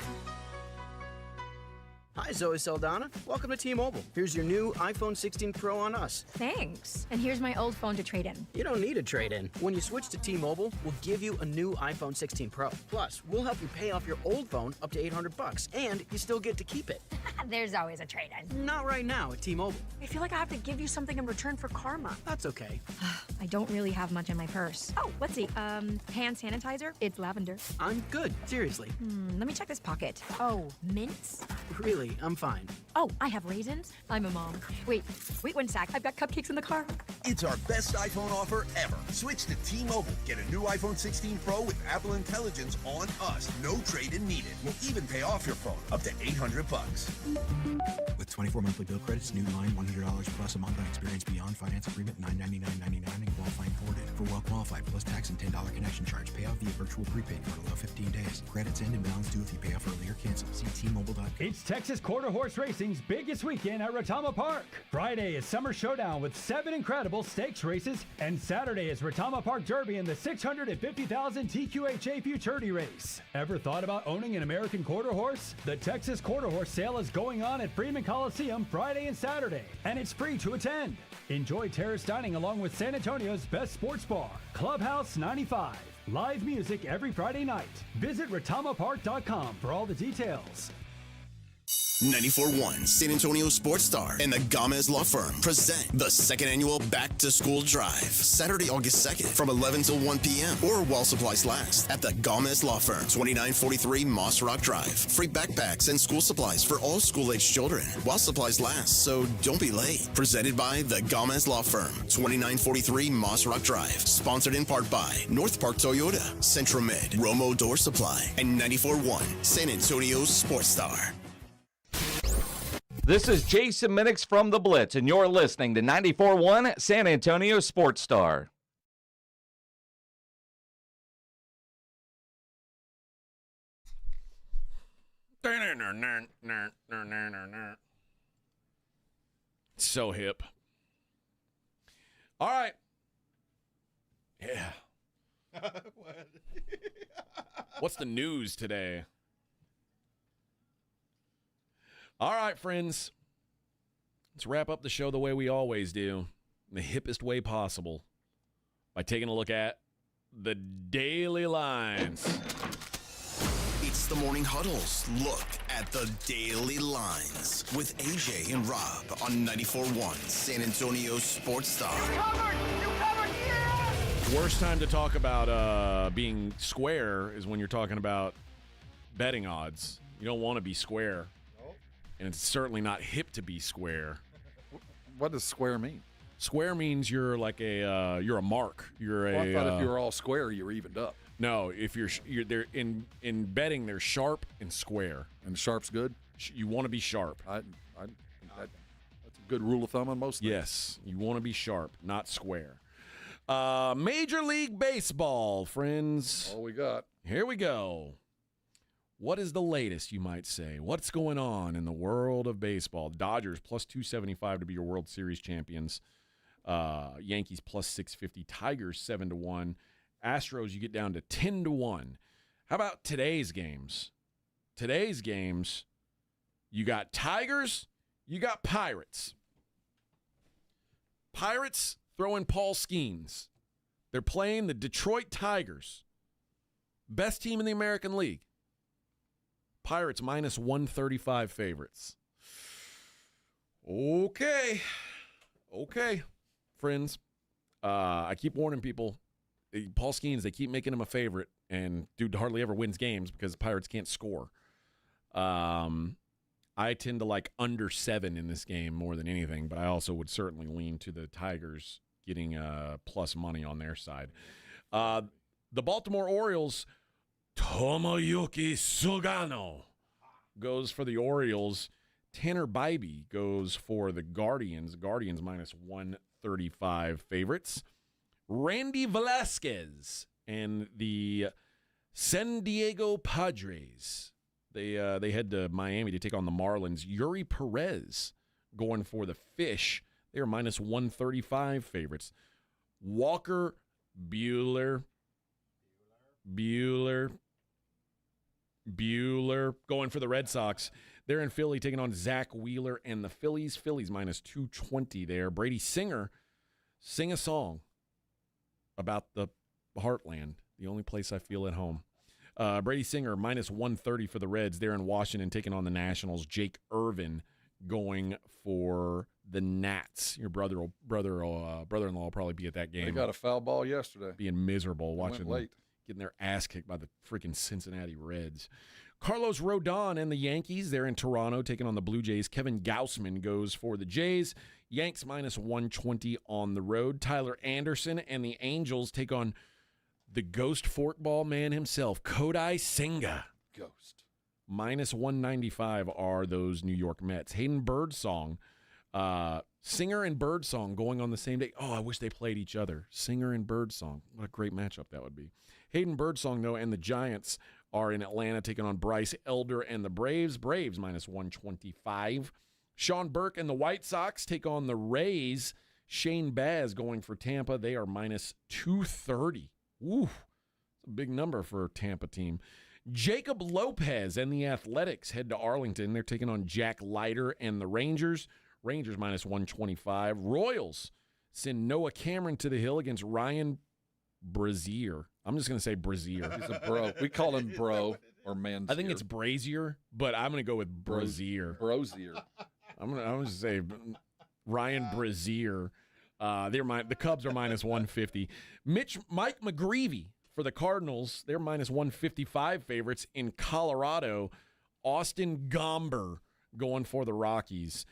Hi, Zoe Saldana. Welcome to T-Mobile. Here's your new iPhone 16 Pro on us. Thanks. And here's my old phone to trade in. You don't need a trade-in. When you switch to T-Mobile, we'll give you a new iPhone 16 Pro. Plus, we'll help you pay off your old phone up to $800, and you still get to keep it. There's always a trade-in. Not right now at T-Mobile. I feel like I have to give you something in return for karma. That's okay. I don't really have much in my purse. Oh, let's see. Hand sanitizer. It's lavender. I'm good. Seriously. Let me check this pocket. Oh, mints? Really, I'm fine. Oh, I have raisins. I'm a mom. Wait 1 sec. I've got cupcakes in the car. It's our best iPhone offer ever. Switch to T-Mobile. Get a new iPhone 16 Pro with Apple Intelligence on us. No trade-in needed. We'll even pay off your phone up to $800. With 24 monthly bill credits, new line $100 plus a month on experience beyond finance agreement $999.99 and qualifying forwarded. For well qualified plus tax and $10 connection charge. Pay off via virtual prepaid card. Allow 15 days. Credits end and balance due if you pay off early or cancel. See T-Mobile.com. It's Texas Quarter Horse Racing's biggest weekend at Retama Park. Friday is Summer Showdown with 7 incredible stakes races, and Saturday is Retama Park Derby and the $650,000 TQHA Futurity Race. Ever thought about owning an American quarter horse? The Texas Quarter Horse Sale is going on at Freeman Coliseum Friday and Saturday, and it's free to attend. Enjoy terrace dining along with San Antonio's best sports bar, Clubhouse 95. Live music every Friday night. Visit retamapark.com for all the details. 94.1 San Antonio Sports Star and the Gomez Law Firm present the second annual Back to School Drive, Saturday, August 2nd from 11 till 1 p.m. or while supplies last at the Gomez Law Firm, 2943 Moss Rock Drive. Free backpacks and school supplies for all school-aged children while supplies last, so don't be late. Presented by the Gomez Law Firm, 2943 Moss Rock Drive. Sponsored in part by North Park Toyota, Centromed, Romo Door Supply, and 94.1 San Antonio Sports Star. This is Jason Minix from The Blitz, and you're listening to 94.1 San Antonio Sports Star. So hip. All right. Yeah. What's the news today? All right, friends. Let's wrap up the show the way we always do, in the hippest way possible, by taking a look at the daily lines. It's the Morning Huddle's look at the daily lines with AJ and Rob on 94.1 San Antonio Sports Star. Worst time to talk about being square is when you're talking about betting odds. You don't want to be square. And it's certainly not hip to be square. What does square mean? Square means you're like you're a mark. You're I thought if you were all square, you were evened up. No, if you're there in betting, they're sharp and square. And sharp's good? You want to be sharp. That's a good rule of thumb on most things. Yes, you want to be sharp, not square. Major League Baseball, friends. All we got. Here we go. What is the latest, you might say? What's going on in the world of baseball? Dodgers plus 275 to be your World Series champions. Yankees plus 650. Tigers 7-1. Astros, you get down to 10-1. How about today's games? Today's games, you got Tigers, you got Pirates. Pirates throwing Paul Skeens. They're playing the Detroit Tigers. Best team in the American League. Pirates minus 135 favorites. Okay, friends. I keep warning people. Paul Skeens, they keep making him a favorite, and dude hardly ever wins games because the Pirates can't score. I tend to like under 7 in this game more than anything, but I also would certainly lean to the Tigers getting plus money on their side. The Baltimore Orioles, Tomoyuki Sugano goes for the Orioles. Tanner Bybee goes for the Guardians. Guardians minus 135 favorites. Randy Velasquez and the San Diego Padres. They head to Miami to take on the Marlins. Yuri Perez going for the Fish. They are minus 135 favorites. Walker Buehler going for the Red Sox. They're in Philly taking on Zach Wheeler and the Phillies. Phillies minus 220 there. Brady Singer, sing a song about the heartland, the only place I feel at home. Brady Singer minus 130 for the Reds. They're in Washington taking on the Nationals. Jake Irvin going for the Nats. Your brother-in-law will probably be at that game. They got a foul ball yesterday. Being miserable, watching late. Getting their ass kicked by the freaking Cincinnati Reds. Carlos Rodon and the Yankees, they're in Toronto taking on the Blue Jays. Kevin Gausman goes for the Jays. Yanks minus 120 on the road. Tyler Anderson and the Angels take on the ghost forkball man himself, Kodai Senga. Ghost. Minus 195 are those New York Mets. Hayden Birdsong, Singer and Birdsong going on the same day. Oh, I wish they played each other. Singer and Birdsong. What a great matchup that would be. Hayden Birdsong, though, and the Giants are in Atlanta taking on Bryce Elder and the Braves. Braves minus 125. Sean Burke and the White Sox take on the Rays. Shane Baz going for Tampa. They are minus 230. Ooh, it's a big number for a Tampa team. Jacob Lopez and the Athletics head to Arlington. They're taking on Jack Leiter and the Rangers. Rangers minus 125. Royals send Noah Cameron to the hill against Ryan Brazier. I'm just going to say Brazier. He's a bro. We call him bro or man. I think it's Brazier, but I'm going to go with Brazier. Brozier. I'm going to say Ryan Brazier. The Cubs are minus 150. Mike McGreevy for the Cardinals. They're minus 155 favorites in Colorado. Austin Gomber going for the Rockies.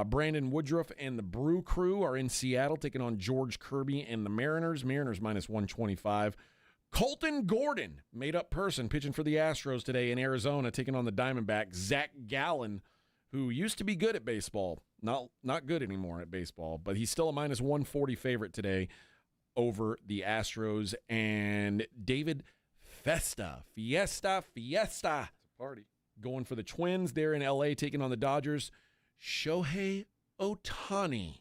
Brandon Woodruff and the Brew Crew are in Seattle taking on George Kirby and the Mariners. Mariners minus 125. Colton Gordon, made-up person, pitching for the Astros today in Arizona, taking on the Diamondbacks. Zach Gallen, who used to be good at baseball, not good anymore at baseball, but he's still a minus 140 favorite today over the Astros. And David Fiesta. It's a party. Going for the Twins. They're in L.A. taking on the Dodgers. Shohei Ohtani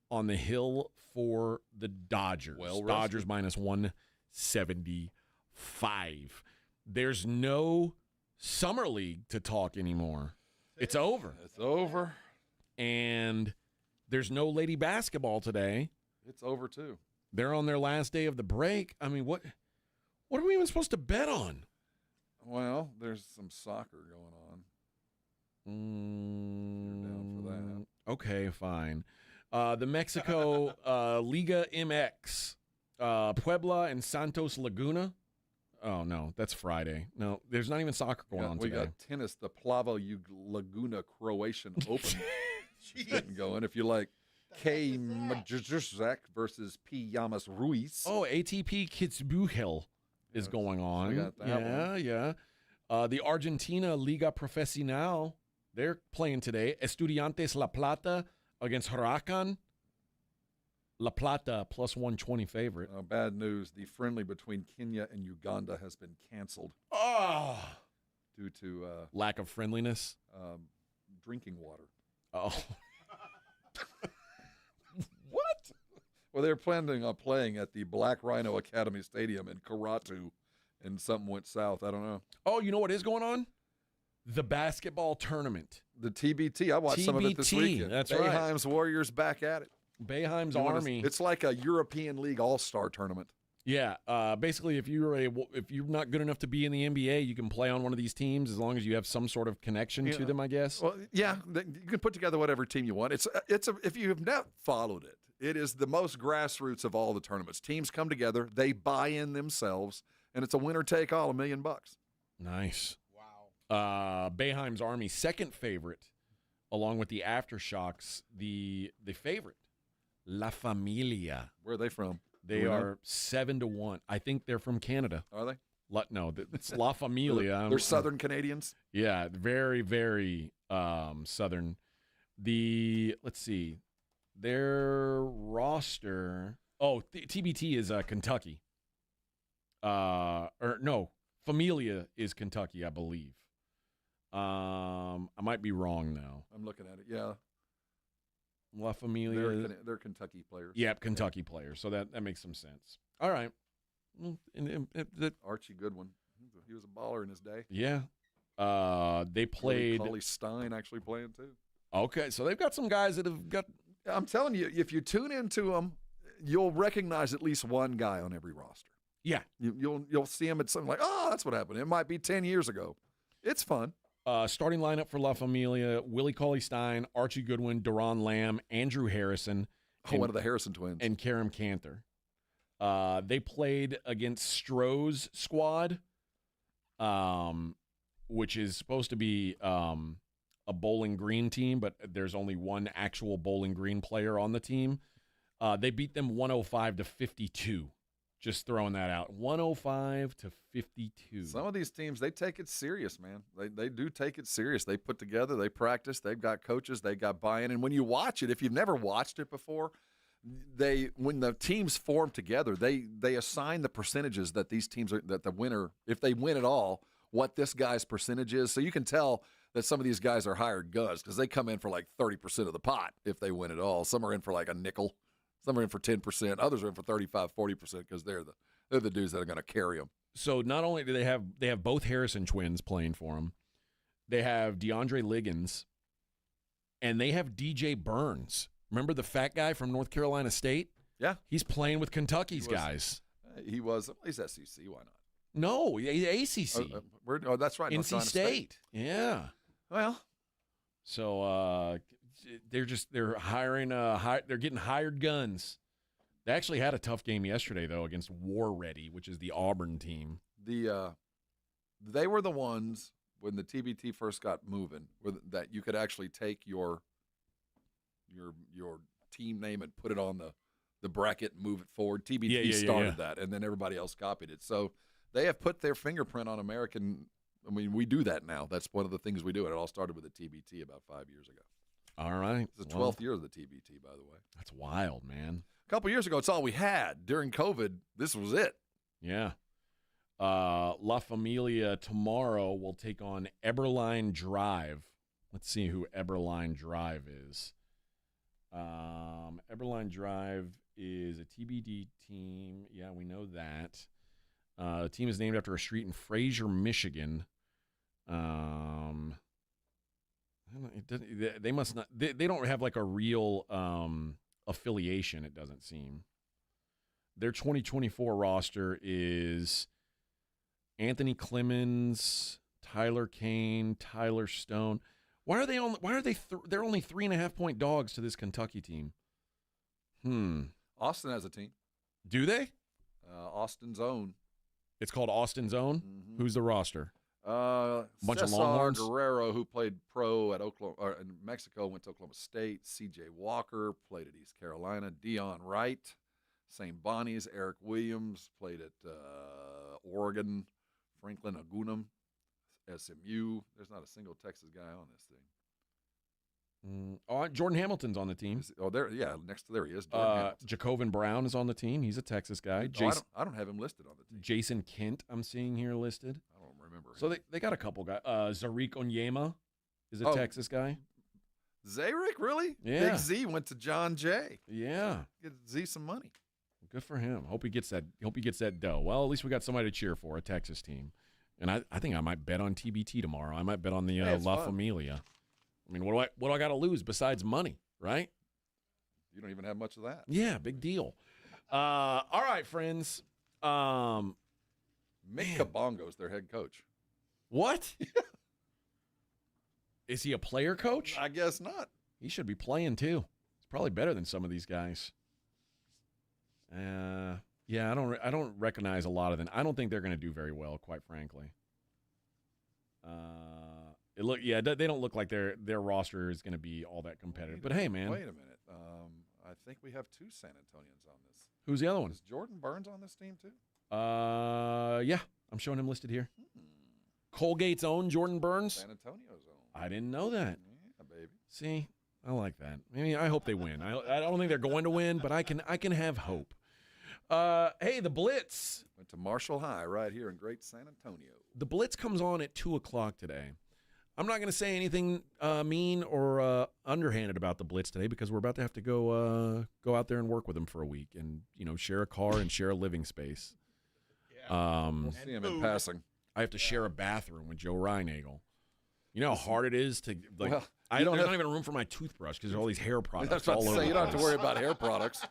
on the hill for the Dodgers. Dodgers minus 175. There's no Summer League to talk anymore. It's over. It's over. And there's no lady basketball today. It's over, too. They're on their last day of the break. I mean, what are we even supposed to bet on? Well, there's some soccer going on. You're down for that. Okay, fine. The Mexico Liga MX, Puebla and Santos Laguna. Oh, no, that's Friday. No, there's not even soccer going on we today. got tennis, the Plavo Laguna Croatian Open getting going. If you like K. Majrzak versus P. Llamas Ruiz. Oh, ATP Kitzbühel is going on. I got that one. Yeah. The Argentina Liga Profesional, they're playing today. Estudiantes La Plata against Huracan. La Plata plus 120 favorite. Bad news. The friendly between Kenya and Uganda has been canceled. Oh. Due to lack of friendliness. Drinking water. Oh. What? Well, they were planning on playing at the Black Rhino Academy Stadium in Karatu, and something went south. I don't know. Oh, you know what is going on? The basketball tournament. The TBT. I watched some of it this weekend. That's right. Boeheim's Warriors back at it. Boeheim's Army. It's like a European League All-Star tournament. Yeah. Basically, if you're not good enough to be in the NBA, you can play on one of these teams as long as you have some sort of connection to them, I guess. Well, yeah, you can put together whatever team you want. If you have not followed it, it is the most grassroots of all the tournaments. Teams come together, they buy in themselves, and it's a winner take all, $1 million. Nice. Wow. Boeheim's Army, second favorite, along with the Aftershocks, the favorite, La Familia. Where are they from? They are 7-1. I think they're from Canada. Are they? No, it's La Familia. They're Southern Canadians? Yeah, very, very Southern. Let's see, their roster. Oh, TBT is Kentucky. Familia is Kentucky, I believe. I might be wrong now. I'm looking at it, yeah. La Familia. They're Kentucky players. Yep, Kentucky players. So that makes some sense. All right. Archie Goodwin. He was a baller in his day. Yeah. They played. Cauley Stein actually playing too. Okay, so they've got some guys that have got. I'm telling you, if you tune into them, you'll recognize at least one guy on every roster. Yeah. You'll see him at something like, oh, that's what happened. It might be 10 years ago. It's fun. Starting lineup for La Familia: Willie Cauley-Stein, Archie Goodwin, Deron Lamb, Andrew Harrison. One of the Harrison twins. And Karam Cantor. They played against Stroh's squad, which is supposed to be a Bowling Green team, but there's only one actual Bowling Green player on the team. They beat them 105-52. Just throwing that out. 105-52. Some of these teams, they take it serious, man. They do take it serious. They put together, they practice, they've got coaches, they've got buy-in. And when you watch it, if you've never watched it before, when the teams form together, they assign the percentages that these teams are, that the winner, if they win at all, what this guy's percentage is. So you can tell that some of these guys are hired guns because they come in for like 30% of the pot if they win at all. Some are in for like a nickel. Some are in for 10%. Others are in for 35, 40% because they're the dudes that are going to carry them. So not only do they have both Harrison twins playing for them, they have DeAndre Liggins, and they have DJ Burns. Remember the fat guy from North Carolina State? Yeah. He's playing with Kentucky's guys. He's SEC. Why not? No, ACC. That's right. NC State. Yeah. Well. So they're hiring they're getting hired guns. They actually had a tough game yesterday though against War Ready, which is the Auburn team. They were the ones when the TBT first got moving that you could actually take your team name and put it on the bracket and move it forward. TBT started that, and then everybody else copied it. So they have put their fingerprint on American. I mean, we do that now. That's one of the things we do. It all started with the TBT about 5 years ago. All right. It's the 12th year of the TBT, by the way. That's wild, man. A couple years ago, it's all we had. During COVID, this was it. Yeah. La Familia tomorrow will take on Eberline Drive. Let's see who Eberline Drive is. Eberline Drive is a TBD team. Yeah, we know that. The team is named after a street in Fraser, Michigan. They must not. They don't have like a real affiliation. It doesn't seem. Their 2024 roster is Anthony Clemens, Tyler Kane, Tyler Stone. Why are they on? Why are they? They're only 3.5-point dogs to this Kentucky team. Austin has a team. Do they? Austin's own. It's called Austin's Own. Mm-hmm. Who's the roster? Bunch of Cesar Longhorns. Guerrero, who played pro at Oklahoma or in Mexico, went to Oklahoma State. C.J. Walker played at East Carolina. Dion Wright, St. Bonnie's. Eric Williams played at Oregon. Franklin Agunum, SMU. There's not a single Texas guy on this thing. Jordan Hamilton's on the team. There he is. Jacobin Brown is on the team. He's a Texas guy. I don't have him listed on the team. Jason Kent, I'm seeing here listed. I don't remember. So they got a couple guys. Zarik Onyema is a Texas guy. Zarik, really? Yeah. Big Z went to John Jay. Yeah. Get Z some money. Good for him. Hope he gets that dough. Well, at least we got somebody to cheer for, a Texas team. And I think I might bet on TBT tomorrow. I might bet on the La Familia. I mean, what do I got to lose besides money, right? You don't even have much of that. Yeah, big deal. All right, friends. Mick Kabongo's their head coach. What? Is he a player coach? I guess not. He should be playing too. He's probably better than some of these guys. Yeah, I don't recognize a lot of them. I don't think they're going to do very well, quite frankly. They don't look like their roster is going to be all that competitive. But hey, man. Wait a minute. I think we have 2 San Antonians on this. Who's the other one? Is Jordan Burns on this team too? Yeah, I'm showing him listed here. Colgate's own Jordan Burns. San Antonio's own. I didn't know that. Yeah, baby. See, I like that. I hope they win. I don't think they're going to win, but I can have hope. Hey, the Blitz went to Marshall High right here in Great San Antonio. The Blitz comes on at 2:00 today. I'm not going to say anything mean or underhanded about the Blitz today because we're about to have to go out there and work with them for a week and share a car and share a living space. Yeah. We'll see him in passing. I have to share a bathroom with Joe Reinagel. You know how hard it is to like. Well, there's not even room for my toothbrush because there's all these hair products all over. You don't have to worry about hair products.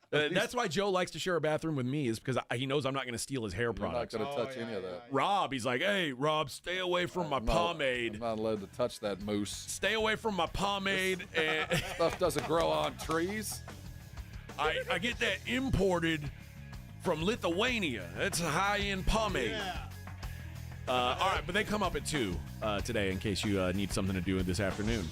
That's why Joe likes to share a bathroom with me, is because he knows I'm not going to steal his hair products. You're not going to touch any of that. Rob, he's like, hey, Rob, stay away from my pomade. I'm not allowed to touch that moose. Stay away from my pomade. And stuff doesn't grow on trees. I get that imported from Lithuania. It's a high-end pomade. Yeah. All right, but they come up at 2 today in case you need something to do this afternoon.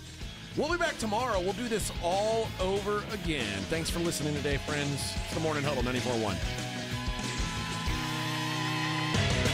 We'll be back tomorrow. We'll do this all over again. Thanks for listening today, friends. It's the Morning Huddle 94.1.